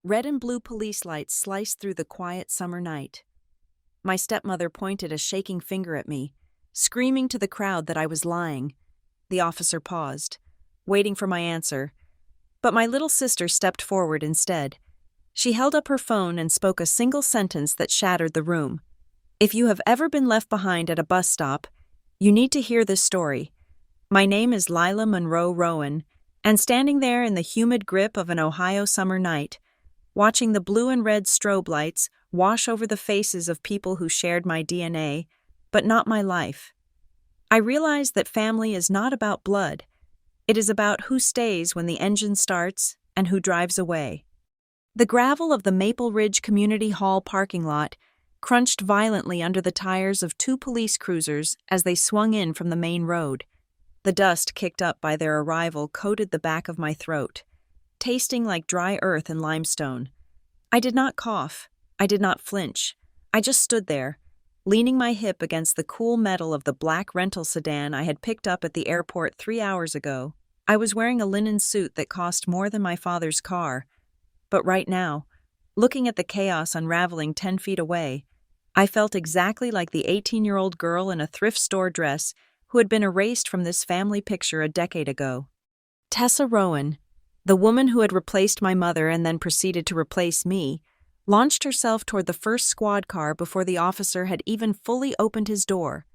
Red and blue police lights sliced through the quiet summer night. My stepmother pointed a shaking finger at me, screaming to the crowd that I was lying. The officer paused, waiting for my answer, but my little sister stepped forward instead. She held up her phone and spoke a single sentence that shattered the room. If you have ever been left behind at a bus stop, you need to hear this story. My name is Lila Monroe Rowan, and standing there in the humid grip of an Ohio summer night, watching the blue and red strobe lights wash over the faces of people who shared my DNA, but not my life, I realized that family is not about blood. It is about who stays when the engine starts and who drives away. The gravel of the Maple Ridge Community Hall parking lot crunched violently under the tires of two police cruisers as they swung in from the main road. The dust kicked up by their arrival coated the back of my throat, tasting like dry earth and limestone. I did not cough. I did not flinch. I just stood there, leaning my hip against the cool metal of the black rental sedan I had picked up at the airport 3 hours ago. I was wearing a linen suit that cost more than my father's car. But right now, looking at the chaos unraveling 10 feet away, I felt exactly like the 18-year-old girl in a thrift store dress who had been erased from this family picture a decade ago. Tessa Rowan, the woman who had replaced my mother and then proceeded to replace me, launched herself toward the first squad car before the officer had even fully opened his door.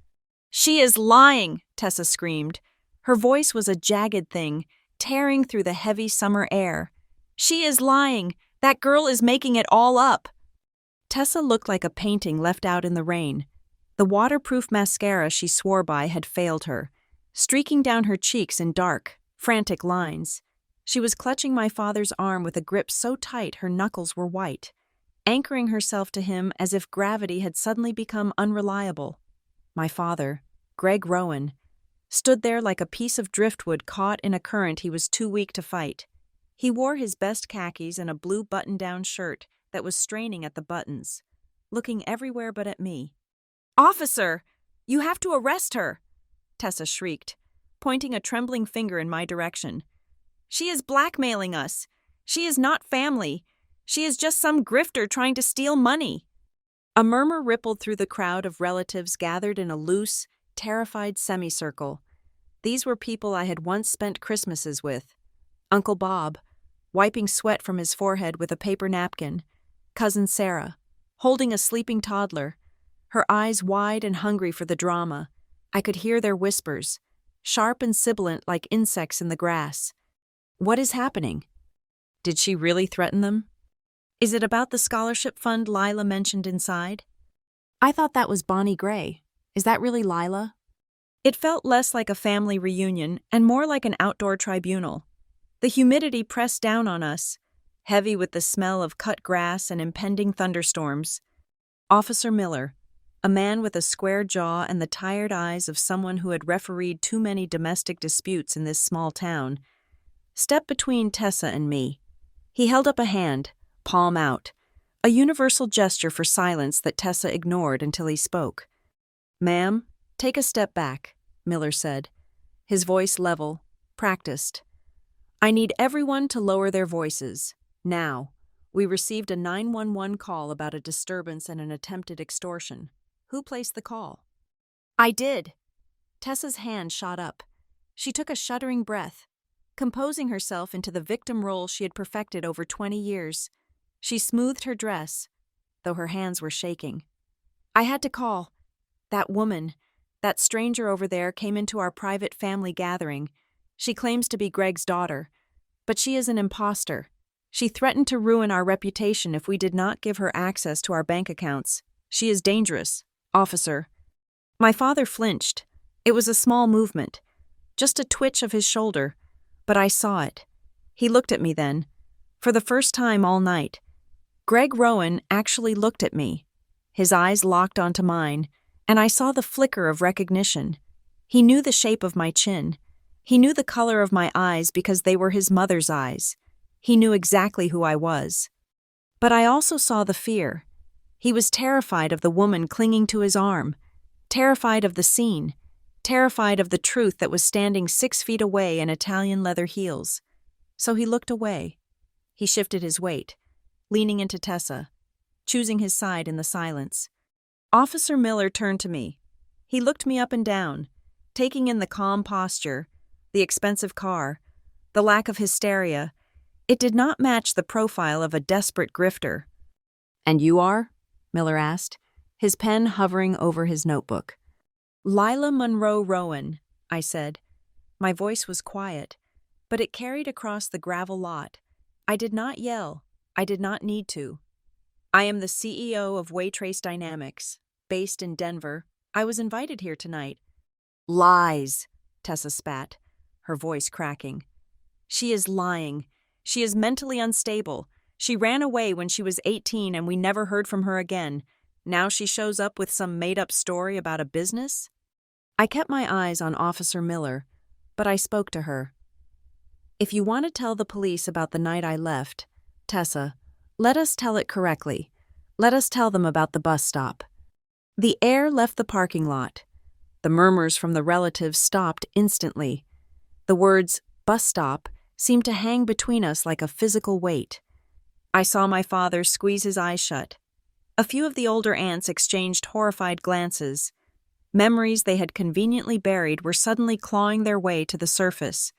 "She is lying!" Tessa screamed. Her voice was a jagged thing, tearing through the heavy summer air. "She is lying! That girl is making it all up!" Tessa looked like a painting left out in the rain. The waterproof mascara she swore by had failed her, streaking down her cheeks in dark, frantic lines. She was clutching my father's arm with a grip so tight her knuckles were white, anchoring herself to him as if gravity had suddenly become unreliable. My father, Greg Rowan, stood there like a piece of driftwood caught in a current he was too weak to fight. He wore his best khakis and a blue button-down shirt that was straining at the buttons, looking everywhere but at me. "Officer, you have to arrest her!" Tessa shrieked, pointing a trembling finger in my direction. "She is blackmailing us. She is not family. She is just some grifter trying to steal money." A murmur rippled through the crowd of relatives gathered in a loose, terrified semicircle. These were people I had once spent Christmases with. Uncle Bob, wiping sweat from his forehead with a paper napkin. Cousin Sarah, holding a sleeping toddler, her eyes wide and hungry for the drama. I could hear their whispers, sharp and sibilant like insects in the grass. What is happening? Did she really threaten them? Is it about the scholarship fund Lila mentioned inside? I thought that was Bonnie Gray. Is that really Lila? It felt less like a family reunion and more like an outdoor tribunal. The humidity pressed down on us, heavy with the smell of cut grass and impending thunderstorms. Officer Miller, a man with a square jaw and the tired eyes of someone who had refereed too many domestic disputes in this small town, stepped between Tessa and me. He held up a hand, palm out, a universal gesture for silence that Tessa ignored until he spoke. "Ma'am, take a step back," Miller said, his voice level, practiced. "I need everyone to lower their voices. Now, we received a 911 call about a disturbance and an attempted extortion. Who placed the call?" "I did." Tessa's hand shot up. She took a shuddering breath, composing herself into the victim role she had perfected over 20 years. She smoothed her dress, though her hands were shaking. "I had to call. That woman, that stranger over there came into our private family gathering. She claims to be Greg's daughter, but she is an imposter. She threatened to ruin our reputation if we did not give her access to our bank accounts. She is dangerous, officer." My father flinched. It was a small movement, just a twitch of his shoulder, but I saw it. He looked at me then, for the first time all night. Greg Rowan actually looked at me. His eyes locked onto mine, and I saw the flicker of recognition. He knew the shape of my chin. He knew the color of my eyes because they were his mother's eyes. He knew exactly who I was. But I also saw the fear. He was terrified of the woman clinging to his arm, terrified of the scene, terrified of the truth that was standing 6 feet away in Italian leather heels. So he looked away. He shifted his weight. leaning into Tessa, choosing his side in the silence. Officer Miller turned to me. He looked me up and down, taking in the calm posture, the expensive car, the lack of hysteria. It did not match the profile of a desperate grifter. "And you are?" Miller asked, his pen hovering over his notebook. "Lila Monroe Rowan," I said. My voice was quiet, but it carried across the gravel lot. I did not yell. I did not need to. "I am the CEO of Waytrace Dynamics, based in Denver. I was invited here tonight." "Lies," Tessa spat, her voice cracking. "She is lying. She is mentally unstable. She ran away when she was 18 and we never heard from her again. Now she shows up with some made-up story about a business?" I kept my eyes on Officer Miller, but I spoke to her. "If you want to tell the police about the night I left, Tessa, let us tell it correctly. Let us tell them about the bus stop." The air left the parking lot. The murmurs from the relatives stopped instantly. The words, "bus stop," seemed to hang between us like a physical weight. I saw my father squeeze his eyes shut. A few of the older aunts exchanged horrified glances. Memories they had conveniently buried were suddenly clawing their way to the surface.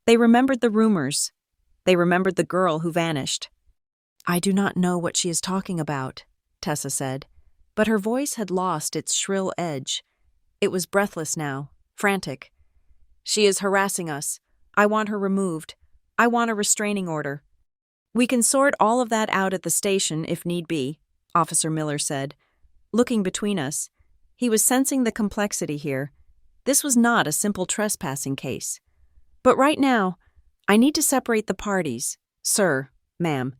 They remembered the rumors. They remembered the girl who vanished. "I do not know what she is talking about," Tessa said, but her voice had lost its shrill edge. It was breathless now, frantic. "She is harassing us. I want her removed. I want a restraining order." "We can sort all of that out at the station if need be," Officer Miller said. Looking between us, he was sensing the complexity here. This was not a simple trespassing case. "But right now, I need to separate the parties. Sir, ma'am,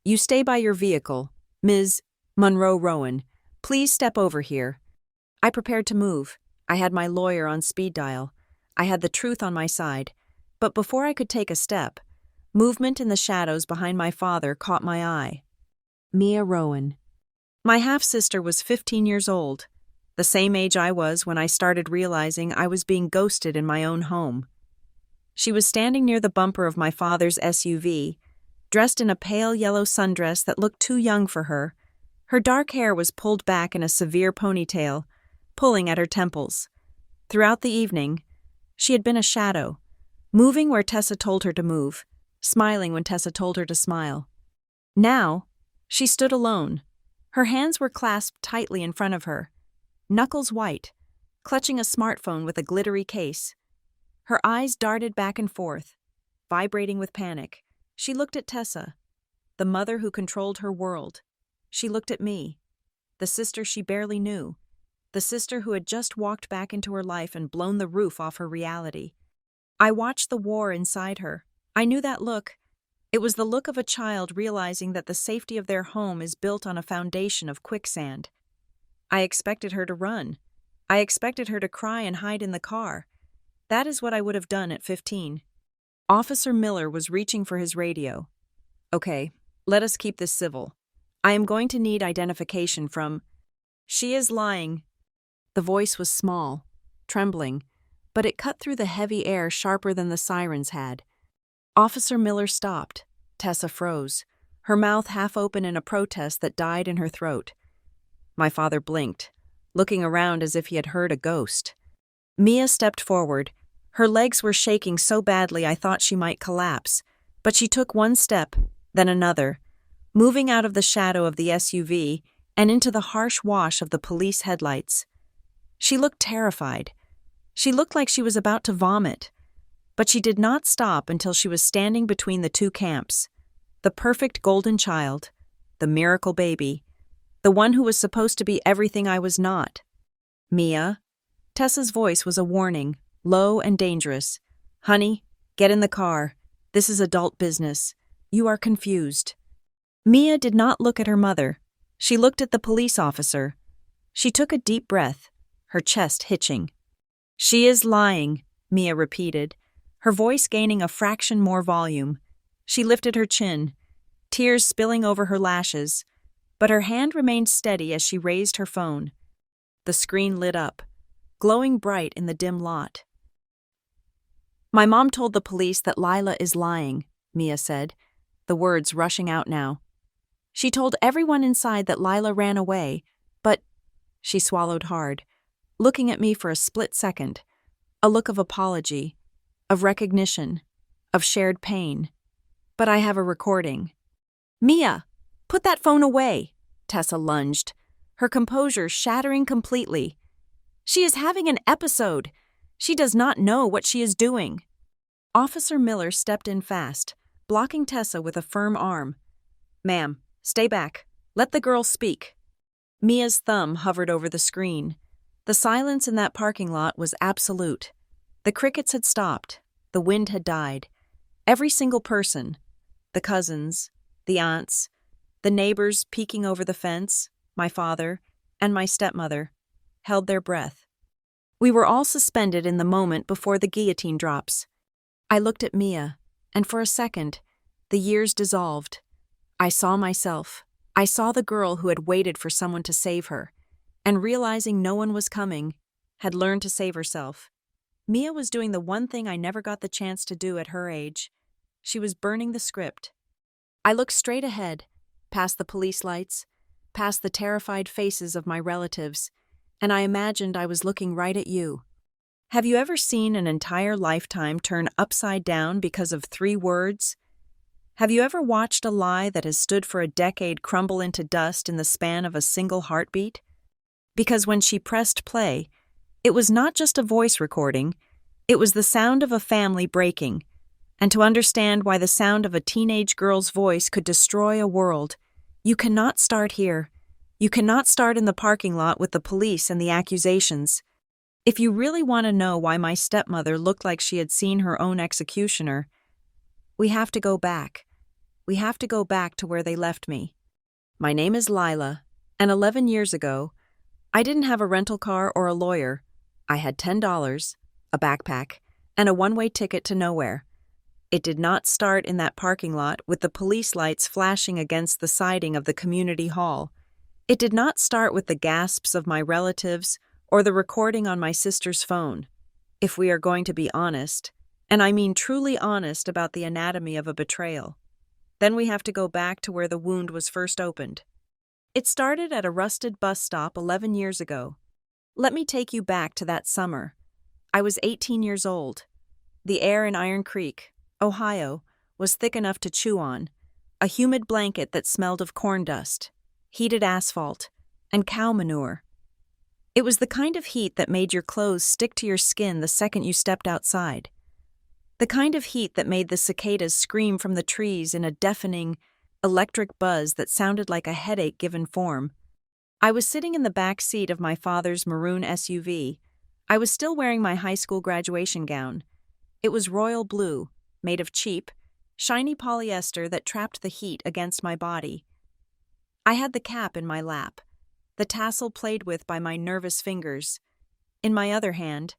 you stay by your vehicle. Ms. Monroe Rowan, please step over here." I prepared to move. I had my lawyer on speed dial. I had the truth on my side. But before I could take a step, movement in the shadows behind my father caught my eye. Mia Rowan. My half-sister was 15 years old, the same age I was when I started realizing I was being ghosted in my own home. She was standing near the bumper of my father's SUV, dressed in a pale yellow sundress that looked too young for her. Her dark hair was pulled back in a severe ponytail, pulling at her temples. Throughout the evening, she had been a shadow, moving where Tessa told her to move, smiling when Tessa told her to smile. Now, she stood alone. Her hands were clasped tightly in front of her, knuckles white, clutching a smartphone with a glittery case. Her eyes darted back and forth, vibrating with panic. She looked at Tessa, the mother who controlled her world. She looked at me, the sister she barely knew, the sister who had just walked back into her life and blown the roof off her reality. I watched the war inside her. I knew that look. It was the look of a child realizing that the safety of their home is built on a foundation of quicksand. I expected her to run. I expected her to cry and hide in the car. That is what I would have done at 15. Officer Miller was reaching for his radio. "Okay, let us keep this civil. I am going to need identification from—" "She is lying." The voice was small, trembling, but it cut through the heavy air sharper than the sirens had. Officer Miller stopped. Tessa froze, her mouth half open in a protest that died in her throat. My father blinked, looking around as if he had heard a ghost. Mia stepped forward. Her legs were shaking so badly I thought she might collapse, but she took one step, then another, moving out of the shadow of the SUV and into the harsh wash of the police headlights. She looked terrified. She looked like she was about to vomit. But she did not stop until she was standing between the two camps. The perfect golden child, the miracle baby, the one who was supposed to be everything I was not. "Mia." Tessa's voice was a warning, low and dangerous. "Honey, get in the car. This is adult business. You are confused." Mia did not look at her mother. She looked at the police officer. She took a deep breath, her chest hitching. "She is lying," Mia repeated, her voice gaining a fraction more volume. She lifted her chin, tears spilling over her lashes, but her hand remained steady as she raised her phone. The screen lit up, glowing bright in the dim lot. "My mom told the police that Lila is lying," Mia said, the words rushing out now. She told everyone inside that Lila ran away, but she swallowed hard, looking at me for a split second, a look of apology, of recognition, of shared pain. But I have a recording. Mia, put that phone away, Tessa lunged, her composure shattering completely. She is having an episode. She does not know what she is doing. Officer Miller stepped in fast, blocking Tessa with a firm arm. Ma'am, stay back. Let the girl speak. Mia's thumb hovered over the screen. The silence in that parking lot was absolute. The crickets had stopped. The wind had died. Every single person, the cousins, the aunts, the neighbors peeking over the fence, my father, and my stepmother, held their breath. We were all suspended in the moment before the guillotine drops. I looked at Mia, and for a second, the years dissolved. I saw myself. I saw the girl who had waited for someone to save her, and realizing no one was coming, had learned to save herself. Mia was doing the one thing I never got the chance to do at her age. She was burning the script. I looked straight ahead, past the police lights, past the terrified faces of my relatives, and I imagined I was looking right at you. Have you ever seen an entire lifetime turn upside down because of 3 words? Have you ever watched a lie that has stood for a decade crumble into dust in the span of a single heartbeat? Because when she pressed play, it was not just a voice recording, it was the sound of a family breaking. And to understand why the sound of a teenage girl's voice could destroy a world, you cannot start here. You cannot start in the parking lot with the police and the accusations. If you really want to know why my stepmother looked like she had seen her own executioner, we have to go back. We have to go back to where they left me. My name is Lila, and 11 years ago, I didn't have a rental car or a lawyer. I had $10, a backpack, and a one-way ticket to nowhere. It did not start in that parking lot with the police lights flashing against the siding of the community hall. It did not start with the gasps of my relatives or the recording on my sister's phone. If we are going to be honest, and I mean truly honest about the anatomy of a betrayal, then we have to go back to where the wound was first opened. It started at a rusted bus stop 11 years ago. Let me take you back to that summer. I was 18 years old. The air in Iron Creek, Ohio, was thick enough to chew on, a humid blanket that smelled of corn dust, heated asphalt, and cow manure. It was the kind of heat that made your clothes stick to your skin the second you stepped outside. The kind of heat that made the cicadas scream from the trees in a deafening, electric buzz that sounded like a headache given form. I was sitting in the back seat of my father's maroon SUV. I was still wearing my high school graduation gown. It was royal blue, made of cheap, shiny polyester that trapped the heat against my body. I had the cap in my lap, the tassel played with by my nervous fingers. In my other hand,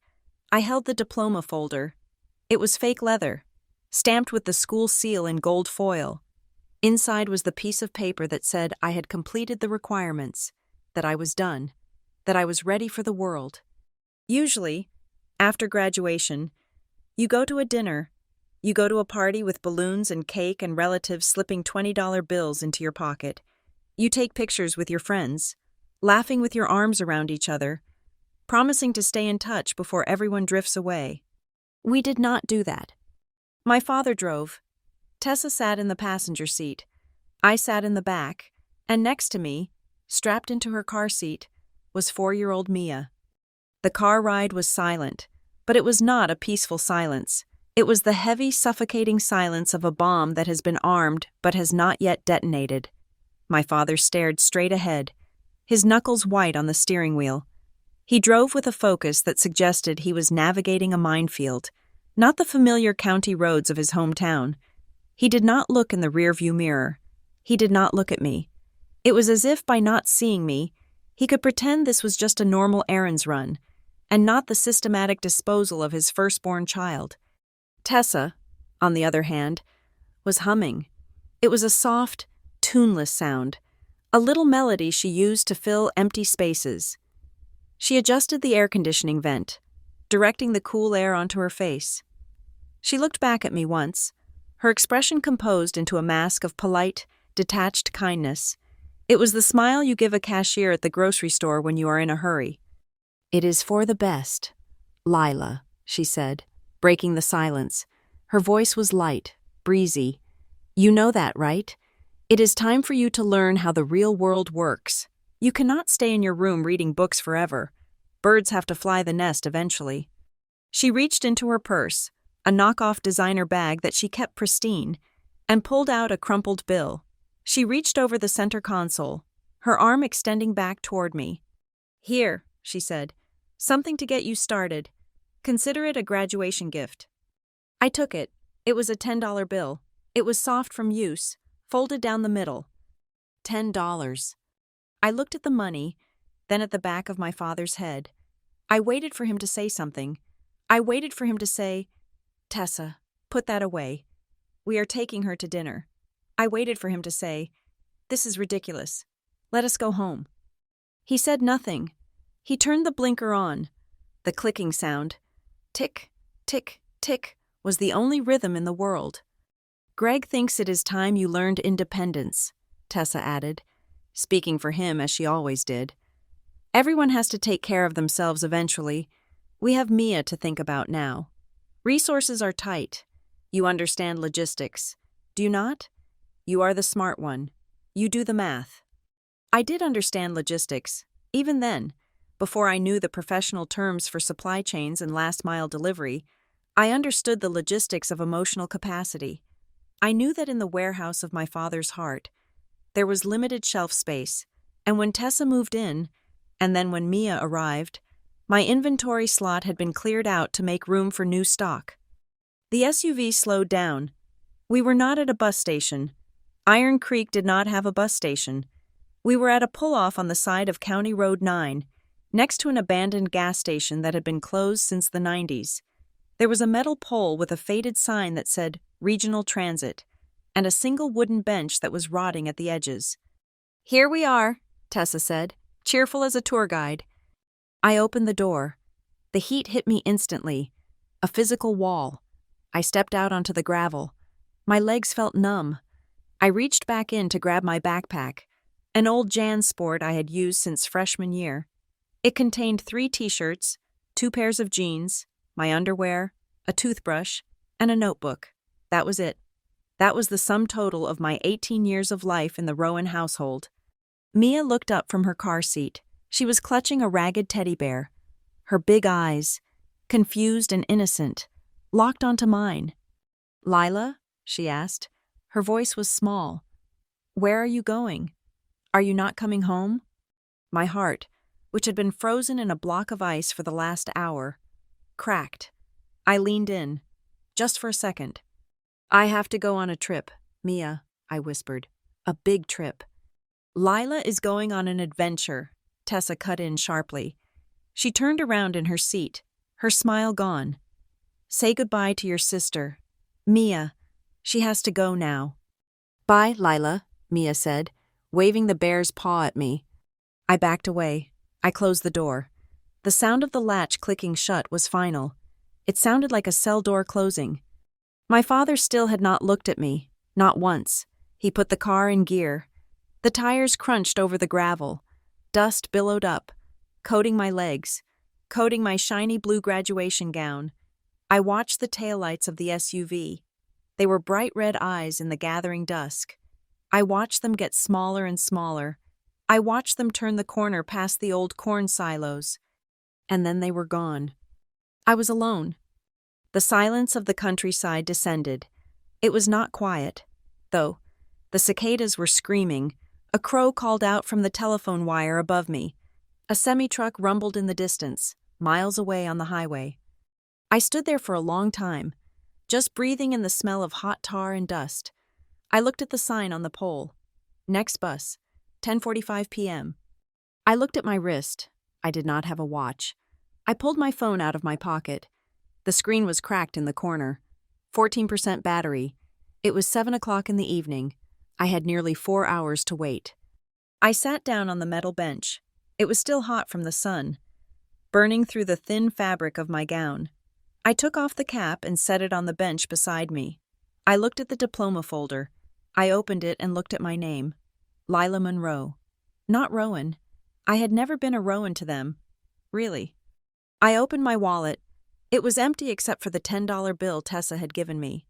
I held the diploma folder. It was fake leather, stamped with the school seal in gold foil. Inside was the piece of paper that said I had completed the requirements, that I was done, that I was ready for the world. Usually, after graduation, you go to a dinner. You go to a party with balloons and cake and relatives slipping $20 bills into your pocket. You take pictures with your friends, laughing with your arms around each other, promising to stay in touch before everyone drifts away. We did not do that. My father drove. Tessa sat in the passenger seat. I sat in the back, and next to me, strapped into her car seat, was 4-year-old Mia. The car ride was silent, but it was not a peaceful silence. It was the heavy, suffocating silence of a bomb that has been armed but has not yet detonated. My father stared straight ahead, his knuckles white on the steering wheel. He drove with a focus that suggested he was navigating a minefield, not the familiar county roads of his hometown. He did not look in the rearview mirror. He did not look at me. It was as if by not seeing me, he could pretend this was just a normal errands run, and not the systematic disposal of his firstborn child. Tessa, on the other hand, was humming. It was a soft, tuneless sound, a little melody she used to fill empty spaces. She adjusted the air conditioning vent, directing the cool air onto her face. She looked back at me once, her expression composed into a mask of polite, detached kindness. It was the smile you give a cashier at the grocery store when you are in a hurry. "It is for the best, Lila," she said, breaking the silence. Her voice was light, breezy. "You know that, right? It is time for you to learn how the real world works. You cannot stay in your room reading books forever. Birds have to fly the nest eventually." She reached into her purse, a knockoff designer bag that she kept pristine, and pulled out a crumpled bill. She reached over the center console, her arm extending back toward me. "Here," she said, "something to get you started. Consider it a graduation gift." I took it. It was a $10 bill. It was soft from use, folded down the middle. $10. I looked at the money, then at the back of my father's head. I waited for him to say something. I waited for him to say, "Tessa, put that away. We are taking her to dinner." I waited for him to say, "This is ridiculous. Let us go home." He said nothing. He turned the blinker on. The clicking sound, tick, tick, tick, was the only rhythm in the world. "Greg thinks it is time you learned independence," Tessa added, speaking for him as she always did. "Everyone has to take care of themselves eventually. We have Mia to think about now. Resources are tight. You understand logistics. Do you not? You are the smart one. You do the math." I did understand logistics, even then. Before I knew the professional terms for supply chains and last-mile delivery, I understood the logistics of emotional capacity. I knew that in the warehouse of my father's heart, there was limited shelf space, and when Tessa moved in, and then when Mia arrived, my inventory slot had been cleared out to make room for new stock. The SUV slowed down. We were not at a bus station. Iron Creek did not have a bus station. We were at a pull-off on the side of County Road 9, next to an abandoned gas station that had been closed since the 90s. There was a metal pole with a faded sign that said Regional Transit, and a single wooden bench that was rotting at the edges. "Here we are," Tessa said, cheerful as a tour guide. I opened the door. The heat hit me instantly. A physical wall. I stepped out onto the gravel. My legs felt numb. I reached back in to grab my backpack, an old JanSport I had used since freshman year. It contained 3 t-shirts, 2 pairs of jeans, my underwear, a toothbrush, and a notebook. That was it. That was the sum total of my 18 years of life in the Rowan household. Mia looked up from her car seat. She was clutching a ragged teddy bear. Her big eyes, confused and innocent, locked onto mine. "Lila?" she asked. Her voice was small. "Where are you going? Are you not coming home?" My heart, which had been frozen in a block of ice for the last hour, cracked. I leaned in, just for a second. "I have to go on a trip, Mia," I whispered. "A big trip." "Lila is going on an adventure," Tessa cut in sharply. She turned around in her seat, her smile gone. "Say goodbye to your sister. Mia, she has to go now." "Bye, Lila," Mia said, waving the bear's paw at me. I backed away. I closed the door. The sound of the latch clicking shut was final. It sounded like a cell door closing. My father still had not looked at me, not once. He put the car in gear. The tires crunched over the gravel. Dust billowed up, coating my legs, coating my shiny blue graduation gown. I watched the taillights of the SUV. They were bright red eyes in the gathering dusk. I watched them get smaller and smaller. I watched them turn the corner past the old corn silos. And then they were gone. I was alone. The silence of the countryside descended. It was not quiet, though. The cicadas were screaming. A crow called out from the telephone wire above me. A semi-truck rumbled in the distance, miles away on the highway. I stood there for a long time, just breathing in the smell of hot tar and dust. I looked at the sign on the pole. Next bus, 10:45 p.m. I looked at my wrist. I did not have a watch. I pulled my phone out of my pocket. The screen was cracked in the corner. 14% battery. It was 7 o'clock in the evening. I had nearly 4 hours to wait. I sat down on the metal bench. It was still hot from the sun, burning through the thin fabric of my gown. I took off the cap and set it on the bench beside me. I looked at the diploma folder. I opened it and looked at my name. Lila Monroe. Not Rowan. I had never been a Rowan to them. Really. I opened my wallet. It was empty except for the $10 bill Tessa had given me.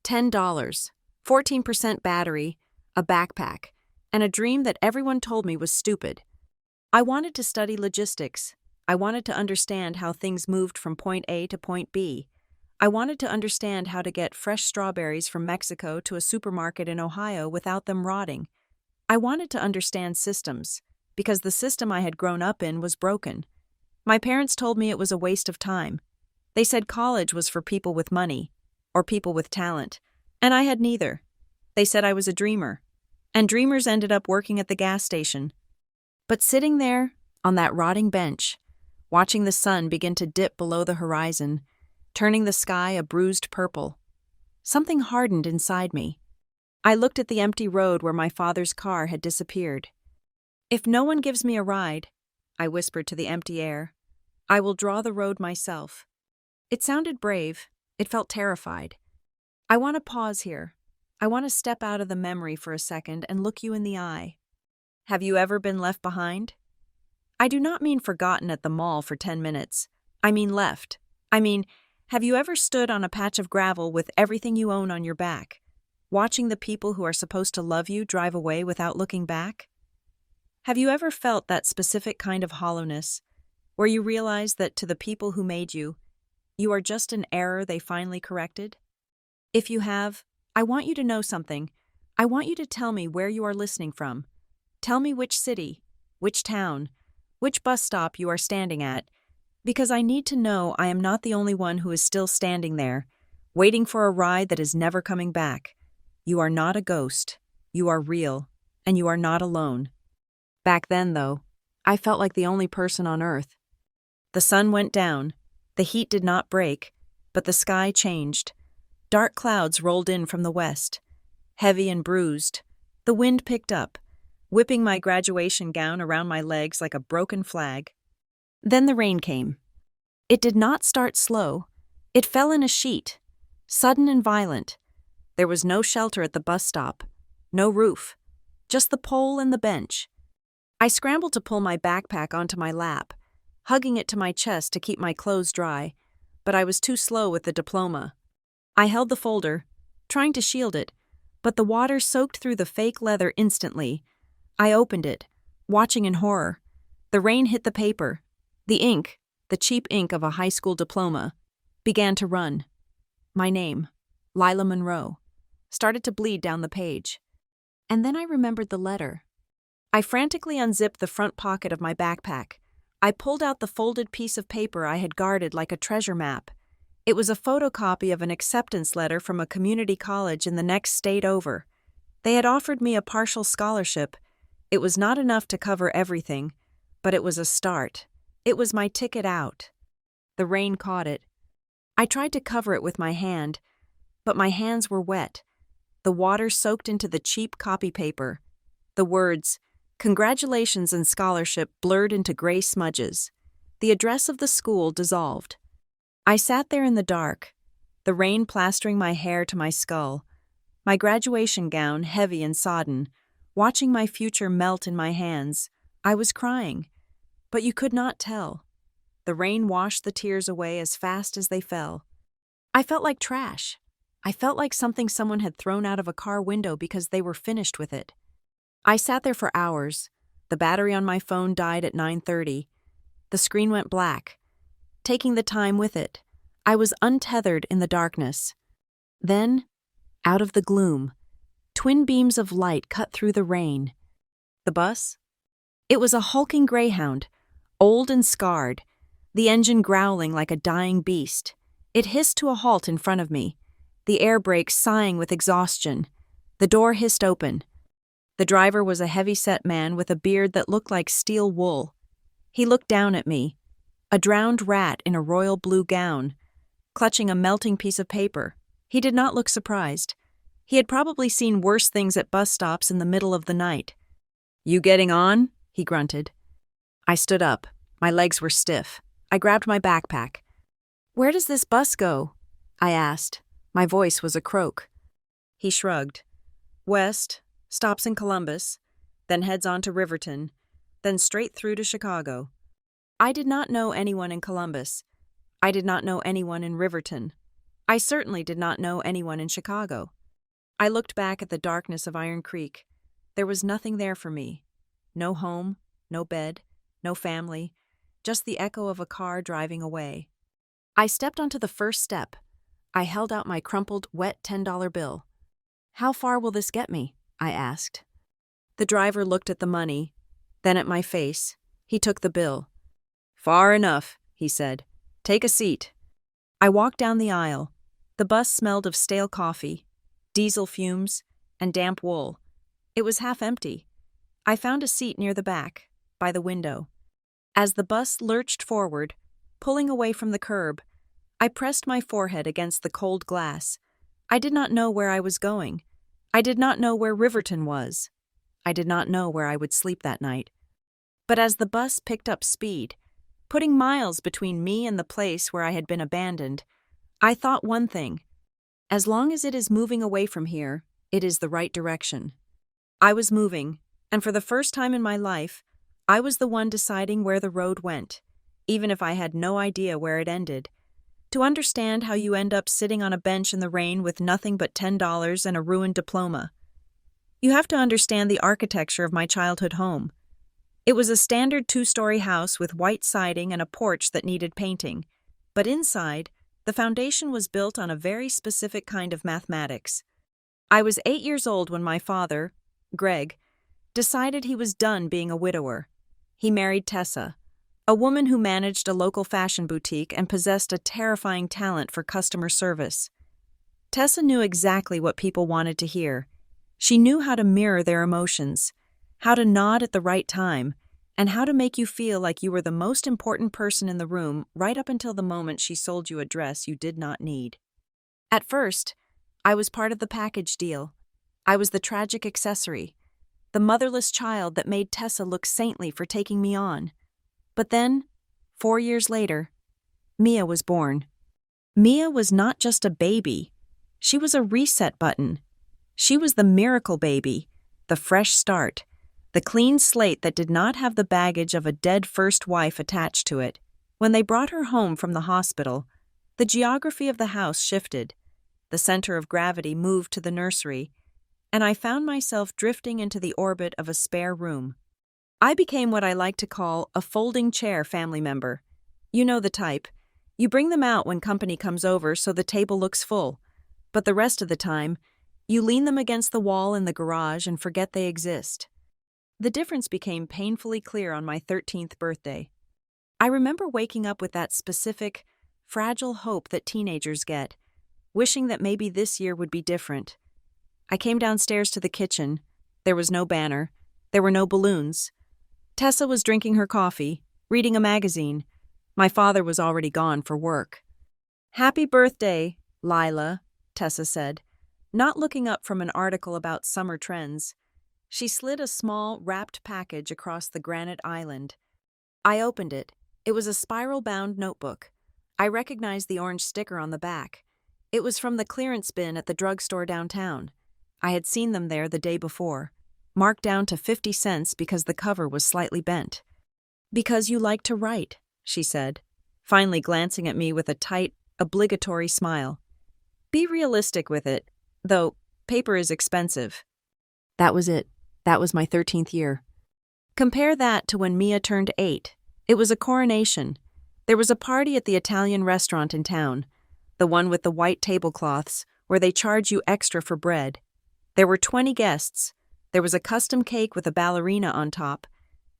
$10, 14% battery, a backpack, and a dream that everyone told me was stupid. I wanted to study logistics. I wanted to understand how things moved from point A to point B. I wanted to understand how to get fresh strawberries from Mexico to a supermarket in Ohio without them rotting. I wanted to understand systems, because the system I had grown up in was broken. My parents told me it was a waste of time. They said college was for people with money, or people with talent, and I had neither. They said I was a dreamer, and dreamers ended up working at the gas station. But sitting there, on that rotting bench, watching the sun begin to dip below the horizon, turning the sky a bruised purple, something hardened inside me. I looked at the empty road where my father's car had disappeared. "If no one gives me a ride," I whispered to the empty air, "I will draw the road myself." It sounded brave. It felt terrified. I want to pause here. I want to step out of the memory for a second and look you in the eye. Have you ever been left behind? I do not mean forgotten at the mall for 10 minutes. I mean left. Have you ever stood on a patch of gravel with everything you own on your back, watching the people who are supposed to love you drive away without looking back? Have you ever felt that specific kind of hollowness, where you realize that to the people who made you, you are just an error they finally corrected? If you have, I want you to know something. I want you to tell me where you are listening from. Tell me which city, which town, which bus stop you are standing at, because I need to know I am not the only one who is still standing there, waiting for a ride that is never coming back. You are not a ghost. You are real, and you are not alone. Back then, though, I felt like the only person on Earth. The sun went down. The heat did not break, but the sky changed. Dark clouds rolled in from the west, heavy and bruised. The wind picked up, whipping my graduation gown around my legs like a broken flag. Then the rain came. It did not start slow. It fell in a sheet, sudden and violent. There was no shelter at the bus stop, no roof, just the pole and the bench. I scrambled to pull my backpack onto my lap, hugging it to my chest to keep my clothes dry, but I was too slow with the diploma. I held the folder, trying to shield it, but the water soaked through the fake leather instantly. I opened it, watching in horror. The rain hit the paper. The ink, the cheap ink of a high school diploma, began to run. My name, Lila Monroe, started to bleed down the page. And then I remembered the letter. I frantically unzipped the front pocket of my backpack. I pulled out the folded piece of paper I had guarded like a treasure map. It was a photocopy of an acceptance letter from a community college in the next state over. They had offered me a partial scholarship. It was not enough to cover everything, but it was a start. It was my ticket out. The rain caught it. I tried to cover it with my hand, but my hands were wet. The water soaked into the cheap copy paper. The words, "Congratulations and scholarship," blurred into gray smudges. The address of the school dissolved. I sat there in the dark, the rain plastering my hair to my skull, my graduation gown heavy and sodden, watching my future melt in my hands. I was crying, but you could not tell. The rain washed the tears away as fast as they fell. I felt like trash. I felt like something someone had thrown out of a car window because they were finished with it. I sat there for hours. The battery on my phone died at 9:30. The screen went black, taking the time with it. I was untethered in the darkness. Then, out of the gloom, twin beams of light cut through the rain. The bus? It was a hulking greyhound, old and scarred, the engine growling like a dying beast. It hissed to a halt in front of me, the air brakes sighing with exhaustion. The door hissed open. The driver was a heavy-set man with a beard that looked like steel wool. He looked down at me, a drowned rat in a royal blue gown, clutching a melting piece of paper. He did not look surprised. He had probably seen worse things at bus stops in the middle of the night. "You getting on?" he grunted. I stood up. My legs were stiff. I grabbed my backpack. "Where does this bus go?" I asked. My voice was a croak. He shrugged. west, stops in Columbus, then heads on to Riverton, then straight through to Chicago. I did not know anyone in Columbus. I did not know anyone in Riverton. I certainly did not know anyone in Chicago. I looked back at the darkness of Iron Creek. There was nothing there for me. No home, no bed, no family, just the echo of a car driving away. I stepped onto the first step. I held out my crumpled, wet $10 bill. "How far will this get me?" I asked. The driver looked at the money, then at my face. He took the bill. "Far enough," he said. "Take a seat." I walked down the aisle. The bus smelled of stale coffee, diesel fumes, and damp wool. It was half empty. I found a seat near the back, by the window. As the bus lurched forward, pulling away from the curb, I pressed my forehead against the cold glass. I did not know where I was going. I did not know where Riverton was. I did not know where I would sleep that night. But as the bus picked up speed, putting miles between me and the place where I had been abandoned, I thought one thing: as long as it is moving away from here, it is the right direction. I was moving, and for the first time in my life, I was the one deciding where the road went, even if I had no idea where it ended. To understand how you end up sitting on a bench in the rain with nothing but $10 and a ruined diploma, you have to understand the architecture of my childhood home. It was a standard 2-story house with white siding and a porch that needed painting, but inside, the foundation was built on a very specific kind of mathematics. I was 8 years old when my father, Greg, decided he was done being a widower. He married Tessa, a woman who managed a local fashion boutique and possessed a terrifying talent for customer service. Tessa knew exactly what people wanted to hear. She knew how to mirror their emotions, how to nod at the right time, and how to make you feel like you were the most important person in the room right up until the moment she sold you a dress you did not need. At first, I was part of the package deal. I was the tragic accessory, the motherless child that made Tessa look saintly for taking me on. But then, 4 years later, Mia was born. Mia was not just a baby. She was a reset button. She was the miracle baby, the fresh start, the clean slate that did not have the baggage of a dead first wife attached to it. When they brought her home from the hospital, the geography of the house shifted. The center of gravity moved to the nursery, and I found myself drifting into the orbit of a spare room. I became what I like to call a folding chair family member. You know the type. You bring them out when company comes over so the table looks full, but the rest of the time, you lean them against the wall in the garage and forget they exist. The difference became painfully clear on my 13th birthday. I remember waking up with that specific, fragile hope that teenagers get, wishing that maybe this year would be different. I came downstairs to the kitchen. There was no banner. There were no balloons. Tessa was drinking her coffee, reading a magazine. My father was already gone for work. "Happy birthday, Lila," Tessa said, not looking up from an article about summer trends. She slid a small, wrapped package across the granite island. I opened it. It was a spiral-bound notebook. I recognized the orange sticker on the back. It was from the clearance bin at the drugstore downtown. I had seen them there the day before, marked down to 50 cents because the cover was slightly bent. "Because you like to write," she said, finally glancing at me with a tight, obligatory smile. "Be realistic with it, though paper is expensive." That was it. That was my 13th year. Compare that to when Mia turned 8. It was a coronation. There was a party at the Italian restaurant in town, the one with the white tablecloths, where they charge you extra for bread. There were 20 guests. There was a custom cake with a ballerina on top,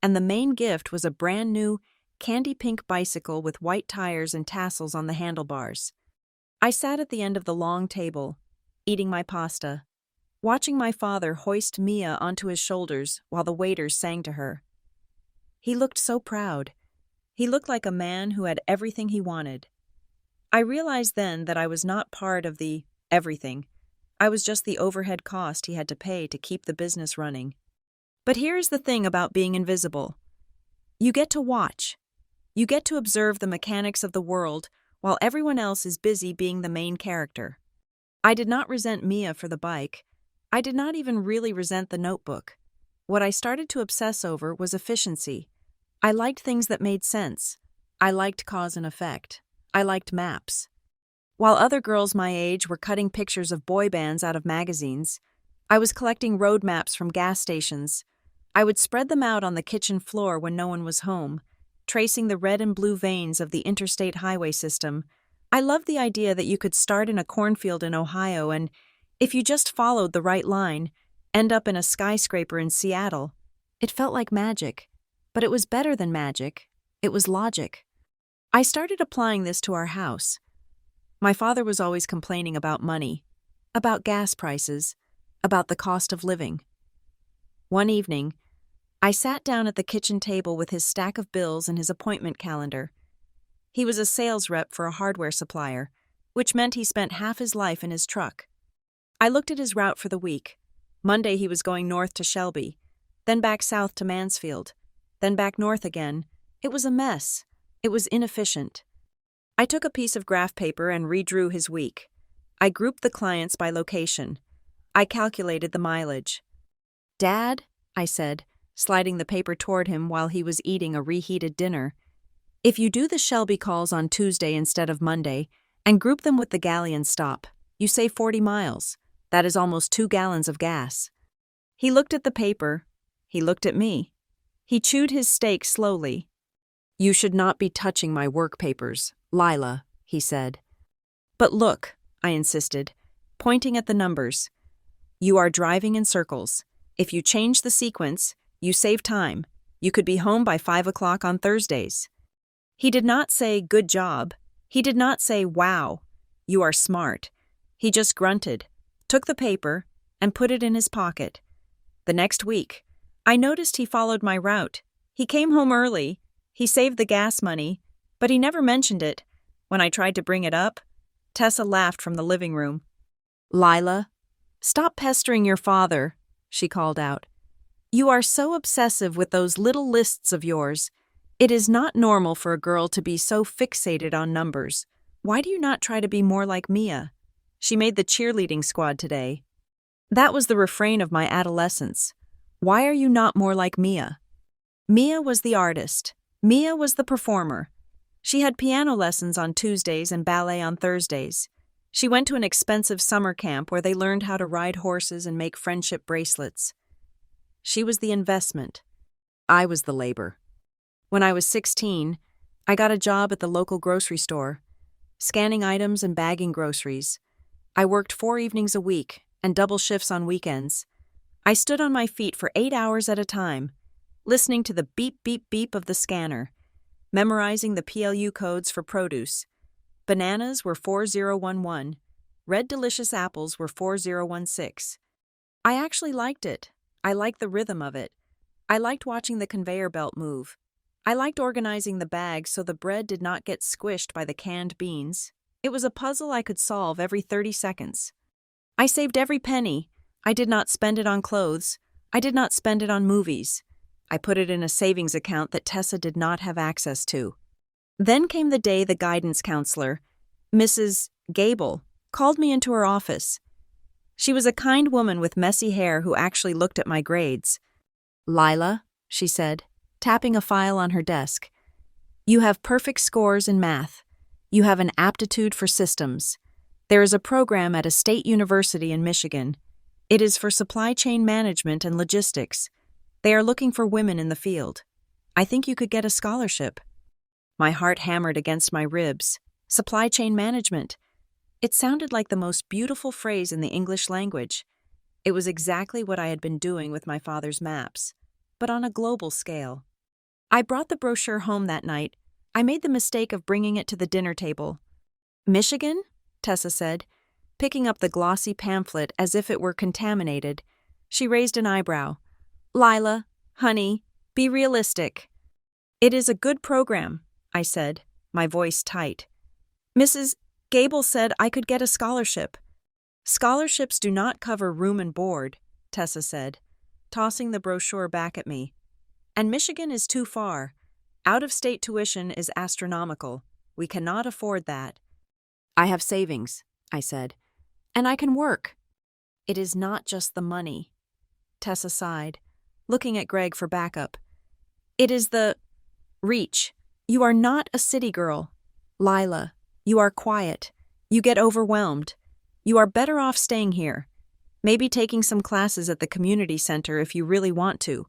and the main gift was a brand new, candy-pink bicycle with white tires and tassels on the handlebars. I sat at the end of the long table, eating my pasta, watching my father hoist Mia onto his shoulders while the waiters sang to her. He looked so proud. He looked like a man who had everything he wanted. I realized then that I was not part of the everything. I was just the overhead cost he had to pay to keep the business running. But here's the thing about being invisible. You get to watch. You get to observe the mechanics of the world while everyone else is busy being the main character. I did not resent Mia for the bike. I did not even really resent the notebook. What I started to obsess over was efficiency. I liked things that made sense. I liked cause and effect. I liked maps. While other girls my age were cutting pictures of boy bands out of magazines, I was collecting road maps from gas stations. I would spread them out on the kitchen floor when no one was home, tracing the red and blue veins of the interstate highway system. I loved the idea that you could start in a cornfield in Ohio and, if you just followed the right line, end up in a skyscraper in Seattle. It felt like magic, but it was better than magic. It was logic. I started applying this to our house. My father was always complaining about money, about gas prices, about the cost of living. One evening, I sat down at the kitchen table with his stack of bills and his appointment calendar. He was a sales rep for a hardware supplier, which meant he spent half his life in his truck. I looked at his route for the week. Monday he was going north to Shelby, then back south to Mansfield, then back north again. It was a mess. It was inefficient. I took a piece of graph paper and redrew his week. I grouped the clients by location. I calculated the mileage. "Dad," I said, sliding the paper toward him while he was eating a reheated dinner, "if you do the Shelby calls on Tuesday instead of Monday and group them with the Galleon stop, you save 40 miles. That is almost 2 gallons of gas." He looked at the paper. He looked at me. He chewed his steak slowly. "You should not be touching my work papers, Lila," he said. "But look," I insisted, pointing at the numbers. "You are driving in circles. If you change the sequence, you save time. You could be home by 5 o'clock on Thursdays." He did not say, "Good job." He did not say, "Wow, you are smart." He just grunted, took the paper, and put it in his pocket. The next week, I noticed he followed my route. He came home early. He saved the gas money, but he never mentioned it. When I tried to bring it up, Tessa laughed from the living room. "Lila, stop pestering your father," she called out. "You are so obsessive with those little lists of yours. It is not normal for a girl to be so fixated on numbers. Why do you not try to be more like Mia? She made the cheerleading squad today." That was the refrain of my adolescence. Why are you not more like Mia? Mia was the artist. Mia was the performer. She had piano lessons on Tuesdays and ballet on Thursdays. She went to an expensive summer camp where they learned how to ride horses and make friendship bracelets. She was the investment. I was the labor. When I was 16, I got a job at the local grocery store, scanning items and bagging groceries. I worked 4 evenings a week and double shifts on weekends. I stood on my feet for 8 hours at a time, listening to the beep, beep, beep of the scanner, memorizing the PLU codes for produce. Bananas were 4011. Red delicious apples were 4016. I actually liked it. I liked the rhythm of it. I liked watching the conveyor belt move. I liked organizing the bags so the bread did not get squished by the canned beans. It was a puzzle I could solve every 30 seconds. I saved every penny. I did not spend it on clothes. I did not spend it on movies. I put it in a savings account that Tessa did not have access to. Then came the day the guidance counselor, Mrs. Gable, called me into her office. She was a kind woman with messy hair who actually looked at my grades. "Lila," she said, tapping a file on her desk, "you have perfect scores in math. You have an aptitude for systems. There is a program at a state university in Michigan. It is for supply chain management and logistics. They are looking for women in the field. I think you could get a scholarship." My heart hammered against my ribs. Supply chain management. It sounded like the most beautiful phrase in the English language. It was exactly what I had been doing with my father's maps, but on a global scale. I brought the brochure home that night. I made the mistake of bringing it to the dinner table. "Michigan?" Tessa said, picking up the glossy pamphlet as if it were contaminated. She raised an eyebrow. "Lila, honey, be realistic." "It is a good program," I said, my voice tight. "Mrs. Gable said I could get a scholarship." "Scholarships do not cover room and board," Tessa said, tossing the brochure back at me. "And Michigan is too far. Out-of-state tuition is astronomical. We cannot afford that." "I have savings," I said, "and I can work." It is not just the money. Tessa sighed, looking at Greg for backup. It is the reach. You are not a city girl. Lila, you are quiet. You get overwhelmed. You are better off staying here. Maybe taking some classes at the community center if you really want to.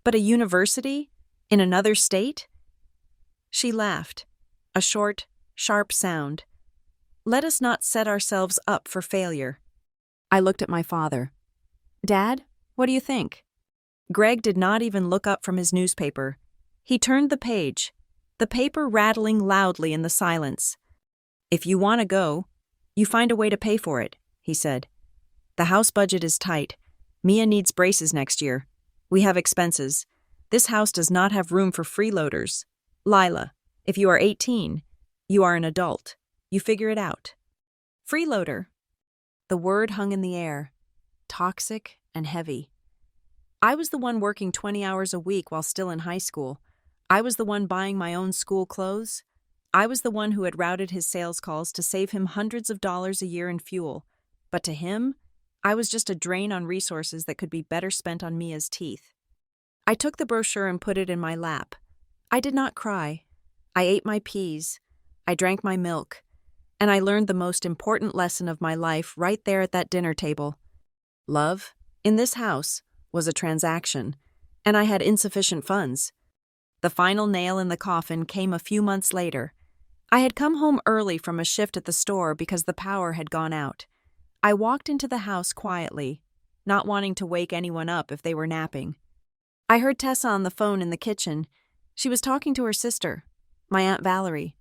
But a university? In another state? She laughed, a short, sharp sound. Let us not set ourselves up for failure. I looked at my father. Dad, what do you think? Greg did not even look up from his newspaper. He turned the page, the paper rattling loudly in the silence. If you want to go, you find a way to pay for it, he said. The house budget is tight. Mia needs braces next year. We have expenses. This house does not have room for freeloaders. Lila, if you are 18, you are an adult. You figure it out. Freeloader. The word hung in the air, toxic and heavy. I was the one working 20 hours a week while still in high school. I was the one buying my own school clothes. I was the one who had routed his sales calls to save him hundreds of dollars a year in fuel. But to him, I was just a drain on resources that could be better spent on Mia's teeth. I took the brochure and put it in my lap. I did not cry. I ate my peas. I drank my milk. And I learned the most important lesson of my life right there at that dinner table. Love, in this house, was a transaction, and I had insufficient funds. The final nail in the coffin came a few months later. I had come home early from a shift at the store because the power had gone out. I walked into the house quietly, not wanting to wake anyone up if they were napping. I heard Tessa on the phone in the kitchen. She was talking to her sister, my Aunt Valerie.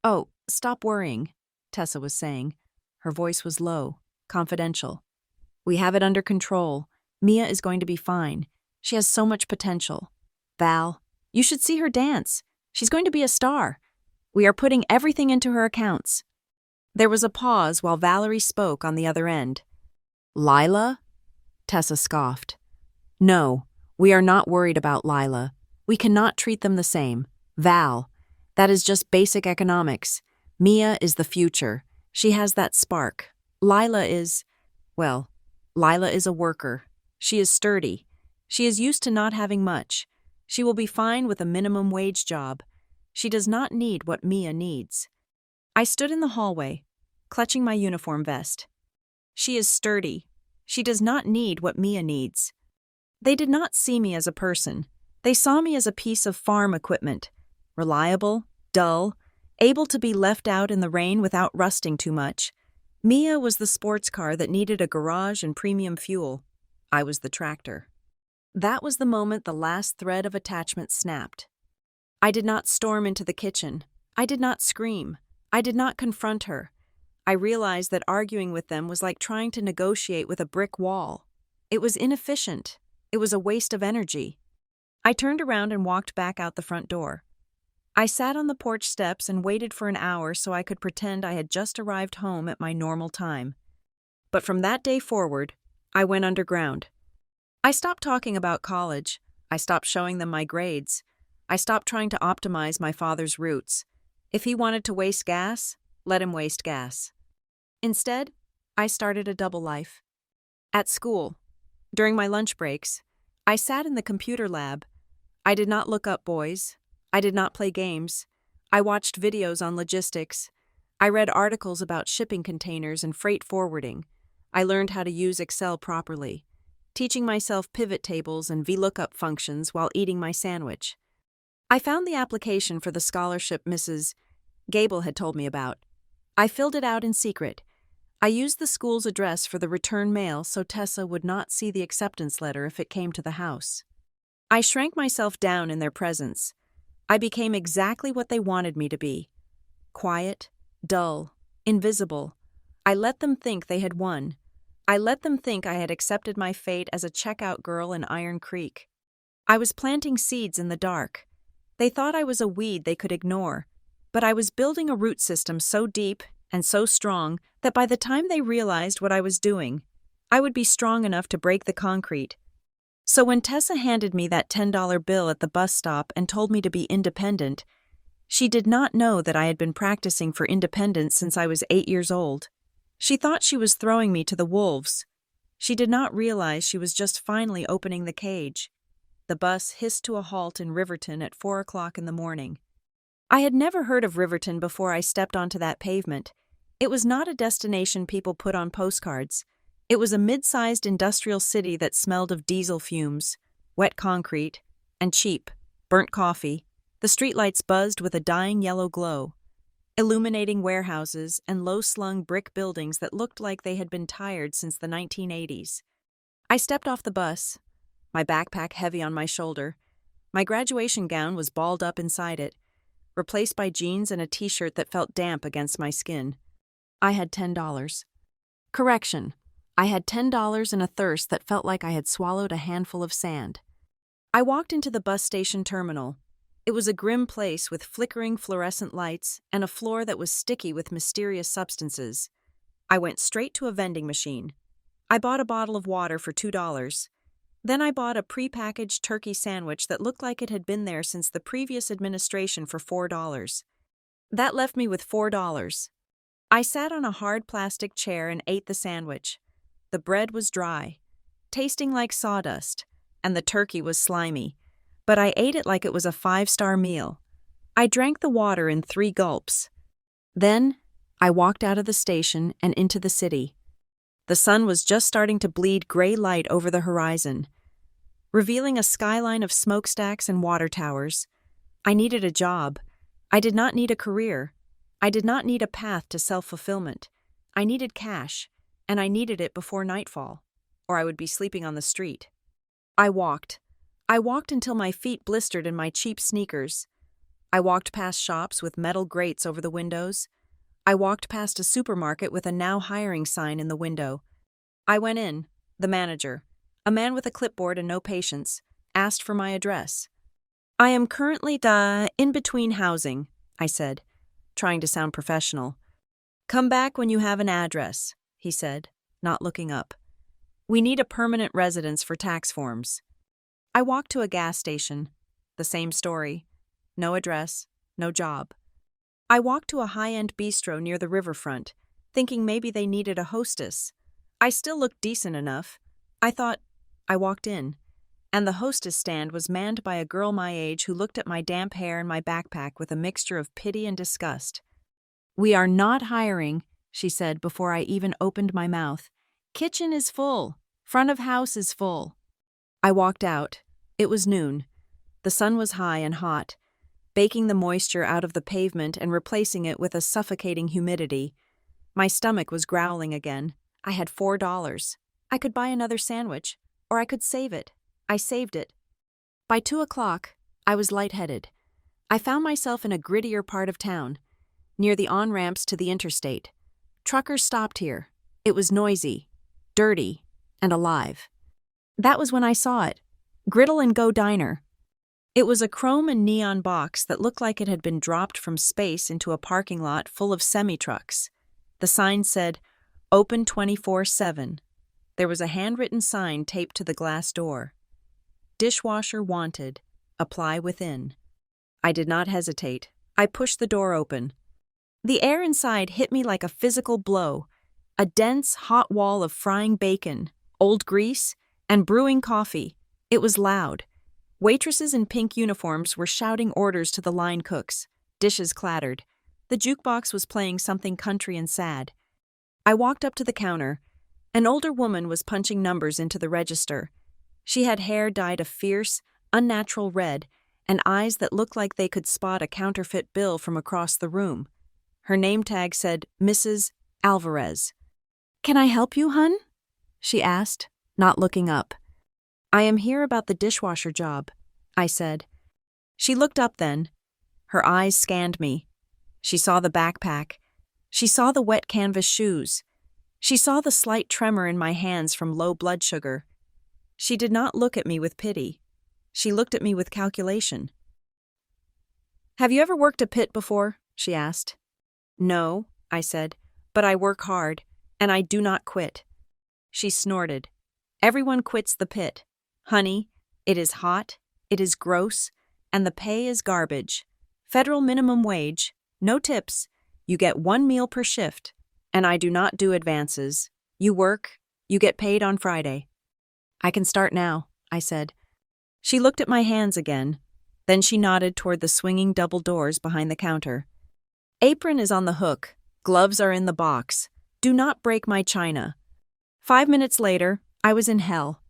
Oh, stop worrying, Tessa was saying. Her voice was low, confidential. We have it under control. Mia is going to be fine. She has so much potential. Val, you should see her dance. She's going to be a star. We are putting everything into her accounts. There was a pause while Valerie spoke on the other end. Lila? Tessa scoffed. No, we are not worried about Lila. We cannot treat them the same. Val, that is just basic economics. Mia is the future. She has that spark. Lila is a worker. She is sturdy. She is used to not having much. She will be fine with a minimum wage job. She does not need what Mia needs. I stood in the hallway, clutching my uniform vest. She is sturdy. She does not need what Mia needs. They did not see me as a person. They saw me as a piece of farm equipment. Reliable, dull, able to be left out in the rain without rusting too much. Mia was the sports car that needed a garage and premium fuel. I was the tractor. That was the moment the last thread of attachment snapped. I did not storm into the kitchen. I did not scream. I did not confront her. I realized that arguing with them was like trying to negotiate with a brick wall. It was inefficient. It was a waste of energy. I turned around and walked back out the front door. I sat on the porch steps and waited for an hour so I could pretend I had just arrived home at my normal time. But from that day forward, I went underground. I stopped talking about college. I stopped showing them my grades. I stopped trying to optimize my father's routes. If he wanted to waste gas, let him waste gas. Instead, I started a double life. At school, during my lunch breaks, I sat in the computer lab. I did not look up boys. I did not play games. I watched videos on logistics. I read articles about shipping containers and freight forwarding. I learned how to use Excel properly, teaching myself pivot tables and VLOOKUP functions while eating my sandwich. I found the application for the scholarship Mrs. Gable had told me about. I filled it out in secret. I used the school's address for the return mail so Tessa would not see the acceptance letter if it came to the house. I shrank myself down in their presence. I became exactly what they wanted me to be. Quiet, dull, invisible. I let them think they had won. I let them think I had accepted my fate as a checkout girl in Iron Creek. I was planting seeds in the dark. They thought I was a weed they could ignore, but I was building a root system so deep and so strong that by the time they realized what I was doing, I would be strong enough to break the concrete. So when Tessa handed me that $10 bill at the bus stop and told me to be independent, she did not know that I had been practicing for independence since I was 8 years old. She thought she was throwing me to the wolves. She did not realize she was just finally opening the cage. The bus hissed to a halt in Riverton at 4 o'clock in the morning. I had never heard of Riverton before I stepped onto that pavement. It was not a destination people put on postcards. It was a mid-sized industrial city that smelled of diesel fumes, wet concrete, and cheap, burnt coffee. The streetlights buzzed with a dying yellow glow, illuminating warehouses and low-slung brick buildings that looked like they had been tired since the 1980s. I stepped off the bus, my backpack heavy on my shoulder. My graduation gown was balled up inside it, replaced by jeans and a t-shirt that felt damp against my skin. I had $10. Correction, I had $10 and a thirst that felt like I had swallowed a handful of sand. I walked into the bus station terminal. It was a grim place with flickering fluorescent lights and a floor that was sticky with mysterious substances. I went straight to a vending machine. I bought a bottle of water for $2. Then I bought a prepackaged turkey sandwich that looked like it had been there since the previous administration for $4. That left me with $4. I sat on a hard plastic chair and ate the sandwich. The bread was dry, tasting like sawdust, and the turkey was slimy, but I ate it like it was a 5-star meal. I drank the water in 3 gulps. Then, I walked out of the station and into the city. The sun was just starting to bleed gray light over the horizon, revealing a skyline of smokestacks and water towers. I needed a job. I did not need a career. I did not need a path to self-fulfillment. I needed cash, and I needed it before nightfall, or I would be sleeping on the street. I walked. I walked until my feet blistered in my cheap sneakers. I walked past shops with metal grates over the windows. I walked past a supermarket with a now hiring sign in the window. I went in. The manager, a man with a clipboard and no patience, asked for my address. I am currently in between housing, I said, trying to sound professional. Come back when you have an address, he said, not looking up. We need a permanent residence for tax forms. I walked to a gas station. The same story. No address, no job. I walked to a high-end bistro near the riverfront, thinking maybe they needed a hostess. I still looked decent enough. I walked in, and the hostess stand was manned by a girl my age who looked at my damp hair and my backpack with a mixture of pity and disgust. We are not hiring, she said before I even opened my mouth. Kitchen is full. Front of house is full. I walked out. It was noon. The sun was high and hot, baking the moisture out of the pavement and replacing it with a suffocating humidity. My stomach was growling again. I had $4. I could buy another sandwich, or I could save it. I saved it. By 2 o'clock, I was lightheaded. I found myself in a grittier part of town, near the on-ramps to the interstate. Truckers stopped here. It was noisy, dirty, and alive. That was when I saw it. Griddle and Go Diner. It was a chrome and neon box that looked like it had been dropped from space into a parking lot full of semi-trucks. The sign said, Open 24/7. There was a handwritten sign taped to the glass door. Dishwasher wanted. Apply within. I did not hesitate. I pushed the door open. The air inside hit me like a physical blow. A dense, hot wall of frying bacon, old grease, and brewing coffee. It was loud. Waitresses in pink uniforms were shouting orders to the line cooks. Dishes clattered. The jukebox was playing something country and sad. I walked up to the counter. An older woman was punching numbers into the register. She had hair dyed a fierce, unnatural red and eyes that looked like they could spot a counterfeit bill from across the room. Her name tag said Mrs. Alvarez. "Can I help you, hun?" she asked, not looking up. "I am here about the dishwasher job," I said. She looked up then. Her eyes scanned me. She saw the backpack. She saw the wet canvas shoes. She saw the slight tremor in my hands from low blood sugar. She did not look at me with pity. She looked at me with calculation. "Have you ever worked a pit before?" she asked. "No," I said, "but I work hard, and I do not quit." She snorted. "Everyone quits the pit. Honey, it is hot, it is gross, and the pay is garbage. Federal minimum wage, no tips. You get 1 meal per shift, and I do not do advances. You work, You get paid on Friday. I can start now, I said. She looked at my hands again. Then she nodded toward the swinging double doors behind the counter. Apron is on the hook. Gloves are in the box. Do not break my china. 5 minutes later, I was in hell.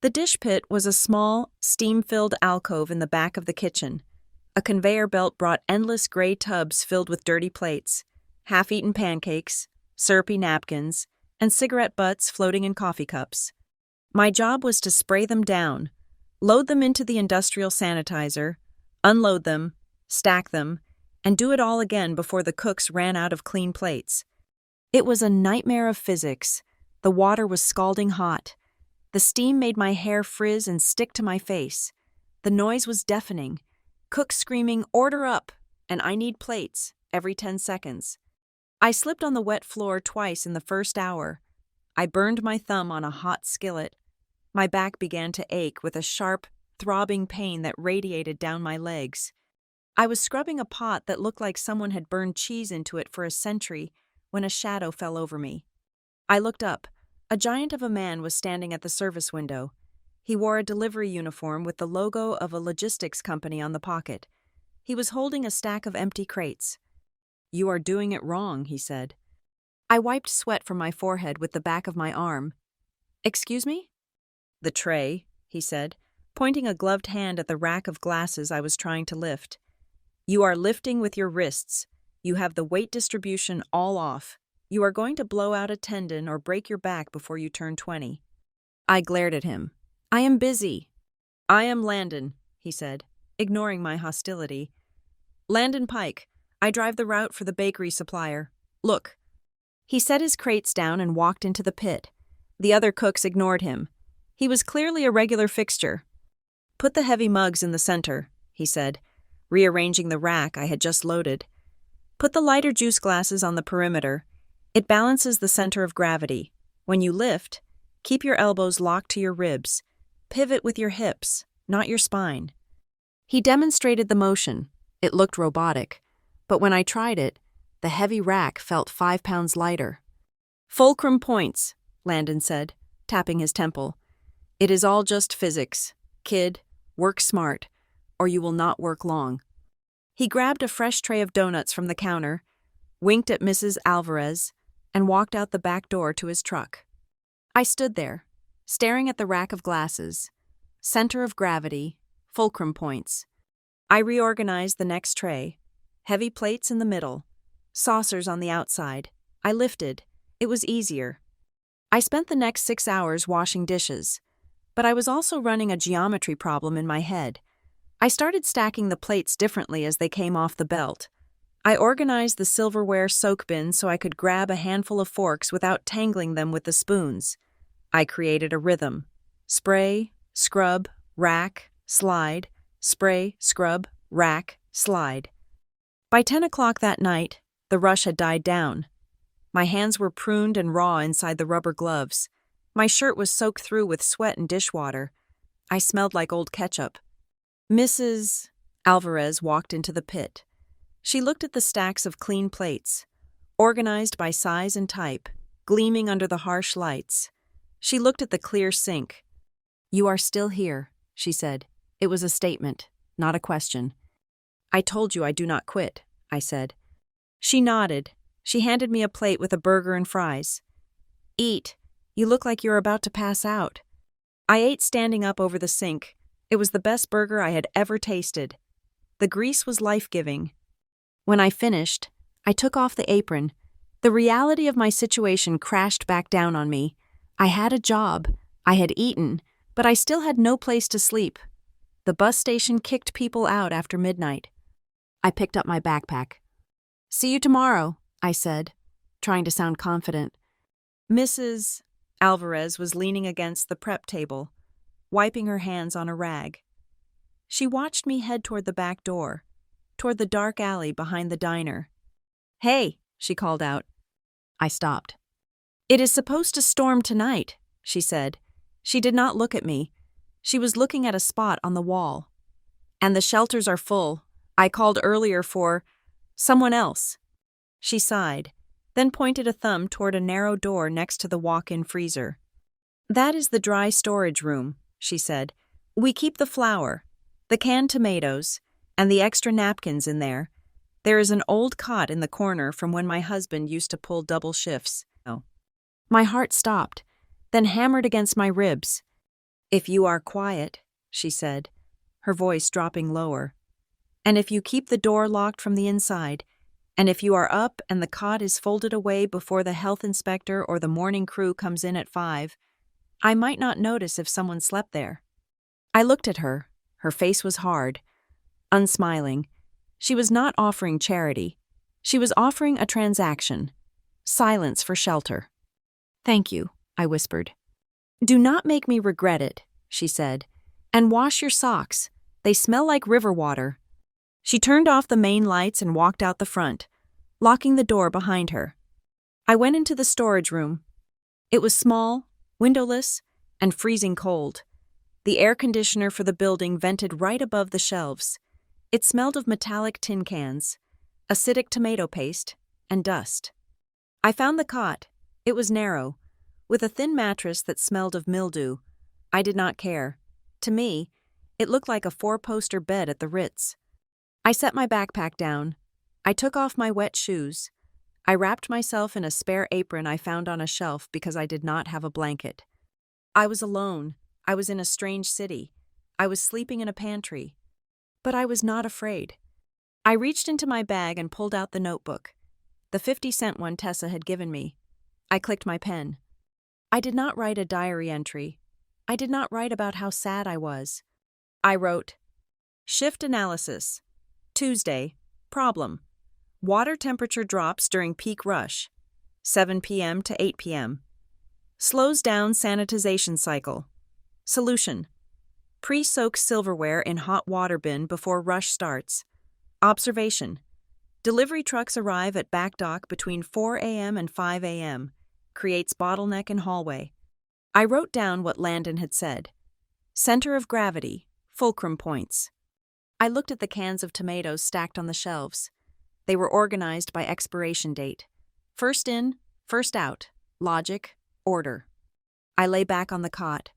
The dish pit was a small, steam-filled alcove in the back of the kitchen. A conveyor belt brought endless gray tubs filled with dirty plates, half-eaten pancakes, syrupy napkins, and cigarette butts floating in coffee cups. My job was to spray them down, load them into the industrial sanitizer, unload them, stack them, and do it all again before the cooks ran out of clean plates. It was a nightmare of physics. The water was scalding hot. The steam made my hair frizz and stick to my face. The noise was deafening. Cooks screaming, "Order up!" and "I need plates," every 10 seconds. I slipped on the wet floor twice in the first hour. I burned my thumb on a hot skillet. My back began to ache with a sharp, throbbing pain that radiated down my legs. I was scrubbing a pot that looked like someone had burned cheese into it for a century when a shadow fell over me. I looked up. A giant of a man was standing at the service window. He wore a delivery uniform with the logo of a logistics company on the pocket. He was holding a stack of empty crates. "You are doing it wrong," he said. I wiped sweat from my forehead with the back of my arm. "Excuse me?" "The tray," he said, pointing a gloved hand at the rack of glasses I was trying to lift. "You are lifting with your wrists. You have the weight distribution all off. You are going to blow out a tendon or break your back before you turn 20. I glared at him. "I am busy." "I am Landon," he said, ignoring my hostility. "Landon Pike. I drive the route for the bakery supplier. Look." He set his crates down and walked into the pit. The other cooks ignored him. He was clearly a regular fixture. "Put the heavy mugs in the center," he said, rearranging the rack I had just loaded. "Put the lighter juice glasses on the perimeter. It balances the center of gravity. When you lift, keep your elbows locked to your ribs. Pivot with your hips, not your spine." He demonstrated the motion. It looked robotic, but when I tried it, the heavy rack felt 5 pounds lighter. "Fulcrum points," Landon said, tapping his temple. "It is all just physics. Kid, work smart, or you will not work long." He grabbed a fresh tray of donuts from the counter, winked at Mrs. Alvarez, and walked out the back door to his truck. I stood there, staring at the rack of glasses. Center of gravity, fulcrum points. I reorganized the next tray. Heavy plates in the middle, saucers on the outside. I lifted. It was easier. I spent the next 6 hours washing dishes, but I was also running a geometry problem in my head. I started stacking the plates differently as they came off the belt. I organized the silverware soak bin so I could grab a handful of forks without tangling them with the spoons. I created a rhythm. Spray, scrub, rack, slide, spray, scrub, rack, slide. By 10 o'clock that night, the rush had died down. My hands were pruned and raw inside the rubber gloves. My shirt was soaked through with sweat and dishwater. I smelled like old ketchup. Mrs. Alvarez walked into the pit. She looked at the stacks of clean plates, organized by size and type, gleaming under the harsh lights. She looked at the clear sink. "You are still here," she said. It was a statement, not a question. "I told you I do not quit," I said. She nodded. She handed me a plate with a burger and fries. "Eat. You look like you're about to pass out." I ate standing up over the sink. It was the best burger I had ever tasted. The grease was life-giving. When I finished, I took off the apron. The reality of my situation crashed back down on me. I had a job. I had eaten, but I still had no place to sleep. The bus station kicked people out after midnight. I picked up my backpack. "See you tomorrow," I said, trying to sound confident. Mrs. Alvarez was leaning against the prep table, wiping her hands on a rag. She watched me head toward the back door, toward the dark alley behind the diner. "Hey," she called out. I stopped. "It is supposed to storm tonight," she said. She did not look at me. She was looking at a spot on the wall. "And the shelters are full. I called earlier for someone else." She sighed, then pointed a thumb toward a narrow door next to the walk-in freezer. That is the dry storage room, she said. We keep the flour, the canned tomatoes, and the extra napkins in there. There is an old cot in the corner from when my husband used to pull double shifts. Oh. My heart stopped, then hammered against my ribs. If you are quiet, she said, her voice dropping lower, and if you keep the door locked from the inside, and if you are up and the cot is folded away before the health inspector or the morning crew comes in at 5, I might not notice if someone slept there. I looked at her. Her face was hard, unsmiling. She was not offering charity. She was offering a transaction. Silence for shelter. Thank you, I whispered. Do not make me regret it, she said. And wash your socks. They smell like river water. She turned off the main lights and walked out the front, locking the door behind her. I went into the storage room. It was small, windowless, and freezing cold. The air conditioner for the building vented right above the shelves. It smelled of metallic tin cans, acidic tomato paste, and dust. I found the cot. It was narrow, with a thin mattress that smelled of mildew. I did not care. To me, it looked like a 4-poster bed at the Ritz. I set my backpack down. I took off my wet shoes. I wrapped myself in a spare apron I found on a shelf because I did not have a blanket. I was alone. I was in a strange city. I was sleeping in a pantry. But I was not afraid. I reached into my bag and pulled out the notebook, the 50-cent one Tessa had given me. I clicked my pen. I did not write a diary entry. I did not write about how sad I was. I wrote, Shift analysis. Tuesday. Problem. Water temperature drops during peak rush. 7 p.m. to 8 p.m. Slows down sanitization cycle. Solution. Pre-soak silverware in hot water bin before rush starts. Observation. Delivery trucks arrive at back dock between 4 a.m. and 5 a.m. Creates bottleneck in hallway. I wrote down what Landon had said. Center of gravity. Fulcrum points. I looked at the cans of tomatoes stacked on the shelves. They were organized by expiration date. First in, first out. Logic, order. I lay back on the cot,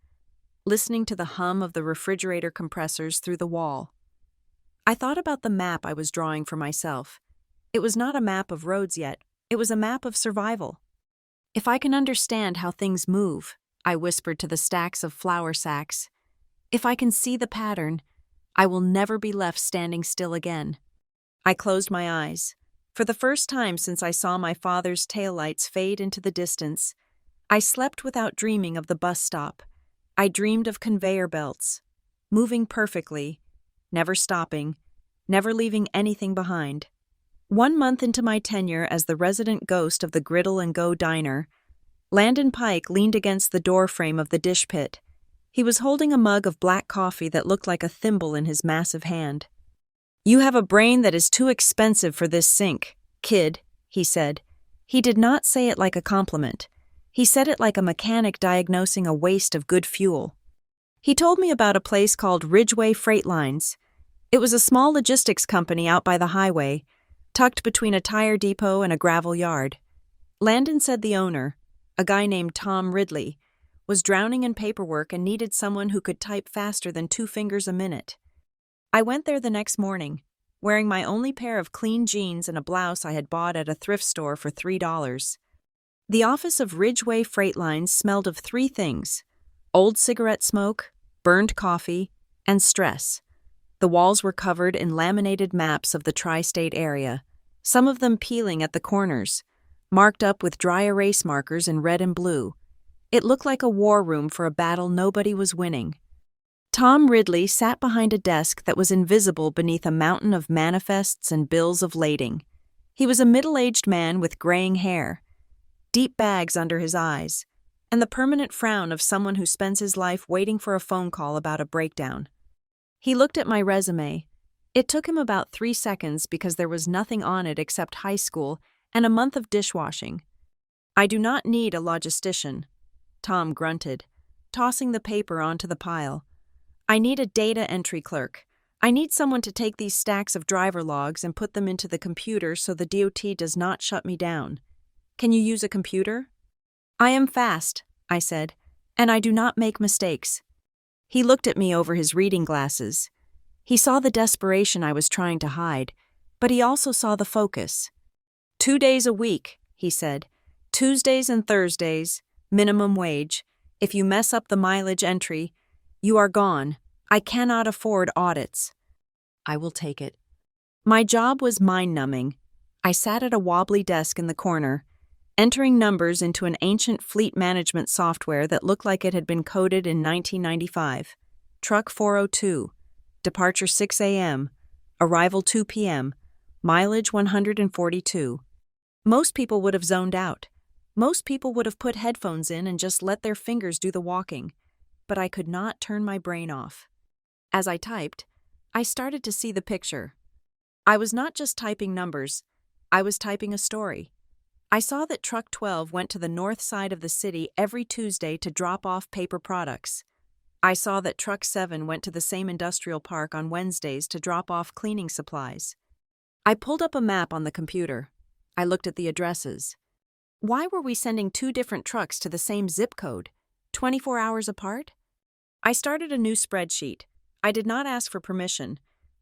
listening to the hum of the refrigerator compressors through the wall. I thought about the map I was drawing for myself. It was not a map of roads yet. It was a map of survival. If I can understand how things move, I whispered to the stacks of flour sacks. If I can see the pattern, I will never be left standing still again. I closed my eyes. For the first time since I saw my father's taillights fade into the distance, I slept without dreaming of the bus stop. I dreamed of conveyor belts, moving perfectly, never stopping, never leaving anything behind. 1 month into my tenure as the resident ghost of the Griddle and Go diner, Landon Pike leaned against the doorframe of the dish pit. He was holding a mug of black coffee that looked like a thimble in his massive hand. You have a brain that is too expensive for this sink, kid, he said. He did not say it like a compliment. He said it like a mechanic diagnosing a waste of good fuel. He told me about a place called Ridgeway Freight Lines. It was a small logistics company out by the highway, tucked between a tire depot and a gravel yard. Landon said the owner, a guy named Tom Ridley, was drowning in paperwork and needed someone who could type faster than 2 fingers a minute. I went there the next morning, wearing my only pair of clean jeans and a blouse I had bought at a thrift store for $3. The office of Ridgeway Freight Lines smelled of 3 things: old cigarette smoke, burned coffee, and stress. The walls were covered in laminated maps of the tri-state area, some of them peeling at the corners, marked up with dry erase markers in red and blue. It looked like a war room for a battle nobody was winning. Tom Ridley sat behind a desk that was invisible beneath a mountain of manifests and bills of lading. He was a middle-aged man with graying hair, deep bags under his eyes, and the permanent frown of someone who spends his life waiting for a phone call about a breakdown. He looked at my resume. It took him about 3 seconds because there was nothing on it except high school and a month of dishwashing. I do not need a logistician, Tom grunted, tossing the paper onto the pile. I need a data entry clerk. I need someone to take these stacks of driver logs and put them into the computer so the DOT does not shut me down. Can you use a computer? I am fast, I said. And I do not make mistakes. He looked at me over his reading glasses. He saw the desperation I was trying to hide, but he also saw the focus. 2 days a week, he said. Tuesdays and Thursdays, minimum wage. If you mess up the mileage entry, you are gone. I cannot afford audits. I will take it. My job was mind-numbing. I sat at a wobbly desk in the corner, entering numbers into an ancient fleet management software that looked like it had been coded in 1995. Truck 402, departure 6 a.m., arrival 2 p.m., mileage 142. Most people would have zoned out. Most people would have put headphones in and just let their fingers do the walking. But I could not turn my brain off. As I typed, I started to see the picture. I was not just typing numbers, I was typing a story. I saw that Truck 12 went to the north side of the city every Tuesday to drop off paper products. I saw that Truck 7 went to the same industrial park on Wednesdays to drop off cleaning supplies. I pulled up a map on the computer. I looked at the addresses. Why were we sending 2 different trucks to the same zip code, 24 hours apart? I started a new spreadsheet. I did not ask for permission.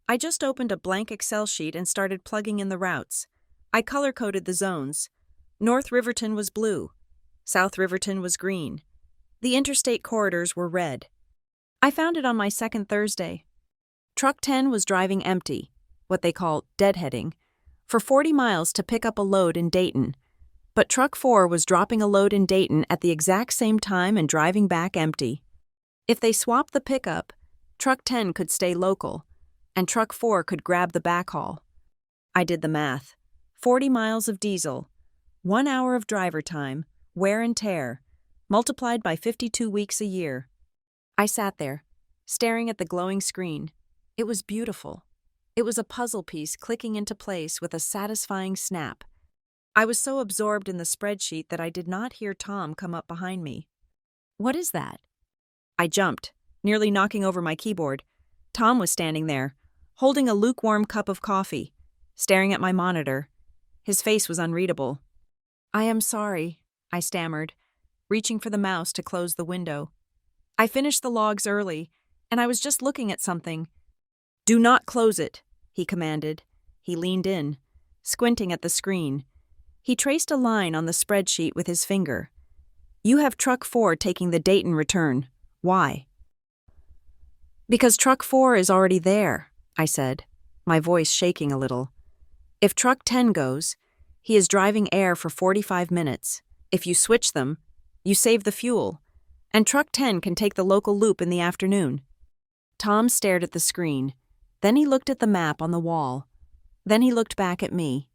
I just opened a blank Excel sheet and started plugging in the routes. I color-coded the zones. North Riverton was blue. South Riverton was green. The interstate corridors were red. I found it on my second Thursday. Truck 10 was driving empty, what they call deadheading, for 40 miles to pick up a load in Dayton. But Truck 4 was dropping a load in Dayton at the exact same time and driving back empty. If they swapped the pickup, Truck 10 could stay local, and Truck 4 could grab the backhaul. I did the math. 40 miles of diesel, 1 hour of driver time, wear and tear, multiplied by 52 weeks a year. I sat there, staring at the glowing screen. It was beautiful. It was a puzzle piece clicking into place with a satisfying snap. I was so absorbed in the spreadsheet that I did not hear Tom come up behind me. "What is that?" I jumped, nearly knocking over my keyboard. Tom was standing there, holding a lukewarm cup of coffee, staring at my monitor. His face was unreadable. "I am sorry," I stammered, reaching for the mouse to close the window. "I finished the logs early, and I was just looking at something." "Do not close it," he commanded. He leaned in, squinting at the screen. He traced a line on the spreadsheet with his finger. "You have Truck 4 taking the Dayton return. Why?" "Because Truck 4 is already there," I said, my voice shaking a little. "If Truck 10 goes, he is driving air for 45 minutes. If you switch them, you save the fuel, and Truck 10 can take the local loop in the afternoon." Tom stared at the screen. Then he looked at the map on the wall. Then he looked back at me.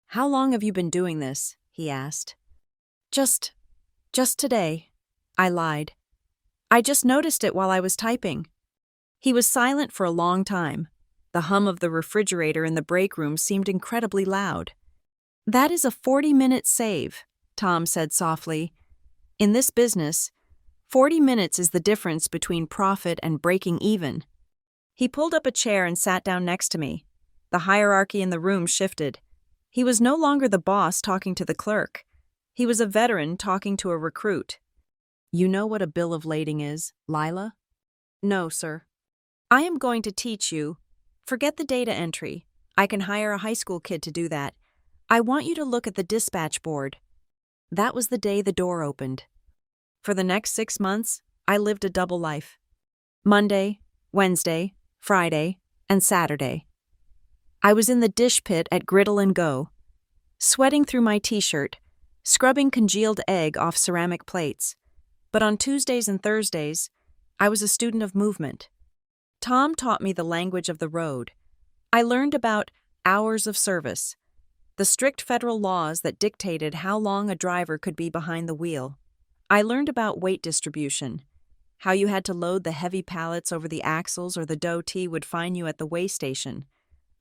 "How long have you been doing this?" he asked. Just today," I lied. "I just noticed it while I was typing." He was silent for a long time. The hum of the refrigerator in the break room seemed incredibly loud. "That is a 40-minute save," Tom said softly. "In this business, 40 minutes is the difference between profit and breaking even." He pulled up a chair and sat down next to me. The hierarchy in the room shifted. He was no longer the boss talking to the clerk. He was a veteran talking to a recruit. "You know what a bill of lading is, Lila?" "No, sir." "I am going to teach you. Forget the data entry. I can hire a high school kid to do that. I want you to look at the dispatch board." That was the day the door opened. For the next 6 months, I lived a double life. Monday, Wednesday, Friday, and Saturday. I was in the dish pit at Griddle and Go, sweating through my t-shirt, scrubbing congealed egg off ceramic plates. But on Tuesdays and Thursdays, I was a student of movement. Tom taught me the language of the road. I learned about hours of service, the strict federal laws that dictated how long a driver could be behind the wheel. I learned about weight distribution, how you had to load the heavy pallets over the axles or the dough tea would find you at the weigh station.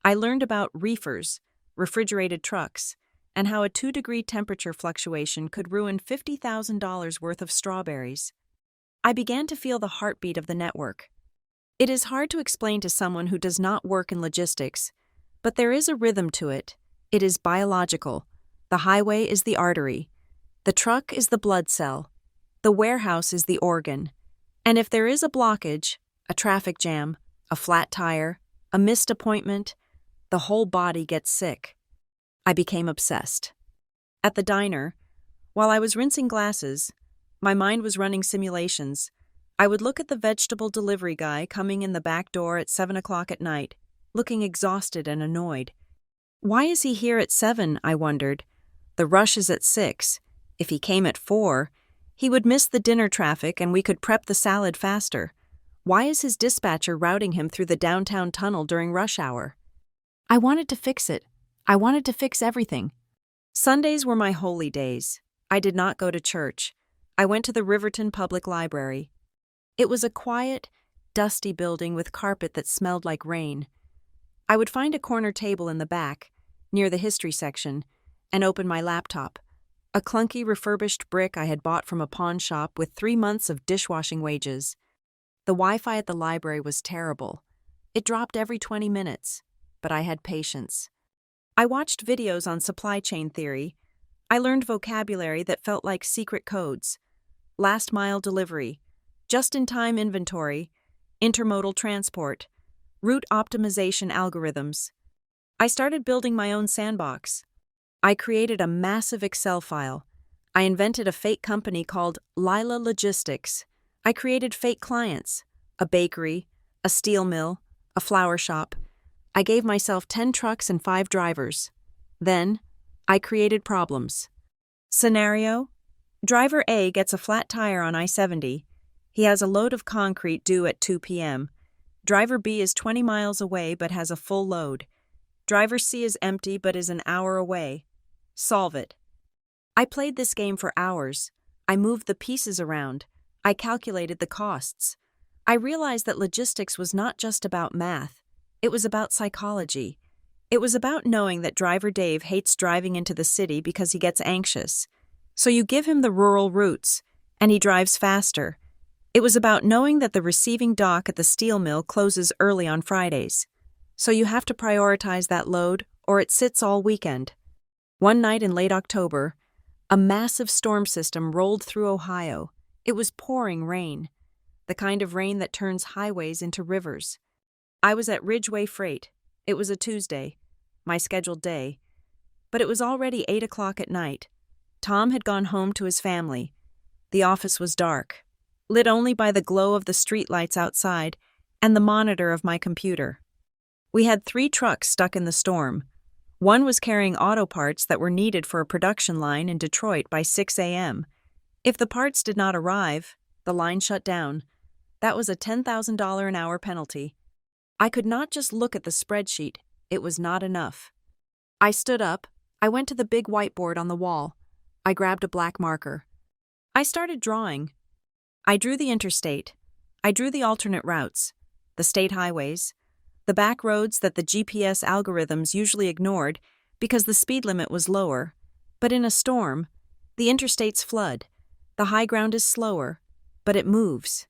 I learned about reefers, refrigerated trucks, and how a 2-degree temperature fluctuation could ruin $50,000 worth of strawberries. I began to feel the heartbeat of the network. It is hard to explain to someone who does not work in logistics, but there is a rhythm to it. It is biological. The highway is the artery. The truck is the blood cell. The warehouse is the organ. And if there is a blockage, a traffic jam, a flat tire, a missed appointment, the whole body gets sick. I became obsessed. At the diner, while I was rinsing glasses, my mind was running simulations. I would look at the vegetable delivery guy coming in the back door at 7 o'clock at night, looking exhausted and annoyed. Why is he here at 7, I wondered. The rush is at 6. If he came at 4, he would miss the dinner traffic and we could prep the salad faster. Why is his dispatcher routing him through the downtown tunnel during rush hour? I wanted to fix it. I wanted to fix everything. Sundays were my holy days. I did not go to church. I went to the Riverton Public Library. It was a quiet, dusty building with carpet that smelled like rain. I would find a corner table in the back, near the history section, and open my laptop, a clunky refurbished brick I had bought from a pawn shop with 3 months of dishwashing wages. The Wi-Fi at the library was terrible. It dropped every 20 minutes, but I had patience. I watched videos on supply chain theory. I learned vocabulary that felt like secret codes. Last mile delivery, just-in-time inventory, intermodal transport, route optimization algorithms. I started building my own sandbox. I created a massive Excel file. I invented a fake company called Lila Logistics. I created fake clients, a bakery, a steel mill, a flower shop. I gave myself 10 trucks and 5 drivers. Then, I created problems. Scenario: Driver A gets a flat tire on I-70. He has a load of concrete due at 2 p.m. Driver B is 20 miles away but has a full load. Driver C is empty but is an hour away. Solve it. I played this game for hours. I moved the pieces around. I calculated the costs. I realized that logistics was not just about math. It was about psychology. It was about knowing that driver Dave hates driving into the city because he gets anxious. So you give him the rural routes, and he drives faster. It was about knowing that the receiving dock at the steel mill closes early on Fridays. So you have to prioritize that load, or it sits all weekend. One night in late October, a massive storm system rolled through Ohio. It was pouring rain, the kind of rain that turns highways into rivers. I was at Ridgeway Freight. It was a Tuesday, my scheduled day. But it was already 8 o'clock at night. Tom had gone home to his family. The office was dark, lit only by the glow of the streetlights outside and the monitor of my computer. We had 3 trucks stuck in the storm. One was carrying auto parts that were needed for a production line in Detroit by 6 a.m. If the parts did not arrive, the line shut down. That was a $10,000 an hour penalty. I could not just look at the spreadsheet. It was not enough. I stood up. I went to the big whiteboard on the wall. I grabbed a black marker. I started drawing. I drew the interstate. I drew the alternate routes, the state highways, the back roads that the GPS algorithms usually ignored because the speed limit was lower. But in a storm, the interstates flood. The high ground is slower, but it moves.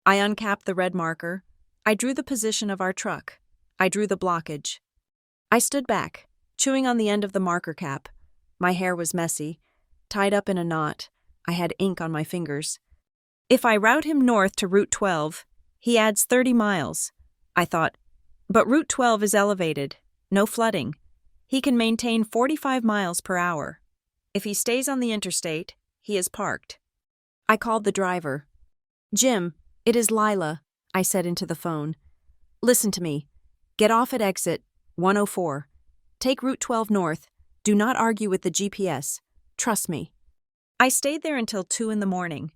I uncapped the red marker. I drew the position of our truck. I drew the blockage. I stood back, chewing on the end of the marker cap. My hair was messy, tied up in a knot. I had ink on my fingers. If I route him north to Route 12, he adds 30 miles. I thought, but Route 12 is elevated, no flooding. He can maintain 45 miles per hour. If he stays on the interstate, he is parked. I called the driver. Jim, it is Lila, I said into the phone. Listen to me. Get off at exit 104. Take Route 12 north. Do not argue with the GPS. Trust me. I stayed there until 2 in the morning.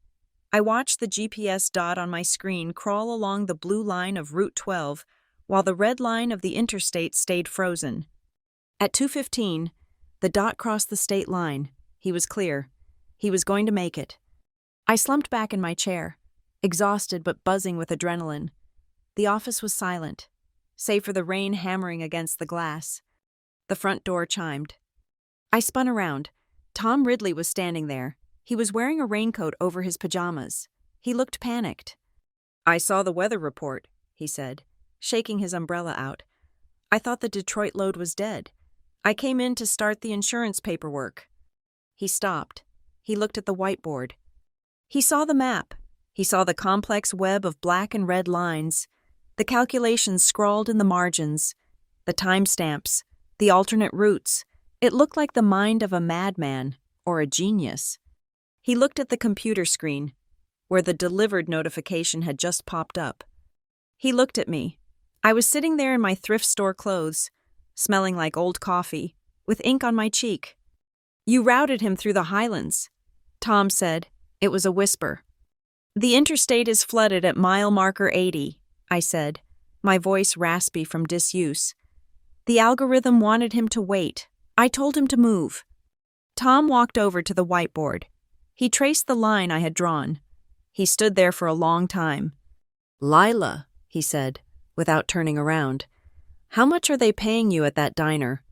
I watched the GPS dot on my screen crawl along the blue line of Route 12 while the red line of the interstate stayed frozen. At 2:15, the dot crossed the state line. He was clear. He was going to make it. I slumped back in my chair, exhausted but buzzing with adrenaline. The office was silent, save for the rain hammering against the glass. The front door chimed. I spun around. Tom Ridley was standing there. He was wearing a raincoat over his pajamas. He looked panicked. I saw the weather report, he said, shaking his umbrella out. I thought the Detroit load was dead. I came in to start the insurance paperwork. He stopped. He looked at the whiteboard. He saw the map. He saw the complex web of black and red lines, the calculations scrawled in the margins, the timestamps, the alternate routes. It looked like the mind of a madman or a genius. He looked at the computer screen, where the delivered notification had just popped up. He looked at me. I was sitting there in my thrift store clothes, smelling like old coffee, with ink on my cheek. "You routed him through the highlands," Tom said. It was a whisper. "The interstate is flooded at mile marker 80, I said, my voice raspy from disuse. "The algorithm wanted him to wait. I told him to move." Tom walked over to the whiteboard. He traced the line I had drawn. He stood there for a long time. "Lila," he said, without turning around, "how much are they paying you at that diner?"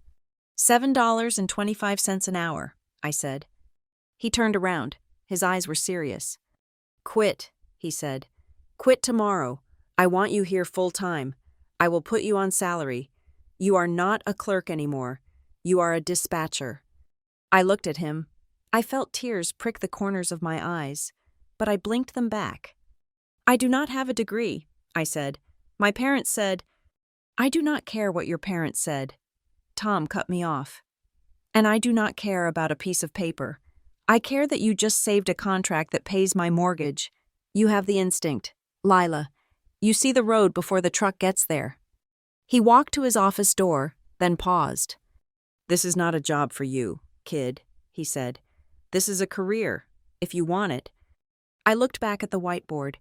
$7.25 an hour, I said. He turned around. His eyes were serious. "Quit," he said. "Quit tomorrow. I want you here full time. I will put you on salary. You are not a clerk anymore. You are a dispatcher." I looked at him. I felt tears prick the corners of my eyes, but I blinked them back. "I do not have a degree," I said. "My parents said—" "I do not care what your parents said." Tom cut me off. "And I do not care about a piece of paper. I care that you just saved a contract that pays my mortgage. You have the instinct. Lila, you see the road before the truck gets there." He walked to his office door, then paused. "This is not a job for you, kid," he said. "This is a career, if you want it." I looked back at the whiteboard.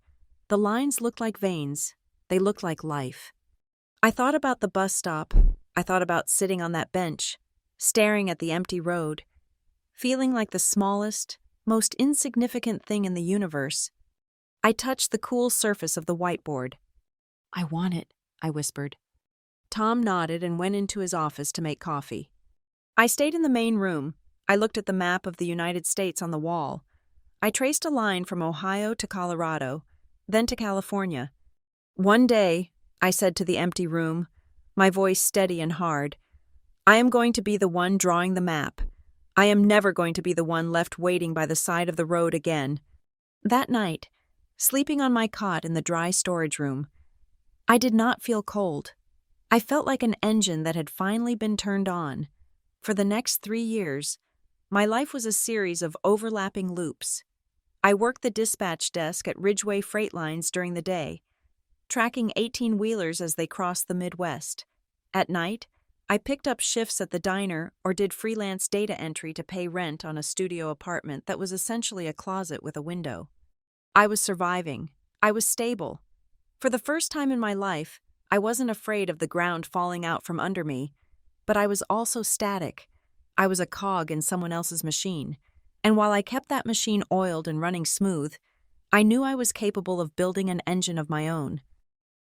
The lines looked like veins. They looked like life. I thought about the bus stop. I thought about sitting on that bench, staring at the empty road, feeling like the smallest, most insignificant thing in the universe. I touched the cool surface of the whiteboard. "I want it," I whispered. Tom nodded and went into his office to make coffee. I stayed in the main room. I looked at the map of the United States on the wall. I traced a line from Ohio to Colorado, then to California. "One day," I said to the empty room, my voice steady and hard, "I am going to be the one drawing the map. I am never going to be the one left waiting by the side of the road again." That night, sleeping on my cot in the dry storage room, I did not feel cold. I felt like an engine that had finally been turned on. For the next 3 years, my life was a series of overlapping loops. I worked the dispatch desk at Ridgeway Freight Lines during the day, tracking 18-wheelers as they crossed the Midwest. At night, I picked up shifts at the diner or did freelance data entry to pay rent on a studio apartment that was essentially a closet with a window. I was surviving. I was stable. For the first time in my life, I wasn't afraid of the ground falling out from under me, but I was also static. I was a cog in someone else's machine, and while I kept that machine oiled and running smooth, I knew I was capable of building an engine of my own.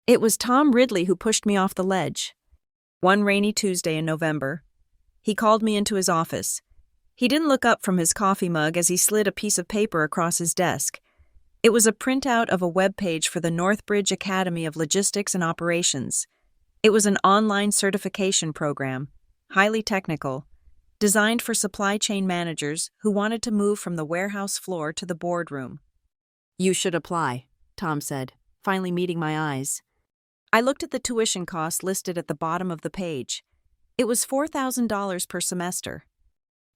It was Tom Ridley who pushed me off the ledge. One rainy Tuesday in November, he called me into his office. He didn't look up from his coffee mug as he slid a piece of paper across his desk. It was a printout of a webpage for the Northbridge Academy of Logistics and Operations. It was an online certification program, highly technical, designed for supply chain managers who wanted to move from the warehouse floor to the boardroom. "You should apply," Tom said, finally meeting my eyes. I looked at the tuition cost listed at the bottom of the page. It was $4,000 per semester.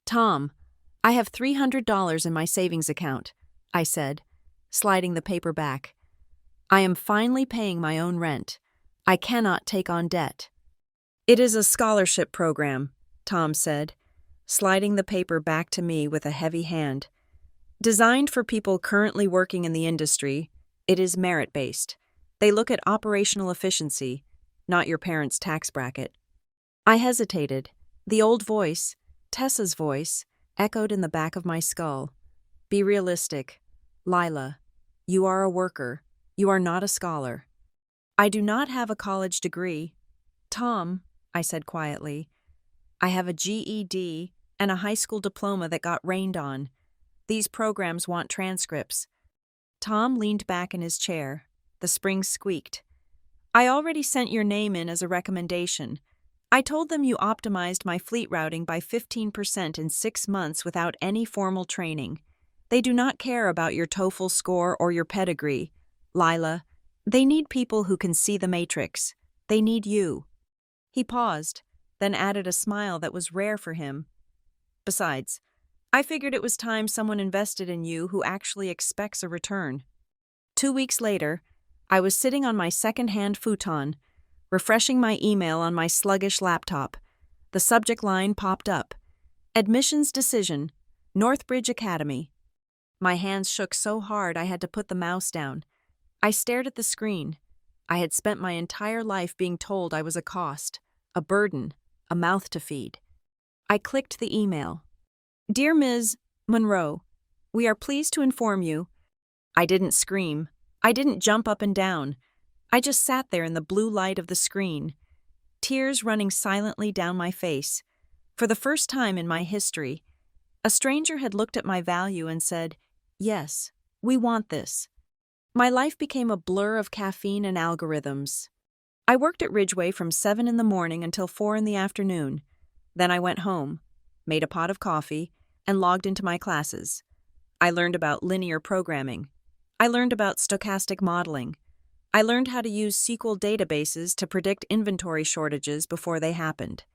"Tom, I have $300 in my savings account," I said, sliding the paper back. "I am finally paying my own rent. I cannot take on debt." "It is a scholarship program," Tom said, sliding the paper back to me with a heavy hand. "Designed for people currently working in the industry, it is merit-based. They look at operational efficiency, not your parents' tax bracket." I hesitated. The old voice, Tessa's voice, echoed in the back of my skull. "Be realistic. Lila, you are a worker. You are not a scholar." "I do not have a college degree." "Tom," I said quietly, "I have a GED and a high school diploma that got rained on. These programs want transcripts." Tom leaned back in his chair. The springs squeaked. "I already sent your name in as a recommendation. I told them you optimized my fleet routing by 15% in 6 months without any formal training. They do not care about your TOEFL score or your pedigree. Lila, they need people who can see the matrix. They need you." He paused, then added a smile that was rare for him. "Besides, I figured it was time someone invested in you who actually expects a return." 2 weeks later, I was sitting on my second-hand futon, refreshing my email on my sluggish laptop. The subject line popped up: "Admissions decision, Northbridge Academy." My hands shook so hard I had to put the mouse down. I stared at the screen. I had spent my entire life being told I was a cost, a burden, a mouth to feed. I clicked the email. "Dear Ms. Monroe, we are pleased to inform you." I didn't scream. I didn't jump up and down. I just sat there in the blue light of the screen, tears running silently down my face. For the first time in my history, a stranger had looked at my value and said, "Yes, we want this." My life became a blur of caffeine and algorithms. I worked at Ridgeway from 7 in the morning until 4 in the afternoon. Then I went home, made a pot of coffee, and logged into my classes. I learned about linear programming. I learned about stochastic modeling. I learned how to use SQL databases to predict inventory shortages before they happened.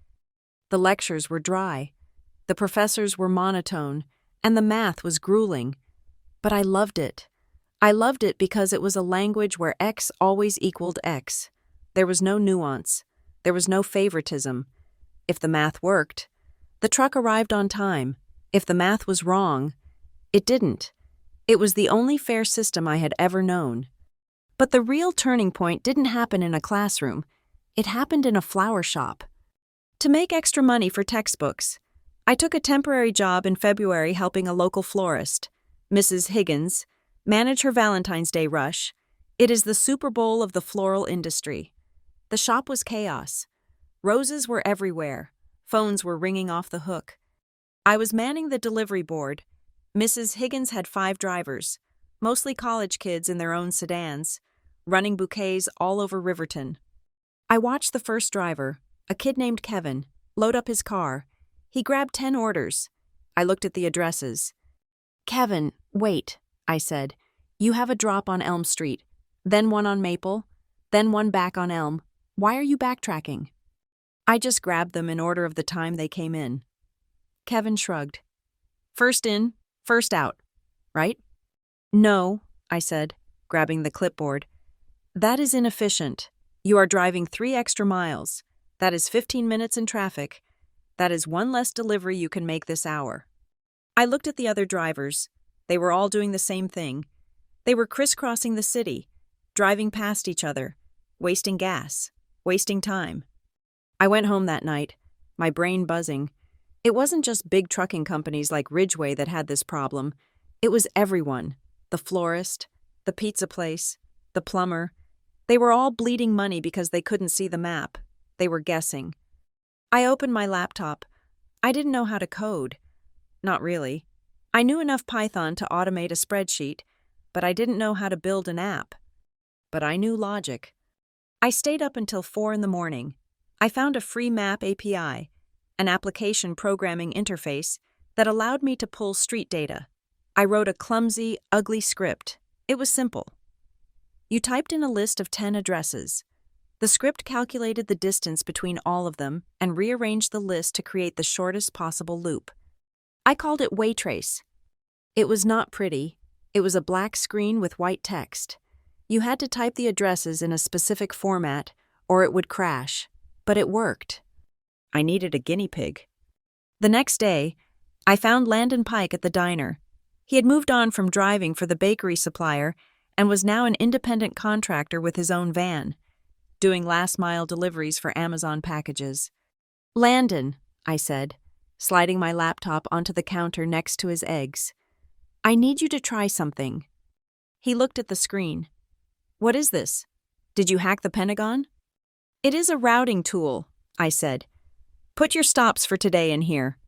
The lectures were dry. The professors were monotone, and the math was grueling. But I loved it. I loved it because it was a language where X always equaled X. There was no nuance. There was no favoritism. If the math worked, the truck arrived on time. If the math was wrong, it didn't. It was the only fair system I had ever known. But the real turning point didn't happen in a classroom. It happened in a flower shop. To make extra money for textbooks, I took a temporary job in February helping a local florist, Mrs. Higgins, manage her Valentine's Day rush. It is the Super Bowl of the floral industry. The shop was chaos. Roses were everywhere. Phones were ringing off the hook. I was manning the delivery board. Mrs. Higgins had 5 drivers, mostly college kids in their own sedans, running bouquets all over Riverton. I watched the first driver, a kid named Kevin, load up his car. He grabbed 10 orders. I looked at the addresses. "Kevin, wait," I said. "You have a drop on Elm Street, then one on Maple, then one back on Elm. Why are you backtracking?" I just grabbed them in order of the time they came in. Kevin shrugged. "First in, first out, right?" "No," I said, grabbing the clipboard. "That is inefficient. You are driving 3 extra miles. That is 15 minutes in traffic. That is 1 less delivery you can make this hour." I looked at the other drivers. They were all doing the same thing. They were crisscrossing the city, driving past each other, wasting gas, wasting time. I went home that night, my brain buzzing. It wasn't just big trucking companies like Ridgeway that had this problem. It was everyone. The florist, the pizza place, the plumber. They were all bleeding money because they couldn't see the map. They were guessing. I opened my laptop. I didn't know how to code. Not really. I knew enough Python to automate a spreadsheet, but I didn't know how to build an app. But I knew logic. I stayed up until 4 in the morning. I found a free map API, an application programming interface that allowed me to pull street data. I wrote a clumsy, ugly script. It was simple. You typed in a list of 10 addresses. The script calculated the distance between all of them and rearranged the list to create the shortest possible loop. I called it Waytrace. It was not pretty. It was a black screen with white text. You had to type the addresses in a specific format, or it would crash. But it worked. I needed a guinea pig. The next day, I found Landon Pike at the diner. He had moved on from driving for the bakery supplier and was now an independent contractor with his own van, doing last-mile deliveries for Amazon packages. "Landon," I said, sliding my laptop onto the counter next to his eggs. "I need you to try something." He looked at the screen. "What is this? Did you hack the Pentagon?" "It is a routing tool," I said. "Put your stops for today in here."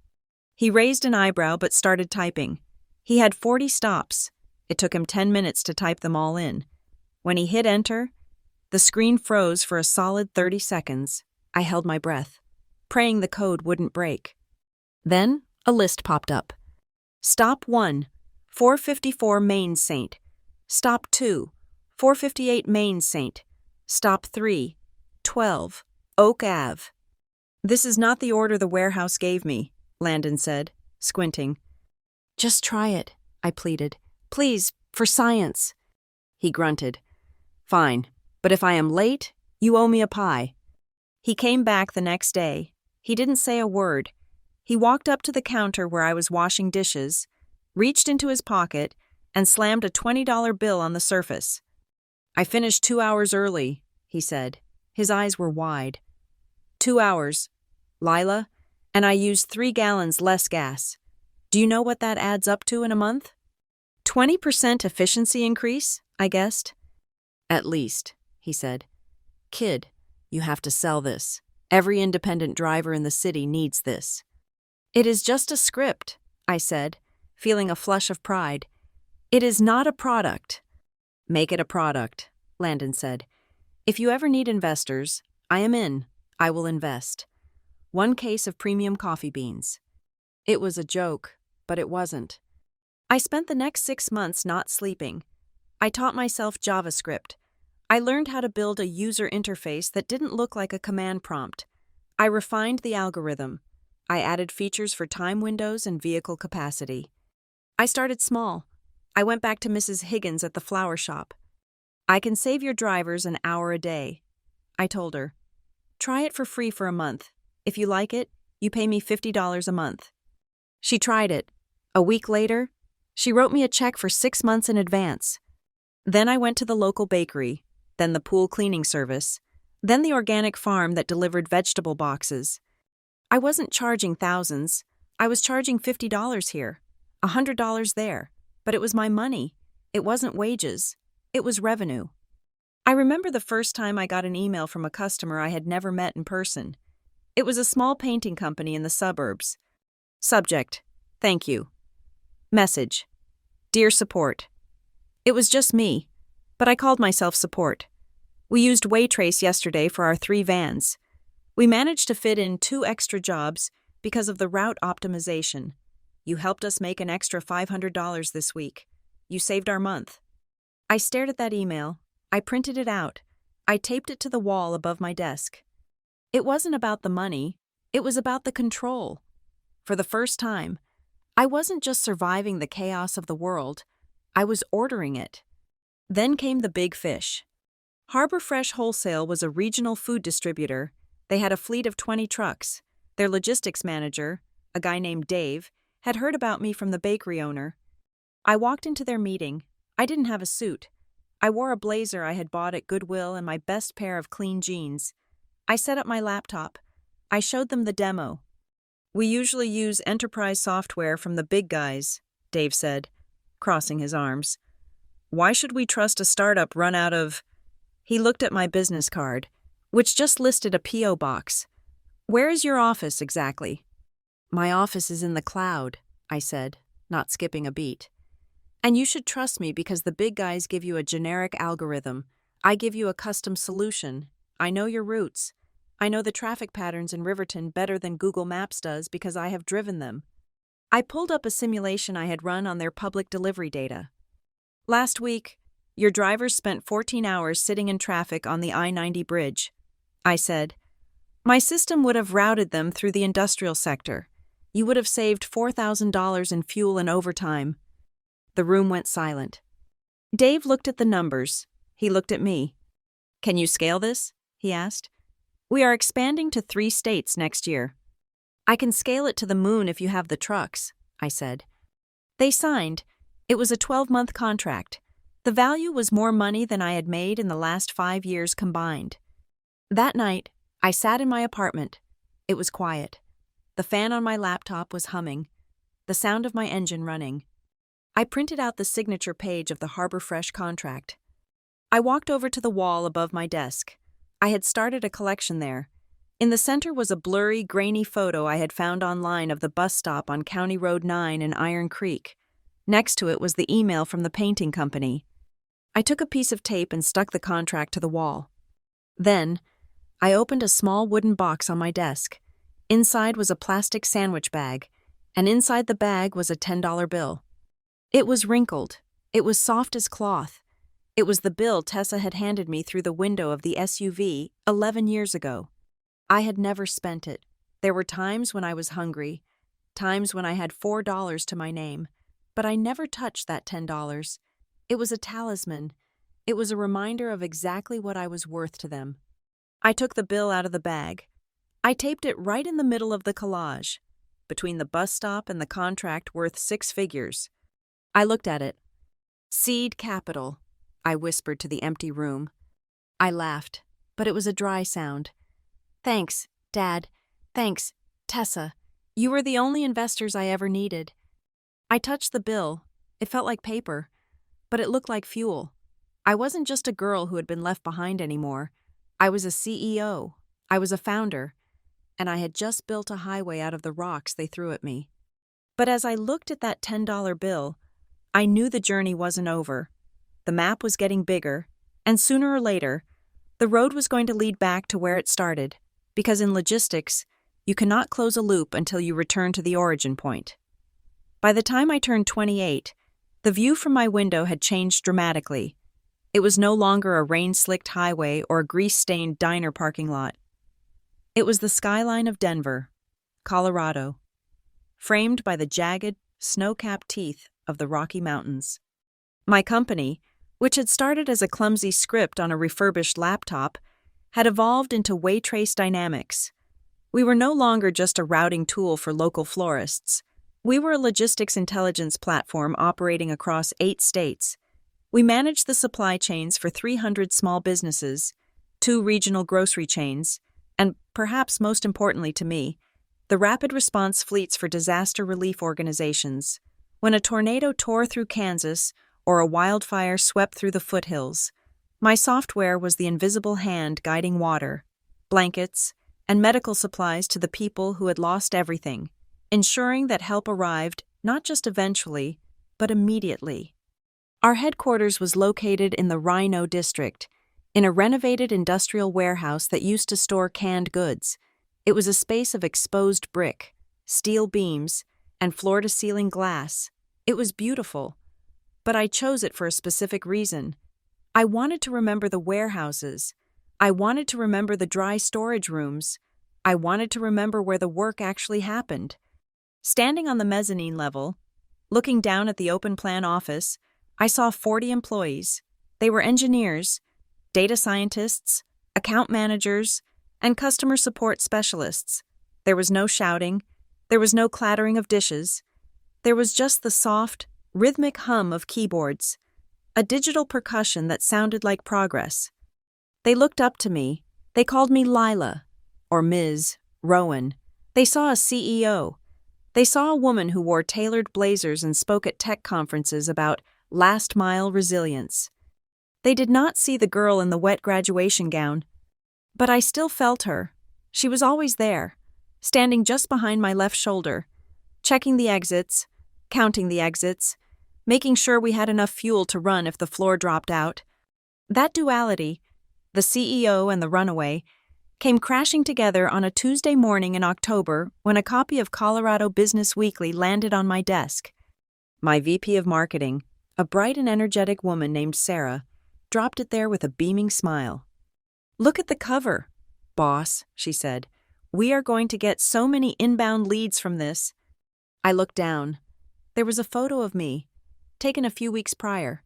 He raised an eyebrow but started typing. He had 40 stops. It took him 10 minutes to type them all in. When he hit enter, the screen froze for a solid 30 seconds. I held my breath, praying the code wouldn't break. Then a list popped up. Stop 1, 454 Main St. Stop 2. 458 Main St. Stop 3. 12. Oak Ave. This is not the order the warehouse gave me, Landon said, squinting. Just try it, I pleaded. Please, for science. He grunted. Fine, but if I am late, you owe me a pie. He came back the next day. He didn't say a word. He walked up to the counter where I was washing dishes, reached into his pocket, and slammed a $20 bill on the surface. I finished 2 hours early, he said. His eyes were wide. 2 hours, Lila, and I used 3 gallons less gas. Do you know what that adds up to in a month? 20% efficiency increase, I guessed. At least, he said. Kid, you have to sell this. Every independent driver in the city needs this. It is just a script, I said, feeling a flush of pride. It is not a product. Make it a product, Landon said. If you ever need investors, I am in. I will invest. 1 case of premium coffee beans. It was a joke, but it wasn't. I spent the next 6 months not sleeping. I taught myself JavaScript. I learned how to build a user interface that didn't look like a command prompt. I refined the algorithm. I added features for time windows and vehicle capacity. I started small. I went back to Mrs. Higgins at the flower shop. I can save your drivers an hour a day, I told her. Try it for free for a month. If you like it, you pay me $50 a month. She tried it. A week later, she wrote me a check for 6 months in advance. Then I went to the local bakery, then the pool cleaning service, then the organic farm that delivered vegetable boxes. I wasn't charging thousands. I was charging $50 here, $100 there, but it was my money. It wasn't wages. It was revenue. I remember the first time I got an email from a customer I had never met in person. It was a small painting company in the suburbs. Subject: Thank you. Message: Dear support. It was just me, but I called myself support. We used Waytrace yesterday for our 3 vans. We managed to fit in 2 extra jobs because of the route optimization. You helped us make an extra $500 this week. You saved our month. I stared at that email. I printed it out. I taped it to the wall above my desk. It wasn't about the money. It was about the control. For the first time, I wasn't just surviving the chaos of the world. I was ordering it. Then came the big fish. Harbor Fresh Wholesale was a regional food distributor. They had a fleet of 20 trucks. Their logistics manager, a guy named Dave, had heard about me from the bakery owner. I walked into their meeting. I didn't have a suit. I wore a blazer I had bought at Goodwill and my best pair of clean jeans. I set up my laptop. I showed them the demo. We usually use enterprise software from the big guys, Dave said, crossing his arms. Why should we trust a startup run out of... He looked at my business card, which just listed a P.O. box. Where is your office exactly? My office is in the cloud, I said, not skipping a beat. And you should trust me because the big guys give you a generic algorithm. I give you a custom solution. I know your routes. I know the traffic patterns in Riverton better than Google Maps does because I have driven them. I pulled up a simulation I had run on their public delivery data. Last week, your drivers spent 14 hours sitting in traffic on the I-90 bridge. I said, my system would have routed them through the industrial sector. You would have saved $4,000 in fuel and overtime. The room went silent. Dave looked at the numbers. He looked at me. Can you scale this? He asked. We are expanding to 3 states next year. I can scale it to the moon if you have the trucks, I said. They signed. It was a 12-month contract. The value was more money than I had made in the last 5 years combined. That night, I sat in my apartment. It was quiet. The fan on my laptop was humming, the sound of my engine running. I printed out the signature page of the Harbor Fresh contract. I walked over to the wall above my desk. I had started a collection there. In the center was a blurry, grainy photo I had found online of the bus stop on County Road 9 in Iron Creek. Next to it was the email from the painting company. I took a piece of tape and stuck the contract to the wall. Then, I opened a small wooden box on my desk. Inside was a plastic sandwich bag, and inside the bag was a $10 bill. It was wrinkled. It was soft as cloth. It was the bill Tessa had handed me through the window of the SUV 11 years ago. I had never spent it. There were times when I was hungry, times when I had $4 to my name, but I never touched that $10. It was a talisman. It was a reminder of exactly what I was worth to them. I took the bill out of the bag. I taped it right in the middle of the collage, between the bus stop and the contract worth 6 figures. I looked at it. Seed Capital, I whispered to the empty room. I laughed, but it was a dry sound. Thanks, Dad. Thanks, Tessa. You were the only investors I ever needed. I touched the bill. It felt like paper, but it looked like fuel. I wasn't just a girl who had been left behind anymore. I was a CEO. I was a founder. And I had just built a highway out of the rocks they threw at me. But as I looked at that $10 bill, I knew the journey wasn't over. The map was getting bigger, and sooner or later, the road was going to lead back to where it started, because in logistics, you cannot close a loop until you return to the origin point. By the time I turned 28, the view from my window had changed dramatically. It was no longer a rain-slicked highway or a grease-stained diner parking lot. It was the skyline of Denver, Colorado, framed by the jagged, snow-capped teeth of the Rocky Mountains. My company, which had started as a clumsy script on a refurbished laptop, had evolved into Waytrace Dynamics. We were no longer just a routing tool for local florists. We were a logistics intelligence platform operating across 8 states. We managed the supply chains for 300 small businesses, 2 regional grocery chains, and perhaps most importantly to me, the rapid response fleets for disaster relief organizations. When a tornado tore through Kansas or a wildfire swept through the foothills, my software was the invisible hand guiding water, blankets, and medical supplies to the people who had lost everything, ensuring that help arrived not just eventually, but immediately. Our headquarters was located in the Rhino District, in a renovated industrial warehouse that used to store canned goods. It was a space of exposed brick, steel beams, and floor-to-ceiling glass. It was beautiful, but I chose it for a specific reason. I wanted to remember the warehouses. I wanted to remember the dry storage rooms. I wanted to remember where the work actually happened. Standing on the mezzanine level, looking down at the open-plan office, I saw 40 employees. They were engineers, data scientists, account managers, and customer support specialists. There was no shouting. There was no clattering of dishes. There was just the soft, rhythmic hum of keyboards, a digital percussion that sounded like progress. They looked up to me. They called me Lila, or Ms. Rowan. They saw a CEO. They saw a woman who wore tailored blazers and spoke at tech conferences about last-mile resilience. They did not see the girl in the wet graduation gown, but I still felt her. She was always there, standing just behind my left shoulder, checking the exits, counting the exits, making sure we had enough fuel to run if the floor dropped out. That duality, the CEO and the runaway, came crashing together on a Tuesday morning in October when a copy of Colorado Business Weekly landed on my desk. My VP of Marketing, a bright and energetic woman named Sarah, dropped it there with a beaming smile. "Look at the cover, boss," she said. "We are going to get so many inbound leads from this." I looked down. There was a photo of me, taken a few weeks prior.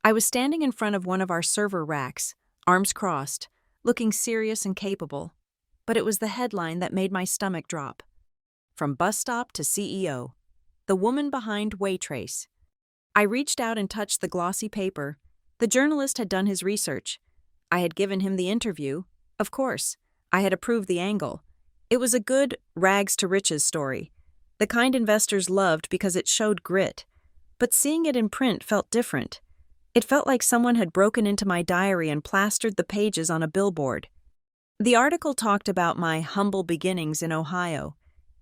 I was standing in front of one of our server racks, arms crossed, looking serious and capable. But it was the headline that made my stomach drop. From bus stop to CEO, the woman behind Waytrace. I reached out and touched the glossy paper. The journalist had done his research. I had given him the interview. Of course, I had approved the angle. It was a good rags to riches story, the kind investors loved because it showed grit. But seeing it in print felt different. It felt like someone had broken into my diary and plastered the pages on a billboard. The article talked about my humble beginnings in Ohio.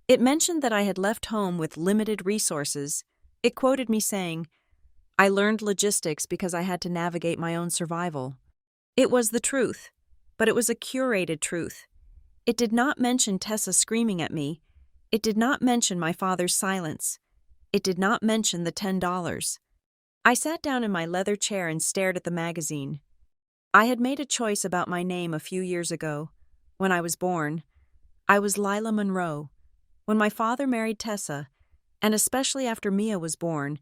It mentioned that I had left home with limited resources. It quoted me saying, "I learned logistics because I had to navigate my own survival." It was the truth, but it was a curated truth. It did not mention Tessa screaming at me. It did not mention my father's silence. It did not mention the $10. I sat down in my leather chair and stared at the magazine. I had made a choice about my name a few years ago. When I was born, I was Lila Monroe. When my father married Tessa, and especially after Mia was born,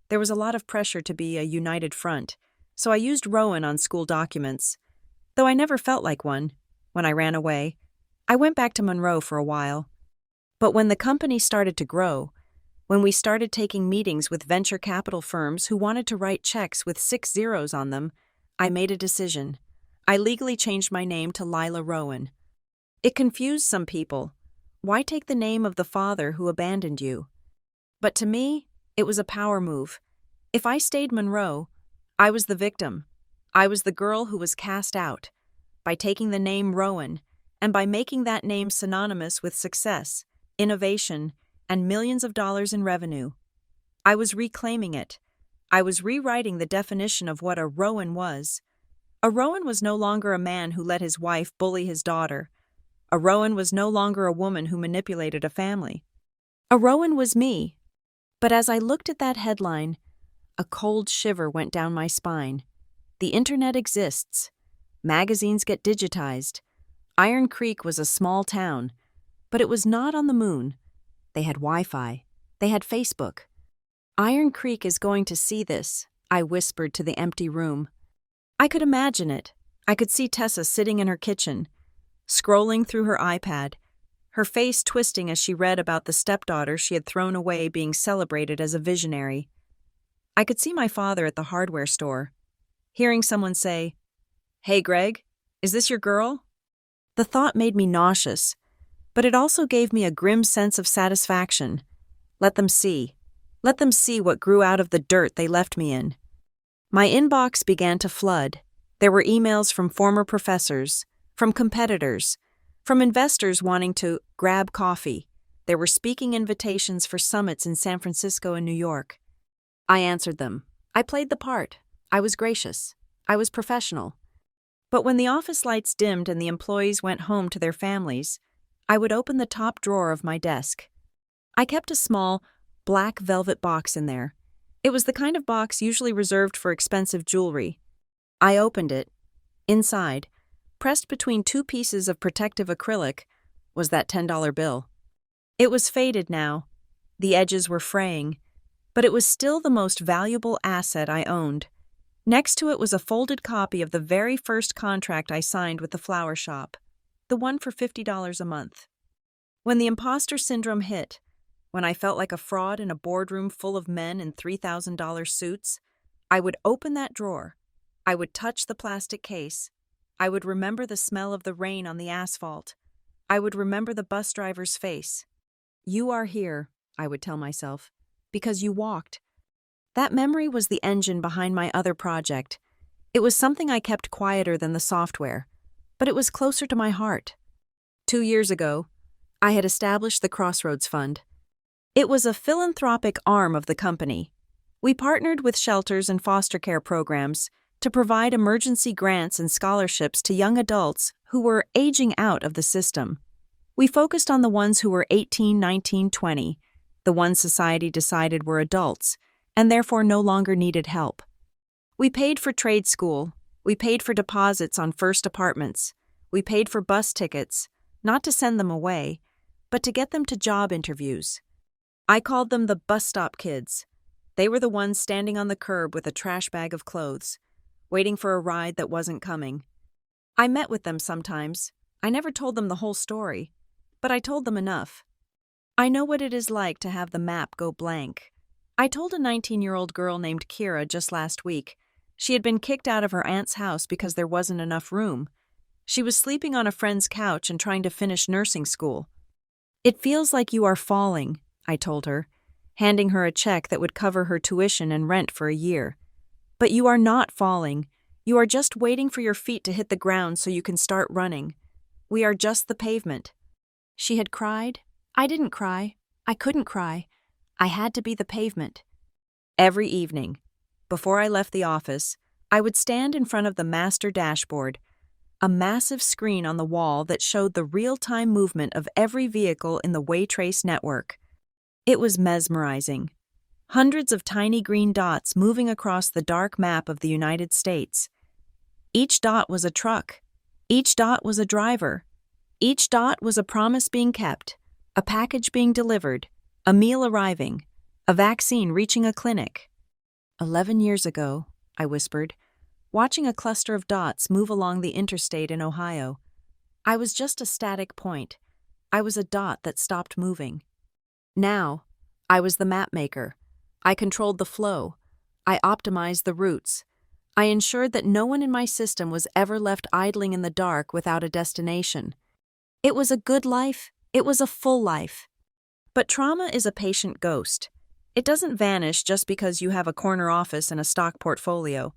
there was a lot of pressure to be a united front, so I used Rowan on school documents. Though I never felt like one, when I ran away, I went back to Monroe for a while. But when the company started to grow, when we started taking meetings with venture capital firms who wanted to write checks with 6 zeros on them, I made a decision. I legally changed my name to Lila Rowan. It confused some people. Why take the name of the father who abandoned you? But to me, it was a power move. If I stayed Monroe, I was the victim. I was the girl who was cast out. By taking the name Rowan, and by making that name synonymous with success, innovation, and millions of dollars in revenue, I was reclaiming it. I was rewriting the definition of what a Rowan was. A Rowan was no longer a man who let his wife bully his daughter. A Rowan was no longer a woman who manipulated a family. A Rowan was me. But as I looked at that headline, a cold shiver went down my spine. The internet exists. Magazines get digitized. Iron Creek was a small town, but it was not on the moon. They had Wi-Fi. They had Facebook. Iron Creek is going to see this, I whispered to the empty room. I could imagine it. I could see Tessa sitting in her kitchen, scrolling through her iPad, her face twisting as she read about the stepdaughter she had thrown away being celebrated as a visionary. I could see my father at the hardware store, hearing someone say, "Hey, Greg, is this your girl?" The thought made me nauseous, but it also gave me a grim sense of satisfaction. Let them see. Let them see what grew out of the dirt they left me in. My inbox began to flood. There were emails from former professors, from competitors, from investors wanting to grab coffee. There were speaking invitations for summits in San Francisco and New York. I answered them. I played the part. I was gracious. I was professional. But when the office lights dimmed and the employees went home to their families, I would open the top drawer of my desk. I kept a small, black velvet box in there. It was the kind of box usually reserved for expensive jewelry. I opened it. Inside, pressed between 2 pieces of protective acrylic, was that $10 bill. It was faded now. The edges were fraying, but it was still the most valuable asset I owned. Next to it was a folded copy of the very first contract I signed with the flower shop, the one for $50 a month. When the imposter syndrome hit, when I felt like a fraud in a boardroom full of men in $3,000 suits, I would open that drawer. I would touch the plastic case. I would remember the smell of the rain on the asphalt. I would remember the bus driver's face. "You are here," I would tell myself, "because you walked." That memory was the engine behind my other project. It was something I kept quieter than the software, but it was closer to my heart. 2 years ago, I had established the Crossroads Fund. It was a philanthropic arm of the company. We partnered with shelters and foster care programs to provide emergency grants and scholarships to young adults who were aging out of the system. We focused on the ones who were 18, 19, 20, the ones society decided were adults, and therefore no longer needed help. We paid for trade school. We paid for deposits on first apartments. We paid for bus tickets, not to send them away, but to get them to job interviews. I called them the bus stop kids. They were the ones standing on the curb with a trash bag of clothes, waiting for a ride that wasn't coming. I met with them sometimes. I never told them the whole story, but I told them enough. I know what it is like to have the map go blank. I told a 19-year-old girl named Kira just last week. She had been kicked out of her aunt's house because there wasn't enough room. She was sleeping on a friend's couch and trying to finish nursing school. "It feels like you are falling," I told her, handing her a check that would cover her tuition and rent for a year. "But you are not falling. You are just waiting for your feet to hit the ground so you can start running. We are just the pavement." She had cried. I didn't cry. I couldn't cry. I had to be the pavement. Every evening, before I left the office, I would stand in front of the master dashboard, a massive screen on the wall that showed the real-time movement of every vehicle in the Waytrace network. It was mesmerizing. hundreds of tiny green dots moving across the dark map of the United States. Each dot was a truck. Each dot was a driver. Each dot was a promise being kept, a package being delivered, a meal arriving, a vaccine reaching a clinic. 11 years ago, I whispered, watching a cluster of dots move along the interstate in Ohio. I was just a static point. I was a dot that stopped moving. Now, I was the map maker. I controlled the flow. I optimized the routes. I ensured that no one in my system was ever left idling in the dark without a destination. It was a good life. It was a full life. But trauma is a patient ghost. It doesn't vanish just because you have a corner office and a stock portfolio.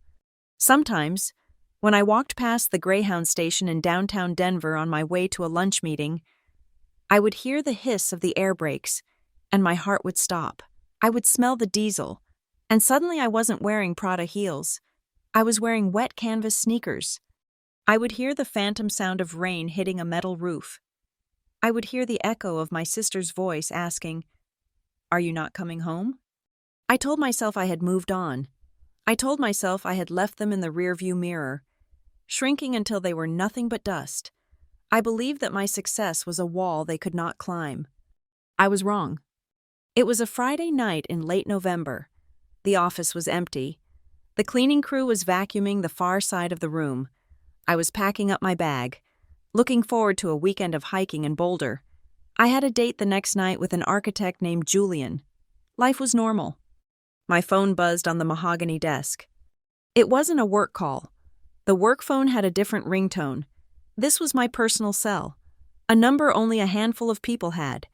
Sometimes, when I walked past the Greyhound station in downtown Denver on my way to a lunch meeting, I would hear the hiss of the air brakes, and my heart would stop. I would smell the diesel, and suddenly I wasn't wearing Prada heels. I was wearing wet canvas sneakers. I would hear the phantom sound of rain hitting a metal roof. I would hear the echo of my sister's voice asking, "Are you not coming home?" I told myself I had moved on. I told myself I had left them in the rearview mirror, shrinking until they were nothing but dust. I believed that my success was a wall they could not climb. I was wrong. It was a Friday night in late November. The office was empty. The cleaning crew was vacuuming the far side of the room. I was packing up my bag, looking forward to a weekend of hiking in Boulder. I had a date the next night with an architect named Julian. Life was normal. My phone buzzed on the mahogany desk. It wasn't a work call. The work phone had a different ringtone. This was my personal cell, a number only a handful of people had.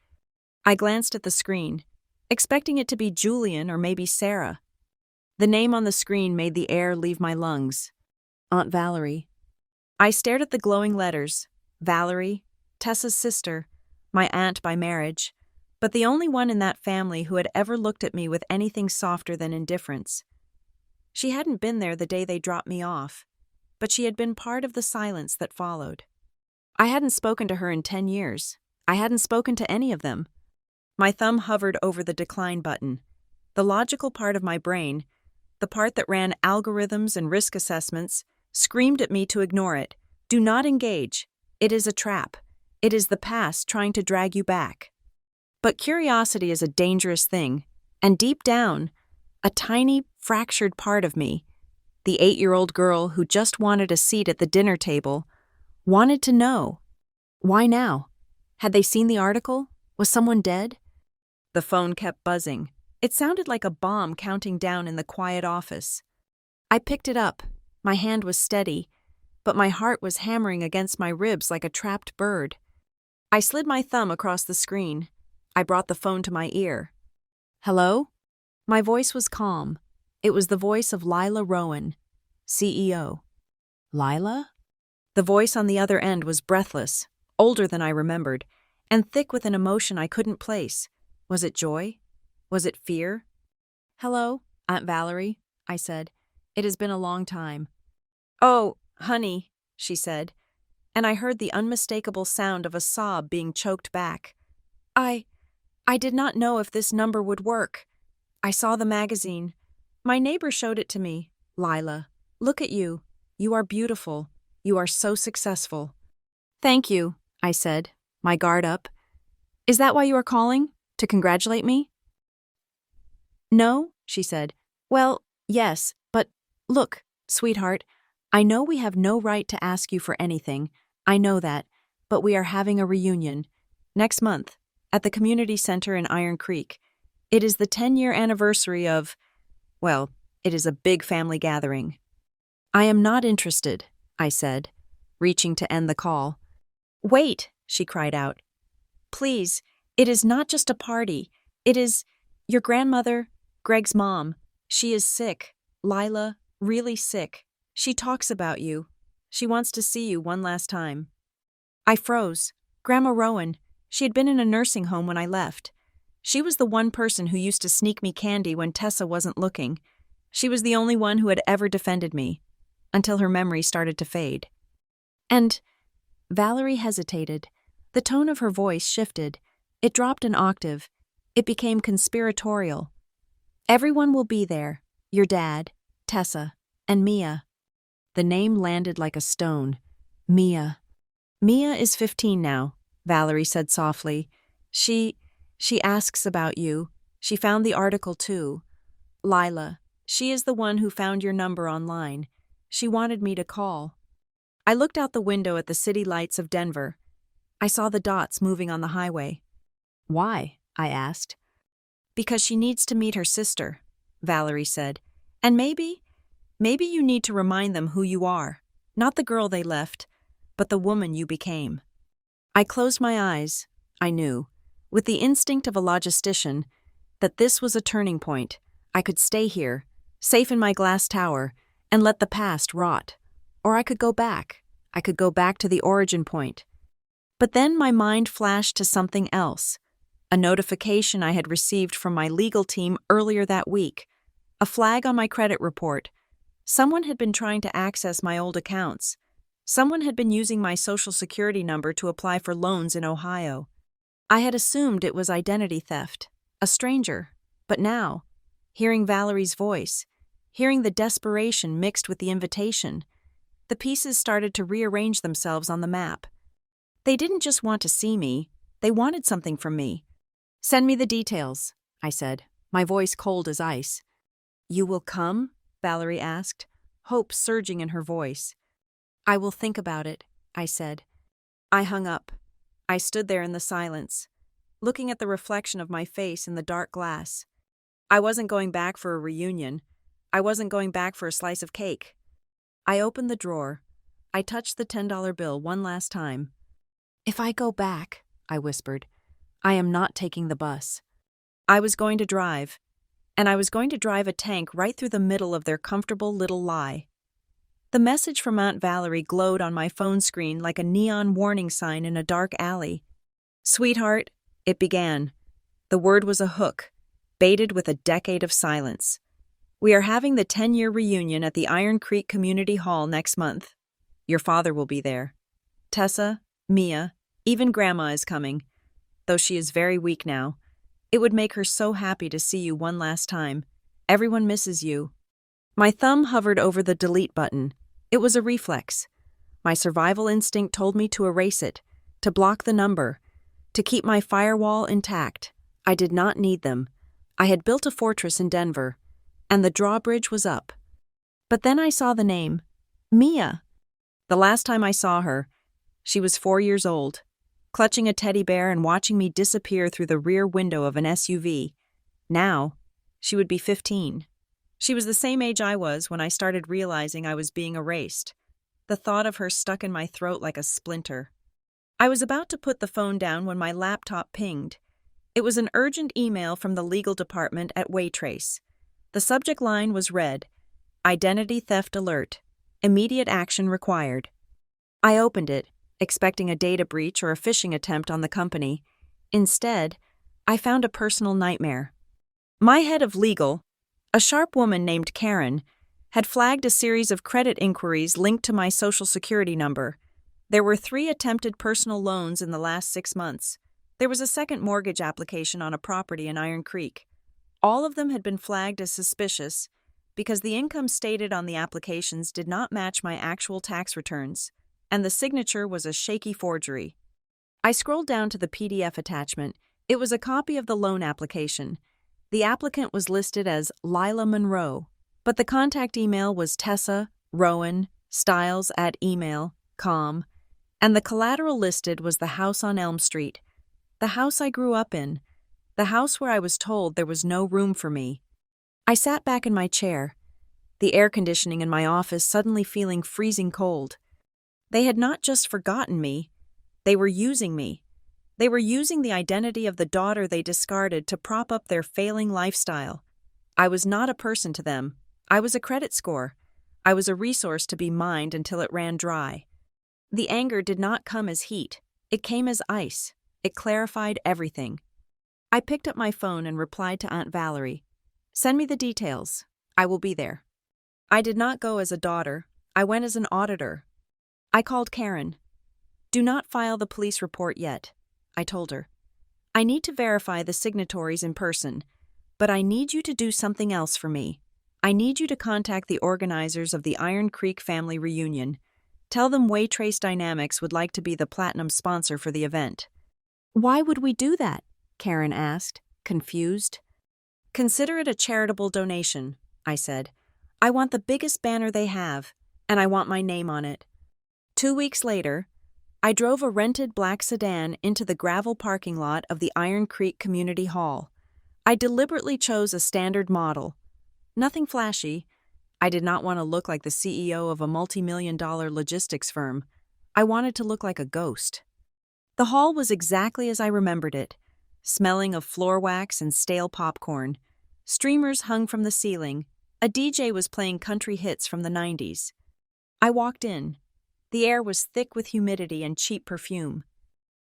I glanced at the screen, expecting it to be Julian or maybe Sarah. The name on the screen made the air leave my lungs. Aunt Valerie. I stared at the glowing letters. Valerie, Tessa's sister, my aunt by marriage, but the only one in that family who had ever looked at me with anything softer than indifference. She hadn't been there the day they dropped me off, but she had been part of the silence that followed. I hadn't spoken to her in 10 years. I hadn't spoken to any of them. My thumb hovered over the decline button. The logical part of my brain, the part that ran algorithms and risk assessments, screamed at me to ignore it. Do not engage. It is a trap. It is the past trying to drag you back. But curiosity is a dangerous thing, and deep down, a tiny, fractured part of me, the 8-year-old girl who just wanted a seat at the dinner table, wanted to know. Why now? Had they seen the article? Was someone dead? The phone kept buzzing. It sounded like a bomb counting down in the quiet office. I picked it up. My hand was steady, but my heart was hammering against my ribs like a trapped bird. I slid my thumb across the screen. I brought the phone to my ear. "Hello?" My voice was calm. It was the voice of Lila Rowan, CEO. Lila? The voice on the other end was breathless, older than I remembered, and thick with an emotion I couldn't place. Was it joy? Was it fear? "Hello, Aunt Valerie," I said. "It has been a long time." "Oh, honey," she said, and I heard the unmistakable sound of a sob being choked back. I did not know if this number would work. I saw the magazine. My neighbor showed it to me. Lila, look at you. You are beautiful. You are so successful." "Thank you," I said, my guard up. "Is that why you are calling? To congratulate me?" "No," she said. "Well, yes, but look, sweetheart, I know we have no right to ask you for anything. I know that, but we are having a reunion. Next month, at the community center in Iron Creek. It is the 10-year anniversary of, well, it is a big family gathering." "I am not interested," I said, reaching to end the call. "Wait," she cried out. "Please, it is not just a party. It is your grandmother, Greg's mom. She is sick, Lila, really sick. She talks about you. She wants to see you one last time." I froze. Grandma Rowan. She had been in a nursing home when I left. She was the one person who used to sneak me candy when Tessa wasn't looking. She was the only one who had ever defended me, until her memory started to fade. And Valerie hesitated. The tone of her voice shifted. It dropped an octave. It became conspiratorial. Everyone will be there. Your dad, Tessa, and Mia. The name landed like a stone. Mia. Mia is 15 now, Valerie said softly. She asks about you. She found the article too. Lila. She is the one who found your number online. She wanted me to call. I looked out the window at the city lights of Denver. I saw the dots moving on the highway. Why? I asked. Because she needs to meet her sister, Valerie said. And maybe you need to remind them who you are. Not the girl they left, but the woman you became. I closed my eyes. I knew, with the instinct of a logistician, that this was a turning point. I could stay here, safe in my glass tower, and let the past rot. Or I could go back. I could go back to the origin point. But then my mind flashed to something else. A notification I had received from my legal team earlier that week. A flag on my credit report. Someone had been trying to access my old accounts. Someone had been using my social security number to apply for loans in Ohio. I had assumed it was identity theft, a stranger. But now, hearing Valerie's voice, hearing the desperation mixed with the invitation, the pieces started to rearrange themselves on the map. They didn't just want to see me, they wanted something from me. Send me the details, I said, my voice cold as ice. You will come? Valerie asked, hope surging in her voice. I will think about it, I said. I hung up. I stood there in the silence, looking at the reflection of my face in the dark glass. I wasn't going back for a reunion. I wasn't going back for a slice of cake. I opened the drawer. I touched the $10 bill one last time. If I go back, I whispered, I am not taking the bus. I was going to drive, and I was going to drive a tank right through the middle of their comfortable little lie. The message from Aunt Valerie glowed on my phone screen like a neon warning sign in a dark alley. Sweetheart, it began. The word was a hook, baited with a decade of silence. We are having the 10-year reunion at the Iron Creek Community Hall next month. Your father will be there. Tessa, Mia, even Grandma is coming. Though she is very weak now, it would make her so happy to see you one last time. Everyone misses you. My thumb hovered over the delete button. It was a reflex. My survival instinct told me to erase it, to block the number, to keep my firewall intact. I did not need them. I had built a fortress in Denver, and the drawbridge was up. But then I saw the name, Mia. The last time I saw her, she was 4 years old, clutching a teddy bear and watching me disappear through the rear window of an SUV. Now, she would be 15. She was the same age I was when I started realizing I was being erased. The thought of her stuck in my throat like a splinter. I was about to put the phone down when my laptop pinged. It was an urgent email from the legal department at Waytrace. The subject line was read, Identity Theft Alert. Immediate action required. I opened it, expecting a data breach or a phishing attempt on the company. Instead, I found a personal nightmare. My head of legal, a sharp woman named Karen, had flagged a series of credit inquiries linked to my social security number. There were 3 attempted personal loans in the last 6 months. There was a second mortgage application on a property in Iron Creek. All of them had been flagged as suspicious because the income stated on the applications did not match my actual tax returns, and the signature was a shaky forgery. I scrolled down to the PDF attachment. It was a copy of the loan application. The applicant was listed as Lila Monroe, but the contact email was Tessa, Rowan, Stiles@email.com, and the collateral listed was the house on Elm Street, the house I grew up in, the house where I was told there was no room for me. I sat back in my chair, the air conditioning in my office suddenly feeling freezing cold. They had not just forgotten me, they were using me. They were using the identity of the daughter they discarded to prop up their failing lifestyle. I was not a person to them. I was a credit score. I was a resource to be mined until it ran dry. The anger did not come as heat. It came as ice. It clarified everything. I picked up my phone and replied to Aunt Valerie. Send me the details. I will be there. I did not go as a daughter. I went as an auditor. I called Karen. Do not file the police report yet, I told her. I need to verify the signatories in person. But I need you to do something else for me. I need you to contact the organizers of the Iron Creek family reunion. Tell them Waitrace Dynamics would like to be the platinum sponsor for the event." "Why would we do that?" Karen asked, confused. "Consider it a charitable donation," I said. "I want the biggest banner they have, and I want my name on it." 2 weeks later, I drove a rented black sedan into the gravel parking lot of the Iron Creek Community Hall. I deliberately chose a standard model. Nothing flashy. I did not want to look like the CEO of a multi-million-dollar logistics firm. I wanted to look like a ghost. The hall was exactly as I remembered it, smelling of floor wax and stale popcorn. Streamers hung from the ceiling. A DJ was playing country hits from the 90s. I walked in. The air was thick with humidity and cheap perfume.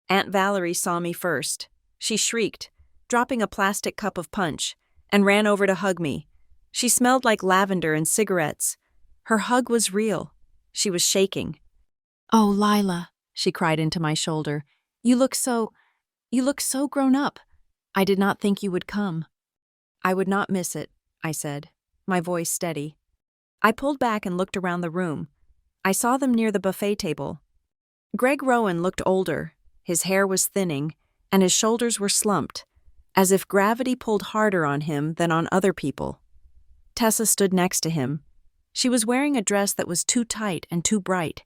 Aunt Valerie saw me first. She shrieked, dropping a plastic cup of punch, and ran over to hug me. She smelled like lavender and cigarettes. Her hug was real. She was shaking. "Oh, Lila," she cried into my shoulder. You look so grown up. I did not think you would come." "I would not miss it," I said, my voice steady. I pulled back and looked around the room. I saw them near the buffet table. Greg Rowan looked older. His hair was thinning, and his shoulders were slumped, as if gravity pulled harder on him than on other people. Tessa stood next to him. She was wearing a dress that was too tight and too bright,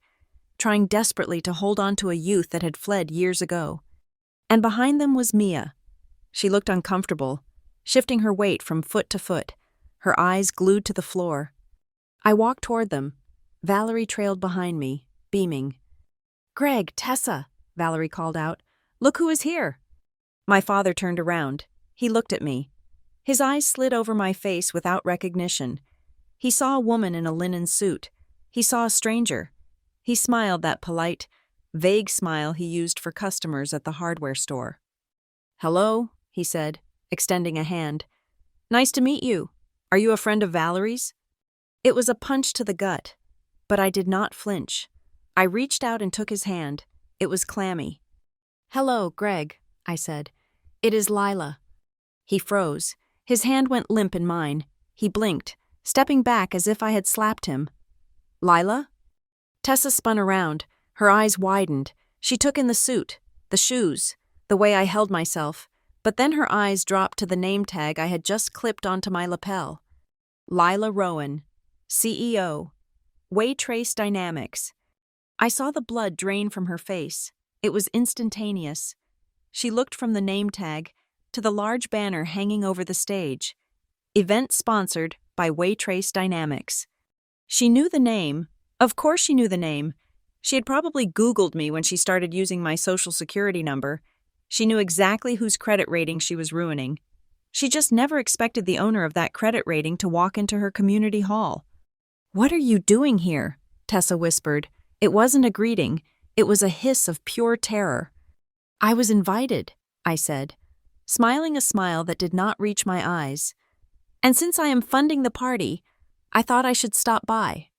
trying desperately to hold on to a youth that had fled years ago. And behind them was Mia. She looked uncomfortable, shifting her weight from foot to foot, her eyes glued to the floor. I walked toward them. Valerie trailed behind me, beaming. "Greg, Tessa," Valerie called out. "Look who is here." My father turned around. He looked at me. His eyes slid over my face without recognition. He saw a woman in a linen suit. He saw a stranger. He smiled that polite, vague smile he used for customers at the hardware store. "Hello," he said, extending a hand. "Nice to meet you. Are you a friend of Valerie's?" It was a punch to the gut, but I did not flinch. I reached out and took his hand. It was clammy. "Hello, Greg," I said. "It is Lila." He froze. His hand went limp in mine. He blinked, stepping back as if I had slapped him. "Lila?" Tessa spun around. Her eyes widened. She took in the suit, the shoes, the way I held myself, but then her eyes dropped to the name tag I had just clipped onto my lapel. Lila Rowan, CEO, Waitrace Dynamics. I saw the blood drain from her face. It was instantaneous. She looked from the name tag to the large banner hanging over the stage. Event sponsored by Waitrace Dynamics. She knew the name. Of course she knew the name. She had probably Googled me when she started using my social security number. She knew exactly whose credit rating she was ruining. She just never expected the owner of that credit rating to walk into her community hall. "What are you doing here?" Tessa whispered. It wasn't a greeting. It was a hiss of pure terror. "I was invited," I said, smiling a smile that did not reach my eyes. "And since I am funding the party, I thought I should stop by."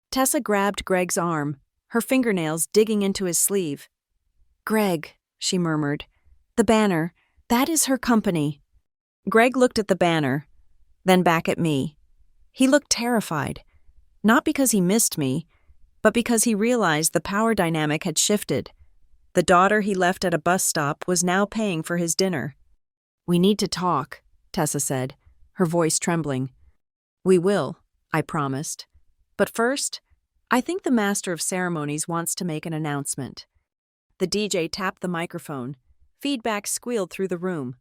Tessa grabbed Greg's arm, her fingernails digging into his sleeve. "Greg," she murmured, "the banner, that is her company." Greg looked at the banner, then back at me. He looked terrified, not because he missed me, but because he realized the power dynamic had shifted. The daughter he left at a bus stop was now paying for his dinner. "We need to talk," Tessa said, her voice trembling. "We will," I promised. "But first, I think the master of ceremonies wants to make an announcement." The DJ tapped the microphone. Feedback squealed through the room.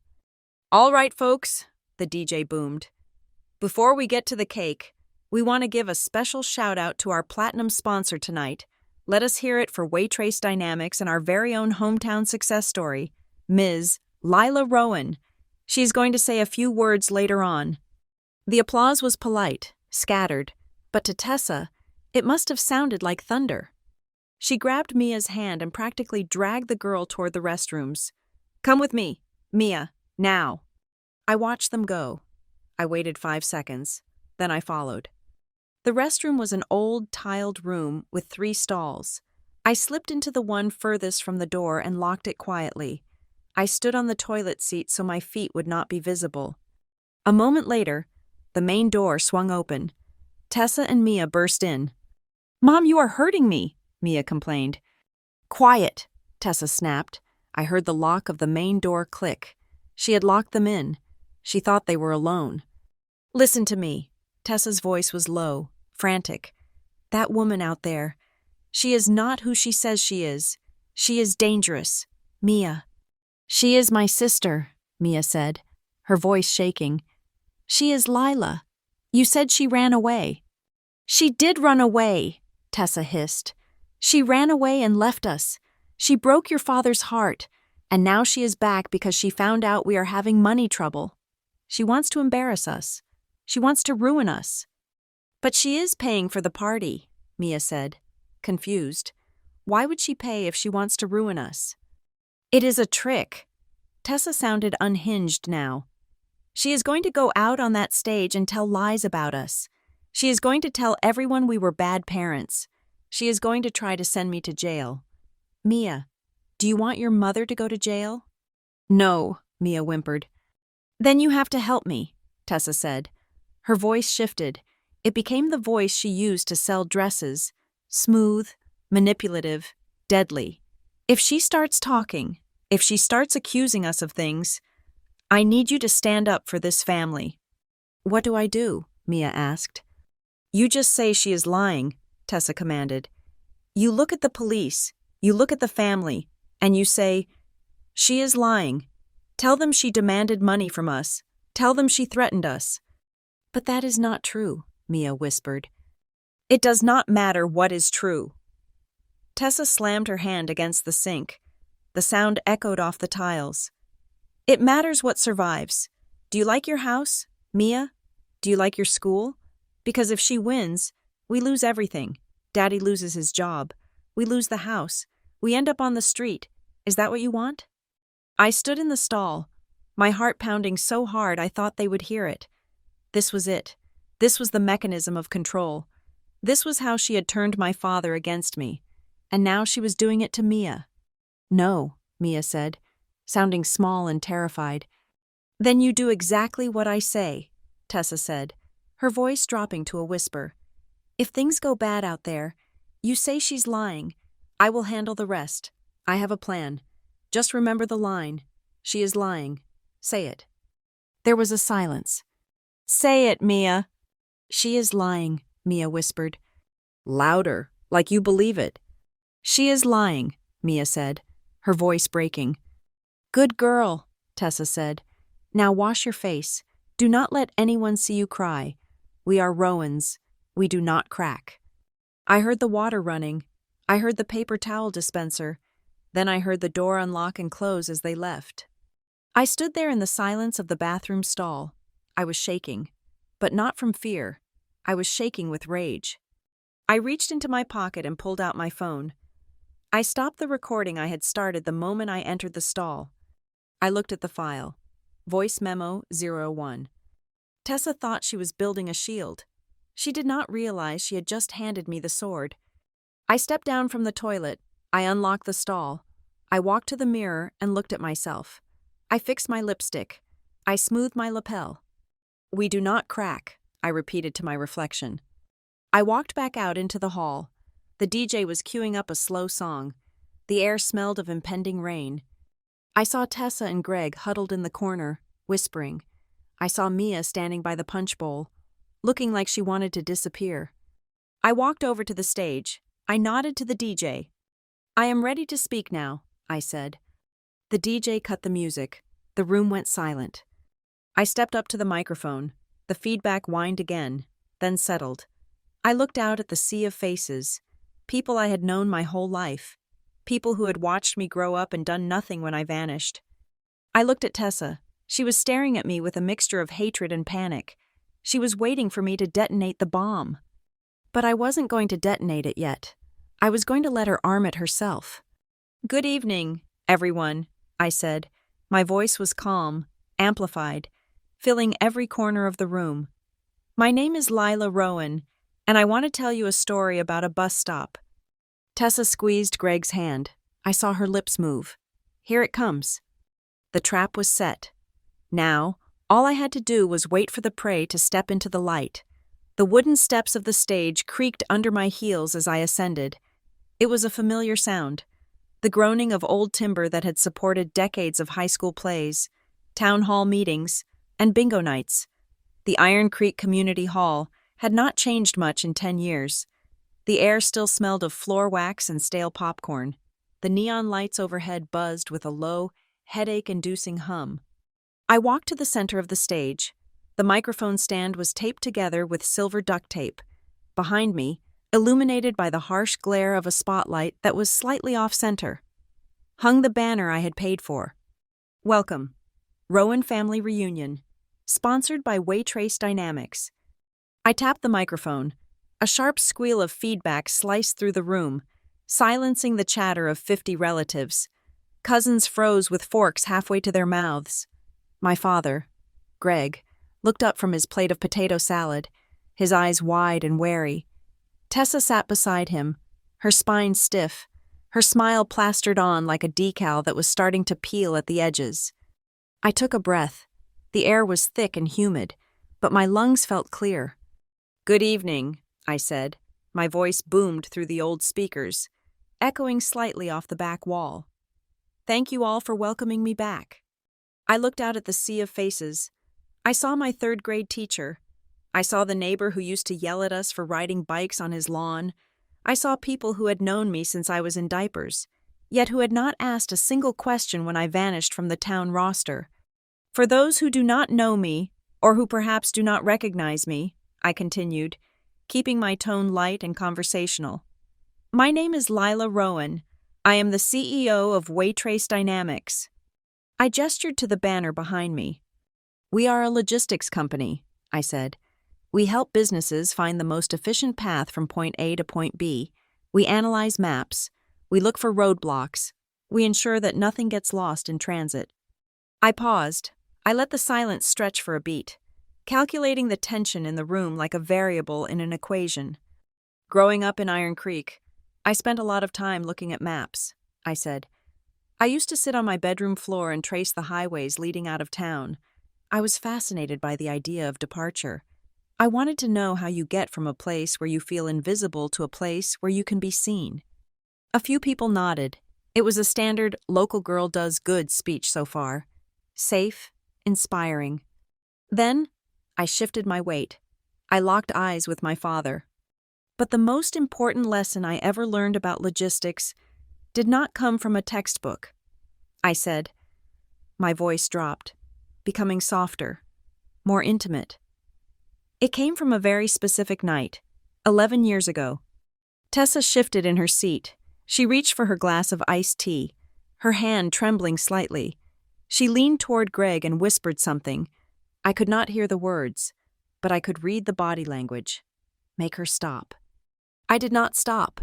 "All right, folks," the DJ boomed. "Before we get to the cake, we want to give a special shout-out to our platinum sponsor tonight. Let us hear it for Waitrace Dynamics and our very own hometown success story, Ms. Lila Rowan. She's going to say a few words later on." The applause was polite, scattered, but to Tessa, it must have sounded like thunder. She grabbed Mia's hand and practically dragged the girl toward the restrooms. "Come with me, Mia, now." I watched them go. I waited 5 seconds. Then I followed. The restroom was an old, tiled room with 3 stalls. I slipped into the one furthest from the door and locked it quietly. I stood on the toilet seat so my feet would not be visible. A moment later, the main door swung open. Tessa and Mia burst in. "Mom, you are hurting me," Mia complained. "Quiet," Tessa snapped. I heard the lock of the main door click. She had locked them in. She thought they were alone. "Listen to me." Tessa's voice was low, frantic. "That woman out there, she is not who she says she is. She is dangerous. Mia." "She is my sister," Mia said, her voice shaking. "She is Lila. You said she ran away." "She did run away," Tessa hissed. "She ran away and left us. She broke your father's heart, and now she is back because she found out we are having money trouble. She wants to embarrass us. She wants to ruin us." "But she is paying for the party," Mia said, confused. "Why would she pay if she wants to ruin us?" "It is a trick." Tessa sounded unhinged now. "She is going to go out on that stage and tell lies about us. She is going to tell everyone we were bad parents. She is going to try to send me to jail. Mia, do you want your mother to go to jail?" "No," Mia whimpered. "Then you have to help me," Tessa said. Her voice shifted. It became the voice she used to sell dresses. Smooth, manipulative, deadly. "If she starts talking, if she starts accusing us of things, I need you to stand up for this family." "What do I do?" Mia asked. "You just say she is lying," Tessa commanded. "You look at the police, you look at the family, and you say, 'She is lying. Tell them she demanded money from us. Tell them she threatened us.'" "But that is not true," Mia whispered. "It does not matter what is true." Tessa slammed her hand against the sink. The sound echoed off the tiles. "It matters what survives. Do you like your house, Mia? Do you like your school? Because if she wins, we lose everything. Daddy loses his job. We lose the house. We end up on the street. Is that what you want?" I stood in the stall, my heart pounding so hard I thought they would hear it. This was it. This was the mechanism of control. This was how she had turned my father against me. And now she was doing it to Mia. "No," Mia said, sounding small and terrified. "Then you do exactly what I say," Tessa said, her voice dropping to a whisper. "If things go bad out there, you say she's lying. I will handle the rest. I have a plan. Just remember the line. She is lying. Say it." There was a silence. "Say it, Mia." "She is lying," Mia whispered. "Louder, like you believe it." "She is lying," Mia said, her voice breaking. "Good girl," Tessa said. "Now wash your face. Do not let anyone see you cry. We are Rowans. We do not crack." I heard the water running. I heard the paper towel dispenser. Then I heard the door unlock and close as they left. I stood there in the silence of the bathroom stall. I was shaking. But not from fear. I was shaking with rage. I reached into my pocket and pulled out my phone. I stopped the recording I had started the moment I entered the stall. I looked at the file. Voice memo 01. Tessa thought she was building a shield. She did not realize she had just handed me the sword. I stepped down from the toilet. I unlocked the stall. I walked to the mirror and looked at myself. I fixed my lipstick. I smoothed my lapel. "We do not crack," I repeated to my reflection. I walked back out into the hall. The DJ was queuing up a slow song. The air smelled of impending rain. I saw Tessa and Greg huddled in the corner, whispering. I saw Mia standing by the punch bowl, looking like she wanted to disappear. I walked over to the stage. I nodded to the DJ. "I am ready to speak now," I said. The DJ cut the music. The room went silent. I stepped up to the microphone. The feedback whined again, then settled. I looked out at the sea of faces, people I had known my whole life, people who had watched me grow up and done nothing when I vanished. I looked at Tessa. She was staring at me with a mixture of hatred and panic. She was waiting for me to detonate the bomb. But I wasn't going to detonate it yet. I was going to let her arm it herself. "Good evening, everyone," I said. My voice was calm, amplified, filling every corner of the room. "My name is Lila Rowan, and I want to tell you a story about a bus stop." Tessa squeezed Greg's hand. I saw her lips move. "Here it comes." The trap was set. Now, All I had to do was wait for the prey to step into the light. The wooden steps of the stage creaked under my heels as I ascended. It was a familiar sound, the groaning of old timber that had supported decades of high school plays, town hall meetings, and bingo nights. The Iron Creek Community Hall had not changed much in 10 years. The air still smelled of floor wax and stale popcorn. The neon lights overhead buzzed with a low, headache-inducing hum. I walked to the center of the stage. The microphone stand was taped together with silver duct tape. Behind me, illuminated by the harsh glare of a spotlight that was slightly off-center, hung the banner I had paid for. Welcome, Rowan Family Reunion, sponsored by Waitrace Dynamics. I tapped the microphone. A sharp squeal of feedback sliced through the room, silencing the chatter of 50 relatives. Cousins froze with forks halfway to their mouths. My father, Greg, looked up from his plate of potato salad, his eyes wide and wary. Tessa sat beside him, her spine stiff, her smile plastered on like a decal that was starting to peel at the edges. I took a breath. The air was thick and humid, but my lungs felt clear. "Good evening," I said. My voice boomed through the old speakers, echoing slightly off the back wall. "Thank you all for welcoming me back." I looked out at the sea of faces. I saw my third-grade teacher. I saw the neighbor who used to yell at us for riding bikes on his lawn. I saw people who had known me since I was in diapers, yet who had not asked a single question when I vanished from the town roster. For those who do not know me, or who perhaps do not recognize me, I continued, keeping my tone light and conversational. My name is Lila Rowan. I am the CEO of Waitrace Dynamics. I gestured to the banner behind me. We are a logistics company, I said. We help businesses find the most efficient path from point A to point B. We analyze maps. We look for roadblocks. We ensure that nothing gets lost in transit. I paused. I let the silence stretch for a beat, calculating the tension in the room like a variable in an equation. Growing up in Iron Creek, I spent a lot of time looking at maps, I said. I used to sit on my bedroom floor and trace the highways leading out of town. I was fascinated by the idea of departure. I wanted to know how you get from a place where you feel invisible to a place where you can be seen. A few people nodded. It was a standard local girl does good speech so far. Safe, inspiring. Then, I shifted my weight. I locked eyes with my father. But the most important lesson I ever learned about logistics did not come from a textbook. I said. My voice dropped, becoming softer, more intimate. It came from a very specific night, 11 years ago. Tessa shifted in her seat. She reached for her glass of iced tea, her hand trembling slightly. She leaned toward Greg and whispered something. I could not hear the words, but I could read the body language. Make her stop. I did not stop.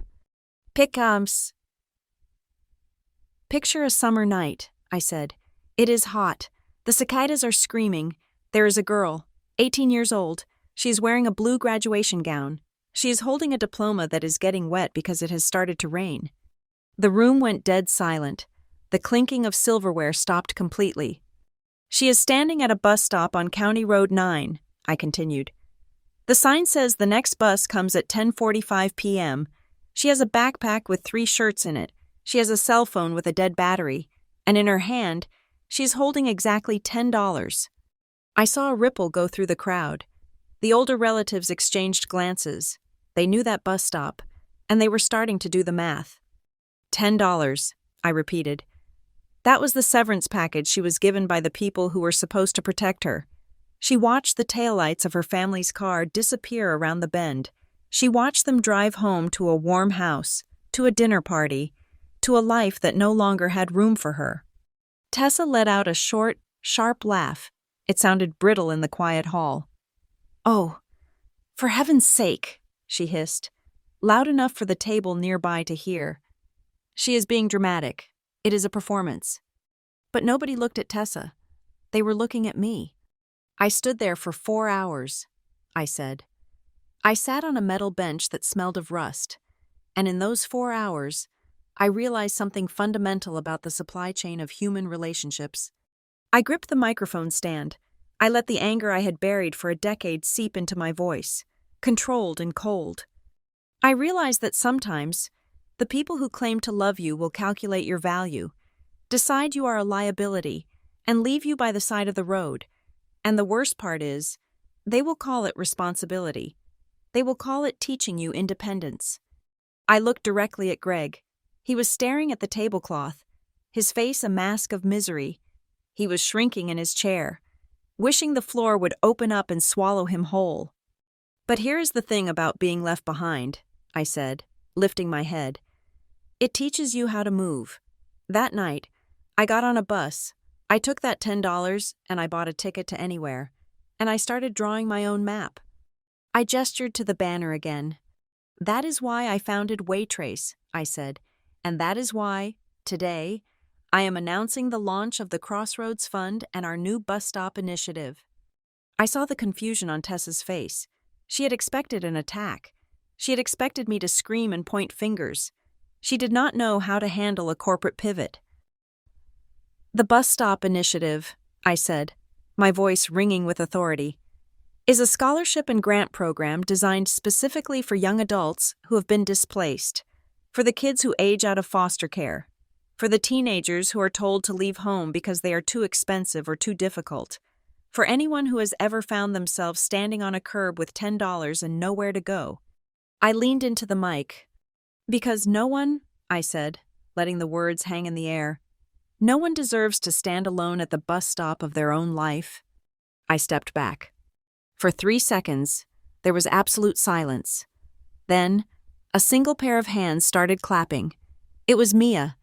Picture a summer night, I said. It is hot. The cicadas are screaming. There is a girl, 18 years old. She is wearing a blue graduation gown. She is holding a diploma that is getting wet because it has started to rain. The room went dead silent. The clinking of silverware stopped completely. She is standing at a bus stop on County Road 9, I continued. The sign says the next bus comes at 10:45 p.m. She has a backpack with 3 shirts in it. She has a cell phone with a dead battery, and in her hand, she's holding exactly $10. I saw a ripple go through the crowd. The older relatives exchanged glances. They knew that bus stop, and they were starting to do the math. $10, I repeated. That was the severance package she was given by the people who were supposed to protect her. She watched the taillights of her family's car disappear around the bend. She watched them drive home to a warm house, to a dinner party, to a life that no longer had room for her. Tessa let out a short, sharp laugh. It sounded brittle in the quiet hall. "Oh, for heaven's sake," she hissed, loud enough for the table nearby to hear. "She is being dramatic. It is a performance." But nobody looked at Tessa. They were looking at me. I stood there for 4 hours, I said. I sat on a metal bench that smelled of rust, and in those 4 hours, I realized something fundamental about the supply chain of human relationships. I gripped the microphone stand. I let the anger I had buried for a decade seep into my voice, controlled and cold. I realized that sometimes, the people who claim to love you will calculate your value, decide you are a liability, and leave you by the side of the road. And the worst part is, they will call it responsibility. They will call it teaching you independence. I looked directly at Greg. He was staring at the tablecloth, his face a mask of misery. He was shrinking in his chair, wishing the floor would open up and swallow him whole. "But here is the thing about being left behind," I said, lifting my head. "It teaches you how to move." That night, I got on a bus. I took that $10 and I bought a ticket to anywhere, and I started drawing my own map. I gestured to the banner again. "That is why I founded Waytrace," I said, "and that is why, today, I am announcing the launch of the Crossroads Fund and our new bus stop initiative." I saw the confusion on Tessa's face. She had expected an attack. She had expected me to scream and point fingers. She did not know how to handle a corporate pivot. "The Bus Stop Initiative," I said, my voice ringing with authority, "is a scholarship and grant program designed specifically for young adults who have been displaced, for the kids who age out of foster care, for the teenagers who are told to leave home because they are too expensive or too difficult, for anyone who has ever found themselves standing on a curb with $10 and nowhere to go." I leaned into the mic. "Because no one," I said, letting the words hang in the air, "no one deserves to stand alone at the bus stop of their own life." I stepped back. For 3 seconds, there was absolute silence. Then, a single pair of hands started clapping. It was Mia.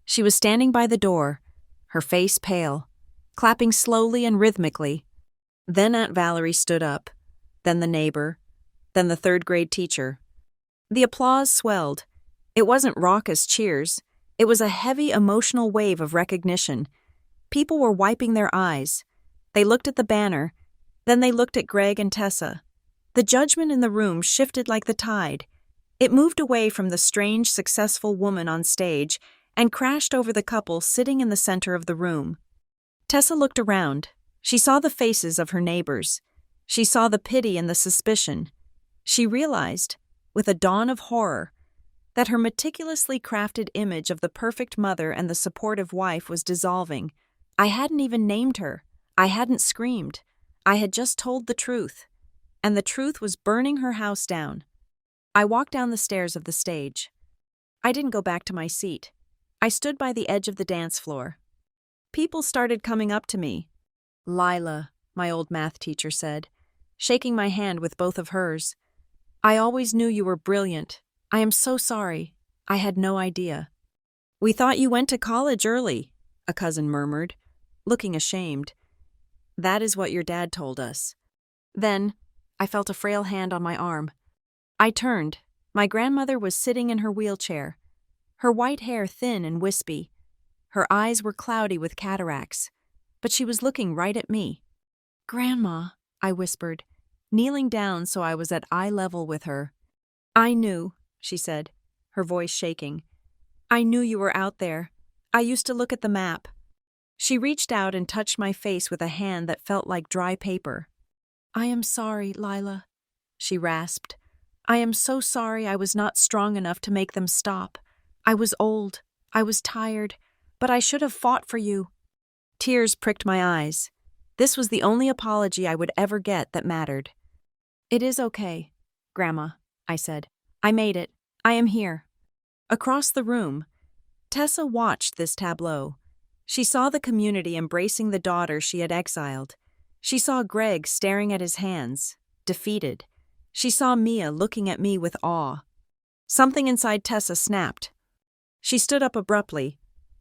She was standing by the door, her face pale, clapping slowly and rhythmically. Then Aunt Valerie stood up, then the neighbor, then the third-grade teacher. The applause swelled. It wasn't raucous cheers. It was a heavy, emotional wave of recognition. People were wiping their eyes. They looked at the banner, then they looked at Greg and Tessa. The judgment in the room shifted like the tide. It moved away from the strange, successful woman on stage and crashed over the couple sitting in the center of the room. Tessa looked around. She saw the faces of her neighbors. She saw the pity and the suspicion. She realized, with a dawn of horror, that her meticulously crafted image of the perfect mother and the supportive wife was dissolving. I hadn't even named her. I hadn't screamed. I had just told the truth. And the truth was burning her house down. I walked down the stairs of the stage. I didn't go back to my seat. I stood by the edge of the dance floor. People started coming up to me. "Lila," my old math teacher said, shaking my hand with both of hers. "I always knew you were brilliant. I am so sorry. I had no idea." "We thought you went to college early," a cousin murmured, looking ashamed. "That is what your dad told us." Then, I felt a frail hand on my arm. I turned. My grandmother was sitting in her wheelchair, her white hair thin and wispy. Her eyes were cloudy with cataracts, but she was looking right at me. "Grandma," I whispered, kneeling down so I was at eye level with her. "I knew," she said, her voice shaking. "I knew you were out there. I used to look at the map." She reached out and touched my face with a hand that felt like dry paper. "I am sorry, Lila," she rasped. "I am so sorry I was not strong enough to make them stop. I was old. I was tired. But I should have fought for you." Tears pricked my eyes. This was the only apology I would ever get that mattered. "It is okay, Grandma," I said. "I made it. I am here." Across the room, Tessa watched this tableau. She saw the community embracing the daughter she had exiled. She saw Greg staring at his hands, defeated. She saw Mia looking at me with awe. Something inside Tessa snapped. She stood up abruptly,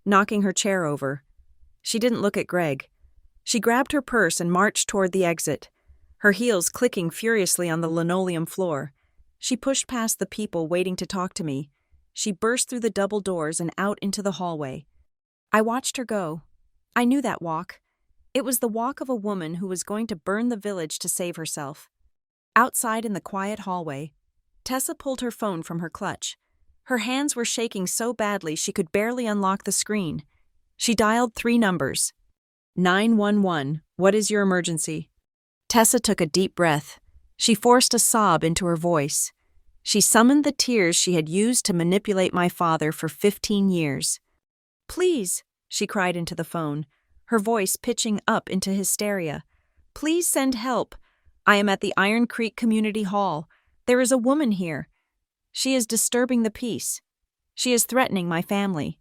knocking her chair over. She didn't look at Greg. She grabbed her purse and marched toward the exit, her heels clicking furiously on the linoleum floor. She pushed past the people waiting to talk to me. She burst through the double doors and out into the hallway. I watched her go. I knew that walk. It was the walk of a woman who was going to burn the village to save herself. Outside in the quiet hallway, Tessa pulled her phone from her clutch. Her hands were shaking so badly she could barely unlock the screen. She dialed 3 numbers. 911, what is your emergency? Tessa took a deep breath. She forced a sob into her voice. She summoned the tears she had used to manipulate my father for 15 years. Please, she cried into the phone, her voice pitching up into hysteria. Please send help. I am at the Iron Creek Community Hall. There is a woman here. She is disturbing the peace. She is threatening my family.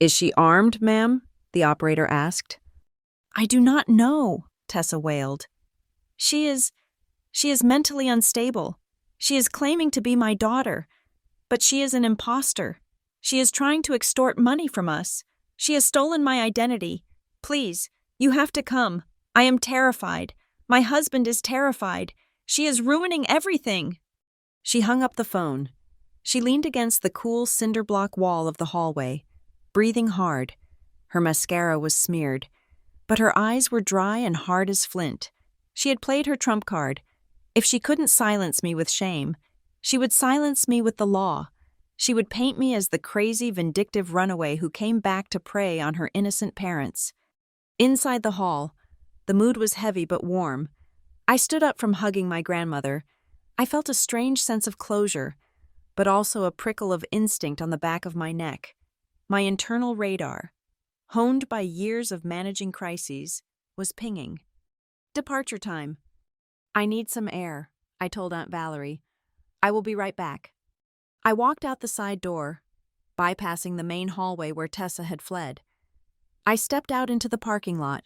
Is she armed, ma'am? The operator asked. I do not know, Tessa wailed. She is mentally unstable. She is claiming to be my daughter, but she is an imposter. She is trying to extort money from us. She has stolen my identity. Please, you have to come. I am terrified. My husband is terrified. She is ruining everything. She hung up the phone. She leaned against the cool cinder block wall of the hallway, breathing hard. Her mascara was smeared, but her eyes were dry and hard as flint. She had played her trump card. If she couldn't silence me with shame, she would silence me with the law. She would paint me as the crazy, vindictive runaway who came back to prey on her innocent parents. Inside the hall, the mood was heavy but warm. I stood up from hugging my grandmother. I felt a strange sense of closure, but also a prickle of instinct on the back of my neck. My internal radar, honed by years of managing crises, was pinging. Departure time. I need some air, I told Aunt Valerie. I will be right back. I walked out the side door, bypassing the main hallway where Tessa had fled. I stepped out into the parking lot.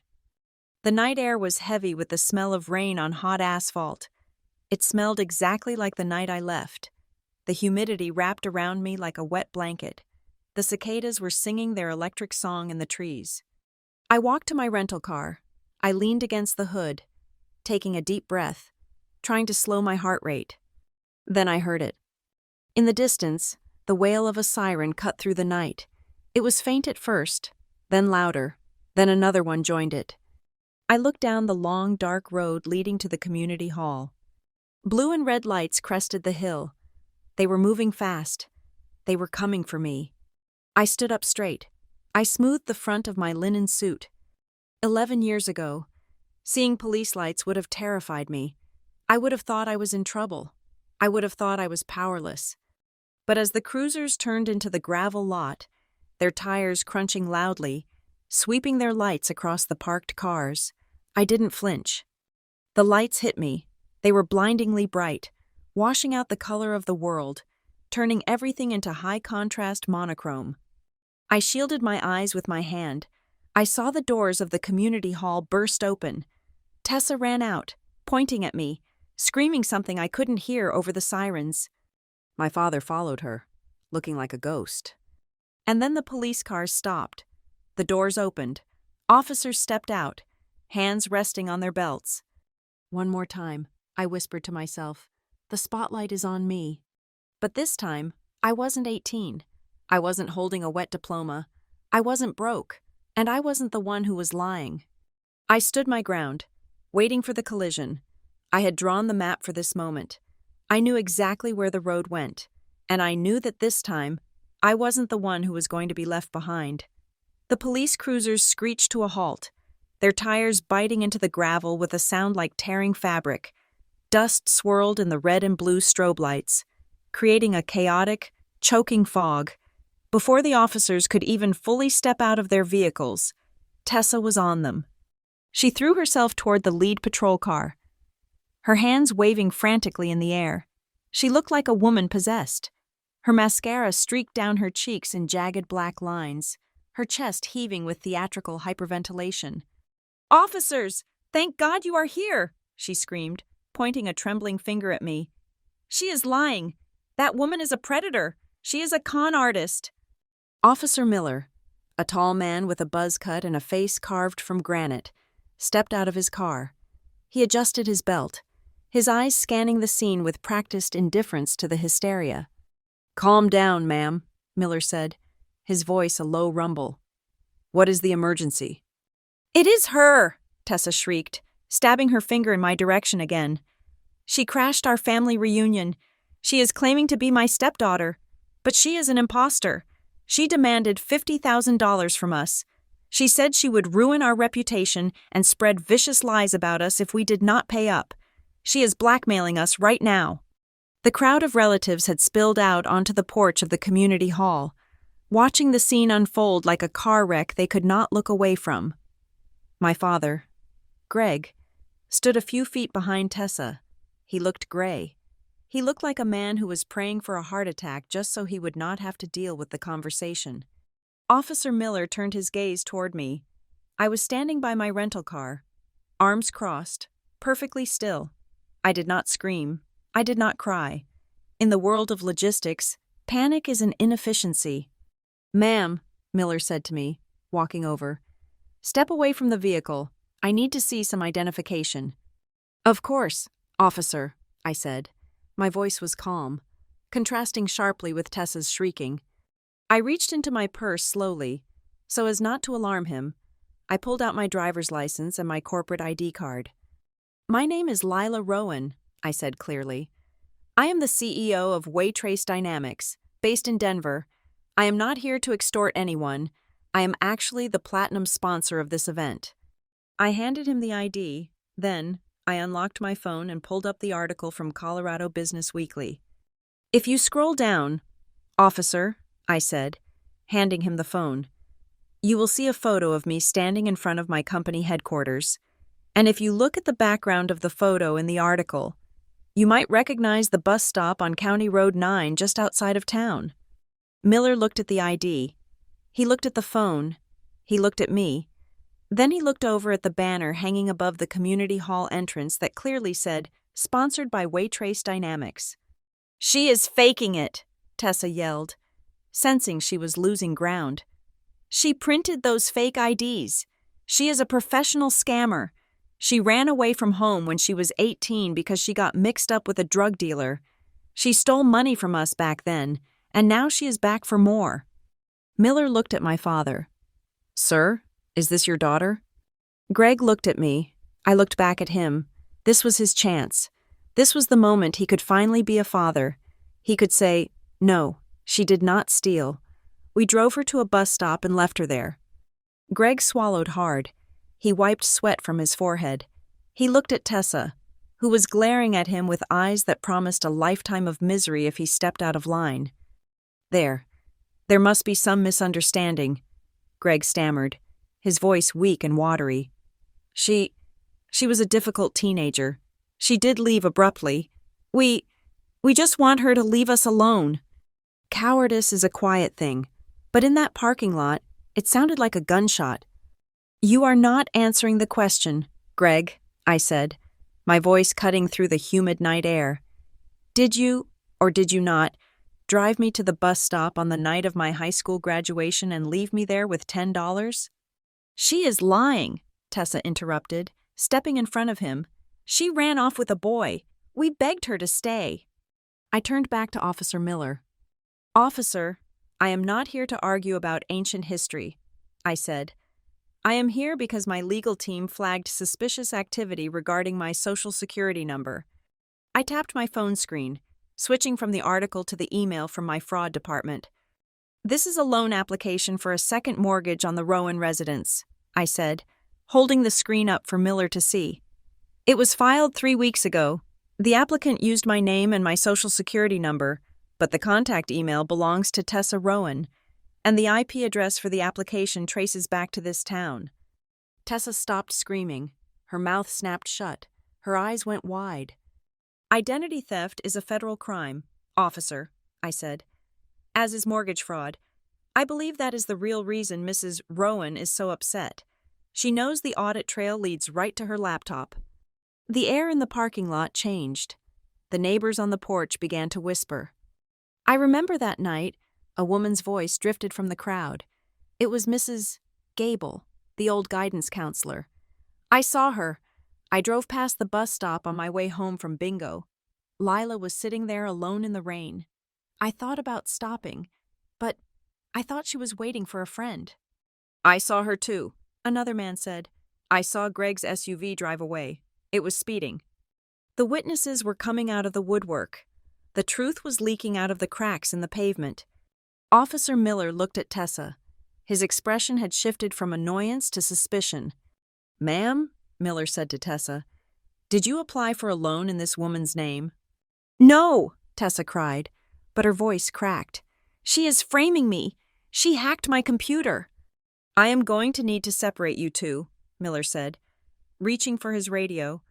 The night air was heavy with the smell of rain on hot asphalt. It smelled exactly like the night I left. The humidity wrapped around me like a wet blanket. The cicadas were singing their electric song in the trees. I walked to my rental car. I leaned against the hood, taking a deep breath, trying to slow my heart rate. Then I heard it. In the distance, the wail of a siren cut through the night. It was faint at first, then louder, then another one joined it. I looked down the long, dark road leading to the community hall. Blue and red lights crested the hill. They were moving fast. They were coming for me. I stood up straight. I smoothed the front of my linen suit. 11 years ago, seeing police lights would have terrified me. I would have thought I was in trouble. I would have thought I was powerless. But as the cruisers turned into the gravel lot, their tires crunching loudly, sweeping their lights across the parked cars, I didn't flinch. The lights hit me. They were blindingly bright, washing out the color of the world, turning everything into high-contrast monochrome. I shielded my eyes with my hand. I saw the doors of the community hall burst open. Tessa ran out, pointing at me, screaming something I couldn't hear over the sirens. My father followed her, looking like a ghost. And then the police cars stopped. The doors opened. Officers stepped out, hands resting on their belts. One more time, I whispered to myself. The spotlight is on me. But this time, I wasn't 18. I wasn't holding a wet diploma. I wasn't broke. And I wasn't the one who was lying. I stood my ground, waiting for the collision. I had drawn the map for this moment. I knew exactly where the road went, and I knew that this time, I wasn't the one who was going to be left behind. The police cruisers screeched to a halt, their tires biting into the gravel with a sound like tearing fabric. Dust swirled in the red and blue strobe lights, creating a chaotic, choking fog. Before the officers could even fully step out of their vehicles, Tessa was on them. She threw herself toward the lead patrol car, her hands waving frantically in the air. She looked like a woman possessed. Her mascara streaked down her cheeks in jagged black lines, her chest heaving with theatrical hyperventilation. "Officers! Thank God you are here!" she screamed, pointing a trembling finger at me. "She is lying. That woman is a predator. She is a con artist." Officer Miller, a tall man with a buzz cut and a face carved from granite, stepped out of his car. He adjusted his belt, his eyes scanning the scene with practiced indifference to the hysteria. "Calm down, ma'am," Miller said, his voice a low rumble. "What is the emergency?" "It is her!" Tessa shrieked, stabbing her finger in my direction again. "She crashed our family reunion. She is claiming to be my stepdaughter, but she is an imposter. She demanded $50,000 from us. She said she would ruin our reputation and spread vicious lies about us if we did not pay up. She is blackmailing us right now." The crowd of relatives had spilled out onto the porch of the community hall, watching the scene unfold like a car wreck they could not look away from. My father, Greg, stood a few feet behind Tessa. He looked gray. He looked like a man who was praying for a heart attack just so he would not have to deal with the conversation. Officer Miller turned his gaze toward me. I was standing by my rental car, arms crossed, perfectly still. I did not scream. I did not cry. In the world of logistics, panic is an inefficiency. "Ma'am," Miller said to me, walking over, "step away from the vehicle. I need to see some identification." "Of course, officer," I said. My voice was calm, contrasting sharply with Tessa's shrieking. I reached into my purse slowly. So as not to alarm him, I pulled out my driver's license and my corporate ID card. "My name is Lila Rowan," I said clearly. "I am the CEO of Waytrace Dynamics, based in Denver. I am not here to extort anyone. I am actually the platinum sponsor of this event." I handed him the ID, then I unlocked my phone and pulled up the article from Colorado Business Weekly. "If you scroll down, officer," I said, handing him the phone, "you will see a photo of me standing in front of my company headquarters. And if you look at the background of the photo in the article, you might recognize the bus stop on County Road 9 just outside of town." Miller looked at the ID. He looked at the phone. He looked at me. Then he looked over at the banner hanging above the community hall entrance that clearly said, "Sponsored by Waytrace Dynamics." "She is faking it," Tessa yelled, sensing she was losing ground. "She printed those fake IDs. She is a professional scammer. She ran away from home when she was 18 because she got mixed up with a drug dealer. She stole money from us back then, and now she is back for more." Miller looked at my father. "Sir, is this your daughter?" Greg looked at me. I looked back at him. This was his chance. This was the moment he could finally be a father. He could say, "No, she did not steal. We drove her to a bus stop and left her there." Greg swallowed hard. He wiped sweat from his forehead. He looked at Tessa, who was glaring at him with eyes that promised a lifetime of misery if he stepped out of line. There must be some misunderstanding," Greg stammered, his voice weak and watery. She was a difficult teenager. She did leave abruptly. We just want her to leave us alone." Cowardice is a quiet thing, but in that parking lot, it sounded like a gunshot. "You are not answering the question, Greg," I said, my voice cutting through the humid night air. "Did you, or did you not, drive me to the bus stop on the night of my high school graduation and leave me there with $10? "She is lying," Tessa interrupted, stepping in front of him. "She ran off with a boy. We begged her to stay." I turned back to Officer Miller. "Officer, I am not here to argue about ancient history," I said. "I am here because my legal team flagged suspicious activity regarding my Social Security number." I tapped my phone screen, switching from the article to the email from my fraud department. "This is a loan application for a second mortgage on the Rowan residence," I said, holding the screen up for Miller to see. "It was filed 3 weeks ago. The applicant used my name and my Social Security number, but the contact email belongs to Tessa Rowan, and the IP address for the application traces back to this town." Tessa stopped screaming. Her mouth snapped shut. Her eyes went wide. "Identity theft is a federal crime, officer," I said, "as is mortgage fraud. I believe that is the real reason Mrs. Rowan is so upset. She knows the audit trail leads right to her laptop." The air in the parking lot changed. The neighbors on the porch began to whisper. I remember that night, a woman's voice drifted from the crowd. It was Mrs. Gable, the old guidance counselor. "I saw her. I drove past the bus stop on my way home from bingo. Lila was sitting there alone in the rain. I thought about stopping, but I thought she was waiting for a friend." "I saw her too," another man said. "I saw Greg's SUV drive away. It was speeding." The witnesses were coming out of the woodwork. The truth was leaking out of the cracks in the pavement. Officer Miller looked at Tessa. His expression had shifted from annoyance to suspicion. "Ma'am," Miller said to Tessa, "did you apply for a loan in this woman's name?" "No!" Tessa cried, but her voice cracked. "She is framing me. She hacked my computer." "I am going to need to separate you two," Miller said, reaching for his radio.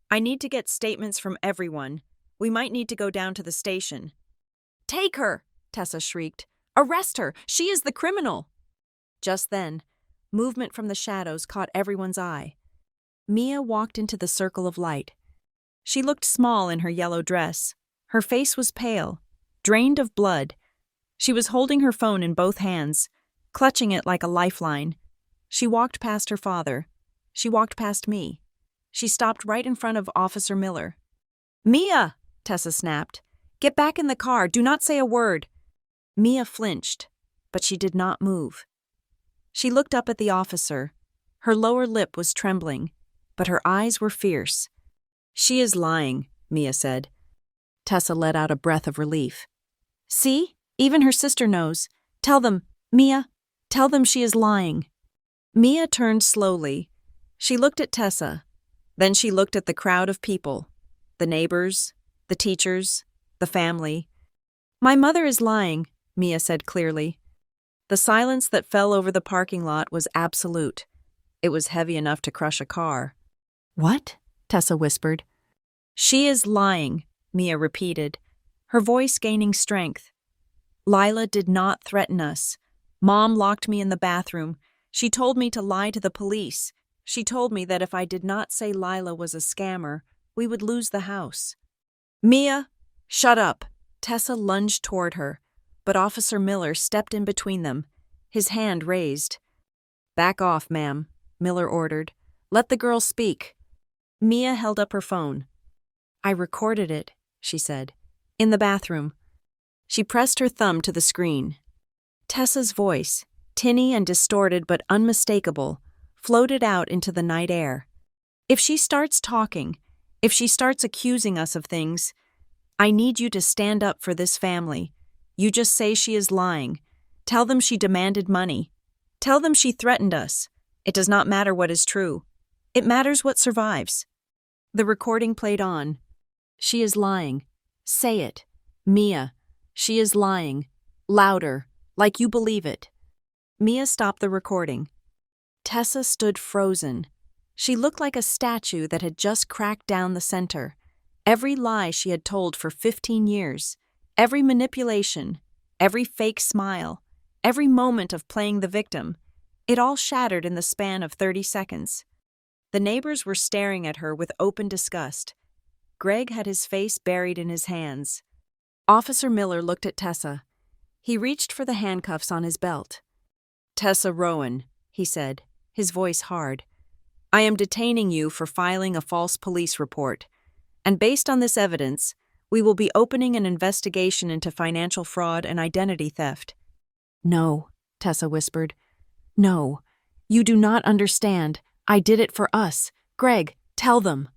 "I need to get statements from everyone. We might need to go down to the station." "Take her!" Tessa shrieked. "Arrest her! She is the criminal!" Just then, movement from the shadows caught everyone's eye. Mia walked into the circle of light. She looked small in her yellow dress. Her face was pale, drained of blood. She was holding her phone in both hands, clutching it like a lifeline. She walked past her father. She walked past me. She stopped right in front of Officer Miller. "Mia!" Tessa snapped. "Get back in the car. Do not say a word." Mia flinched, but she did not move. She looked up at the officer. Her lower lip was trembling, but her eyes were fierce. "She is lying," Mia said. Tessa let out a breath of relief. "See? Even her sister knows. Tell them, Mia, tell them she is lying." Mia turned slowly. She looked at Tessa. Then she looked at the crowd of people, the neighbors, the teachers, the family. "My mother is lying," Mia said clearly. The silence that fell over the parking lot was absolute. It was heavy enough to crush a car. "What?" Tessa whispered. "She is lying," Mia repeated, her voice gaining strength. "Lila did not threaten us. Mom locked me in the bathroom. She told me to lie to the police. She told me that if I did not say Lila was a scammer, we would lose the house." "Mia, shut up!" Tessa lunged toward her, but Officer Miller stepped in between them, his hand raised. "Back off, ma'am," Miller ordered. "Let the girl speak." Mia held up her phone. "I recorded it," she said. "In the bathroom." She pressed her thumb to the screen. Tessa's voice, tinny and distorted but unmistakable, floated out into the night air. "If she starts talking, if she starts accusing us of things, I need you to stand up for this family. You just say she is lying. Tell them she demanded money. Tell them she threatened us. It does not matter what is true. It matters what survives." The recording played on. "She is lying. Say it. Mia, she is lying. Louder, like you believe it." Mia stopped the recording. Tessa stood frozen. She looked like a statue that had just cracked down the center. Every lie she had told for 15 years, every manipulation, every fake smile, every moment of playing the victim, it all shattered in the span of 30 seconds. The neighbors were staring at her with open disgust. Greg had his face buried in his hands. Officer Miller looked at Tessa. He reached for the handcuffs on his belt. "Tessa Rowan," he said, his voice hard. "I am detaining you for filing a false police report, and based on this evidence, we will be opening an investigation into financial fraud and identity theft." "No," Tessa whispered. "No. You do not understand. I did it for us. Greg, tell them."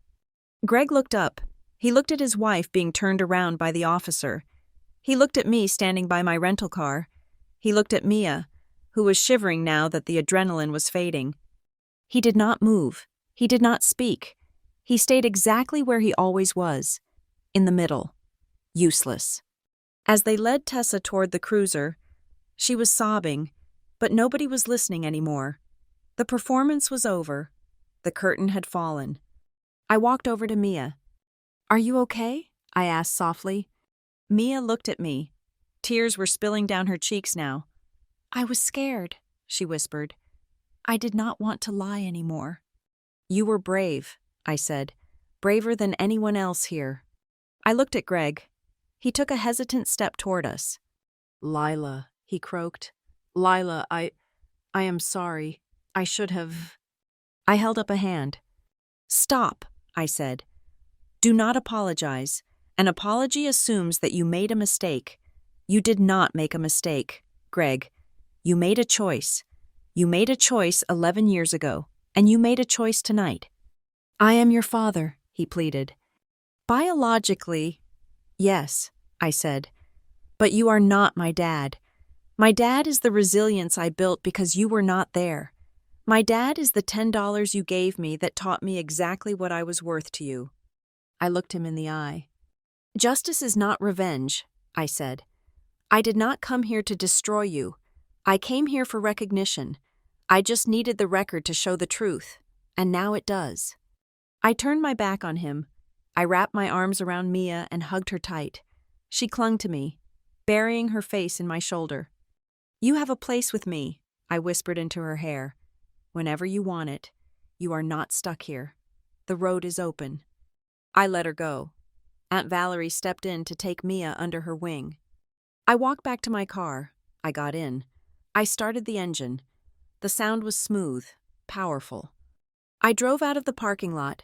Greg looked up. He looked at his wife being turned around by the officer. He looked at me standing by my rental car. He looked at Mia, who was shivering now that the adrenaline was fading. He did not move. He did not speak. He stayed exactly where he always was, in the middle, useless. As they led Tessa toward the cruiser, she was sobbing, but nobody was listening anymore. The performance was over. The curtain had fallen. I walked over to Mia. "Are you okay?" I asked softly. Mia looked at me. Tears were spilling down her cheeks now. "I was scared," she whispered. "I did not want to lie anymore." "You were brave," I said. "Braver than anyone else here." I looked at Greg. He took a hesitant step toward us. "Lila," he croaked. "Lila, I am sorry. I should have—" I held up a hand. "Stop," I said. "Do not apologize. An apology assumes that you made a mistake. You did not make a mistake, Greg. You made a choice. You made a choice 11 years ago, and you made a choice tonight." "I am your father," he pleaded. "Biologically, yes," I said. "But you are not my dad. My dad is the resilience I built because you were not there. My dad is the $10 you gave me that taught me exactly what I was worth to you." I looked him in the eye. "Justice is not revenge," I said. "I did not come here to destroy you. I came here for recognition. I just needed the record to show the truth, and now it does." I turned my back on him. I wrapped my arms around Mia and hugged her tight. She clung to me, burying her face in my shoulder. "You have a place with me," I whispered into her hair. "Whenever you want it. You are not stuck here. The road is open." I let her go. Aunt Valerie stepped in to take Mia under her wing. I walked back to my car. I got in. I started the engine. The sound was smooth, powerful. I drove out of the parking lot.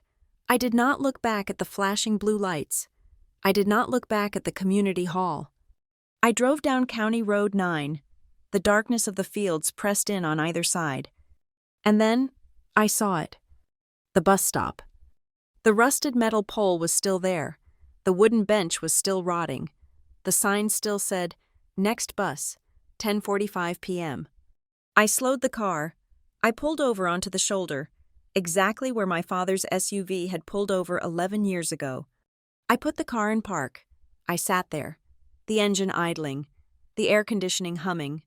I did not look back at the flashing blue lights. I did not look back at the community hall. I drove down County Road 9. The darkness of the fields pressed in on either side. And then, I saw it. The bus stop. The rusted metal pole was still there. The wooden bench was still rotting. The sign still said, "Next bus, 10:45 p.m. I slowed the car. I pulled over onto the shoulder, exactly where my father's SUV had pulled over 11 years ago. I put the car in park. I sat there, the engine idling, the air conditioning humming.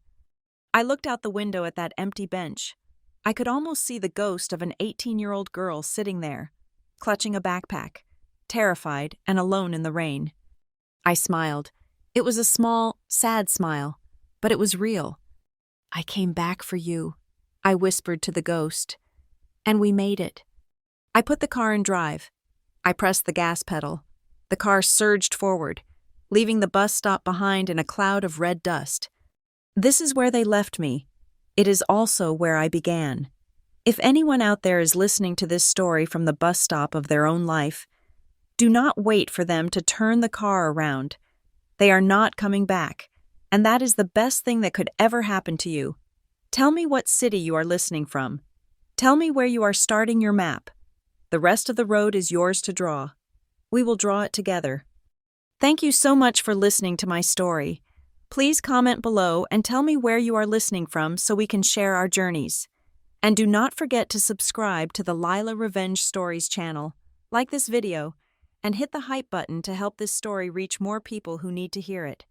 I looked out the window at that empty bench. I could almost see the ghost of an 18-year-old girl sitting there, clutching a backpack, terrified and alone in the rain. I smiled. It was a small, sad smile, but it was real. "I came back for you," I whispered to the ghost. "And we made it." I put the car in drive. I pressed the gas pedal. The car surged forward, leaving the bus stop behind in a cloud of red dust. This is where they left me. It is also where I began. If anyone out there is listening to this story from the bus stop of their own life, do not wait for them to turn the car around. They are not coming back, and that is the best thing that could ever happen to you. Tell me what city you are listening from. Tell me where you are starting your map. The rest of the road is yours to draw. We will draw it together. Thank you so much for listening to my story. Please comment below and tell me where you are listening from so we can share our journeys. And do not forget to subscribe to the Lila Revenge Stories channel, like this video, and hit the hype button to help this story reach more people who need to hear it.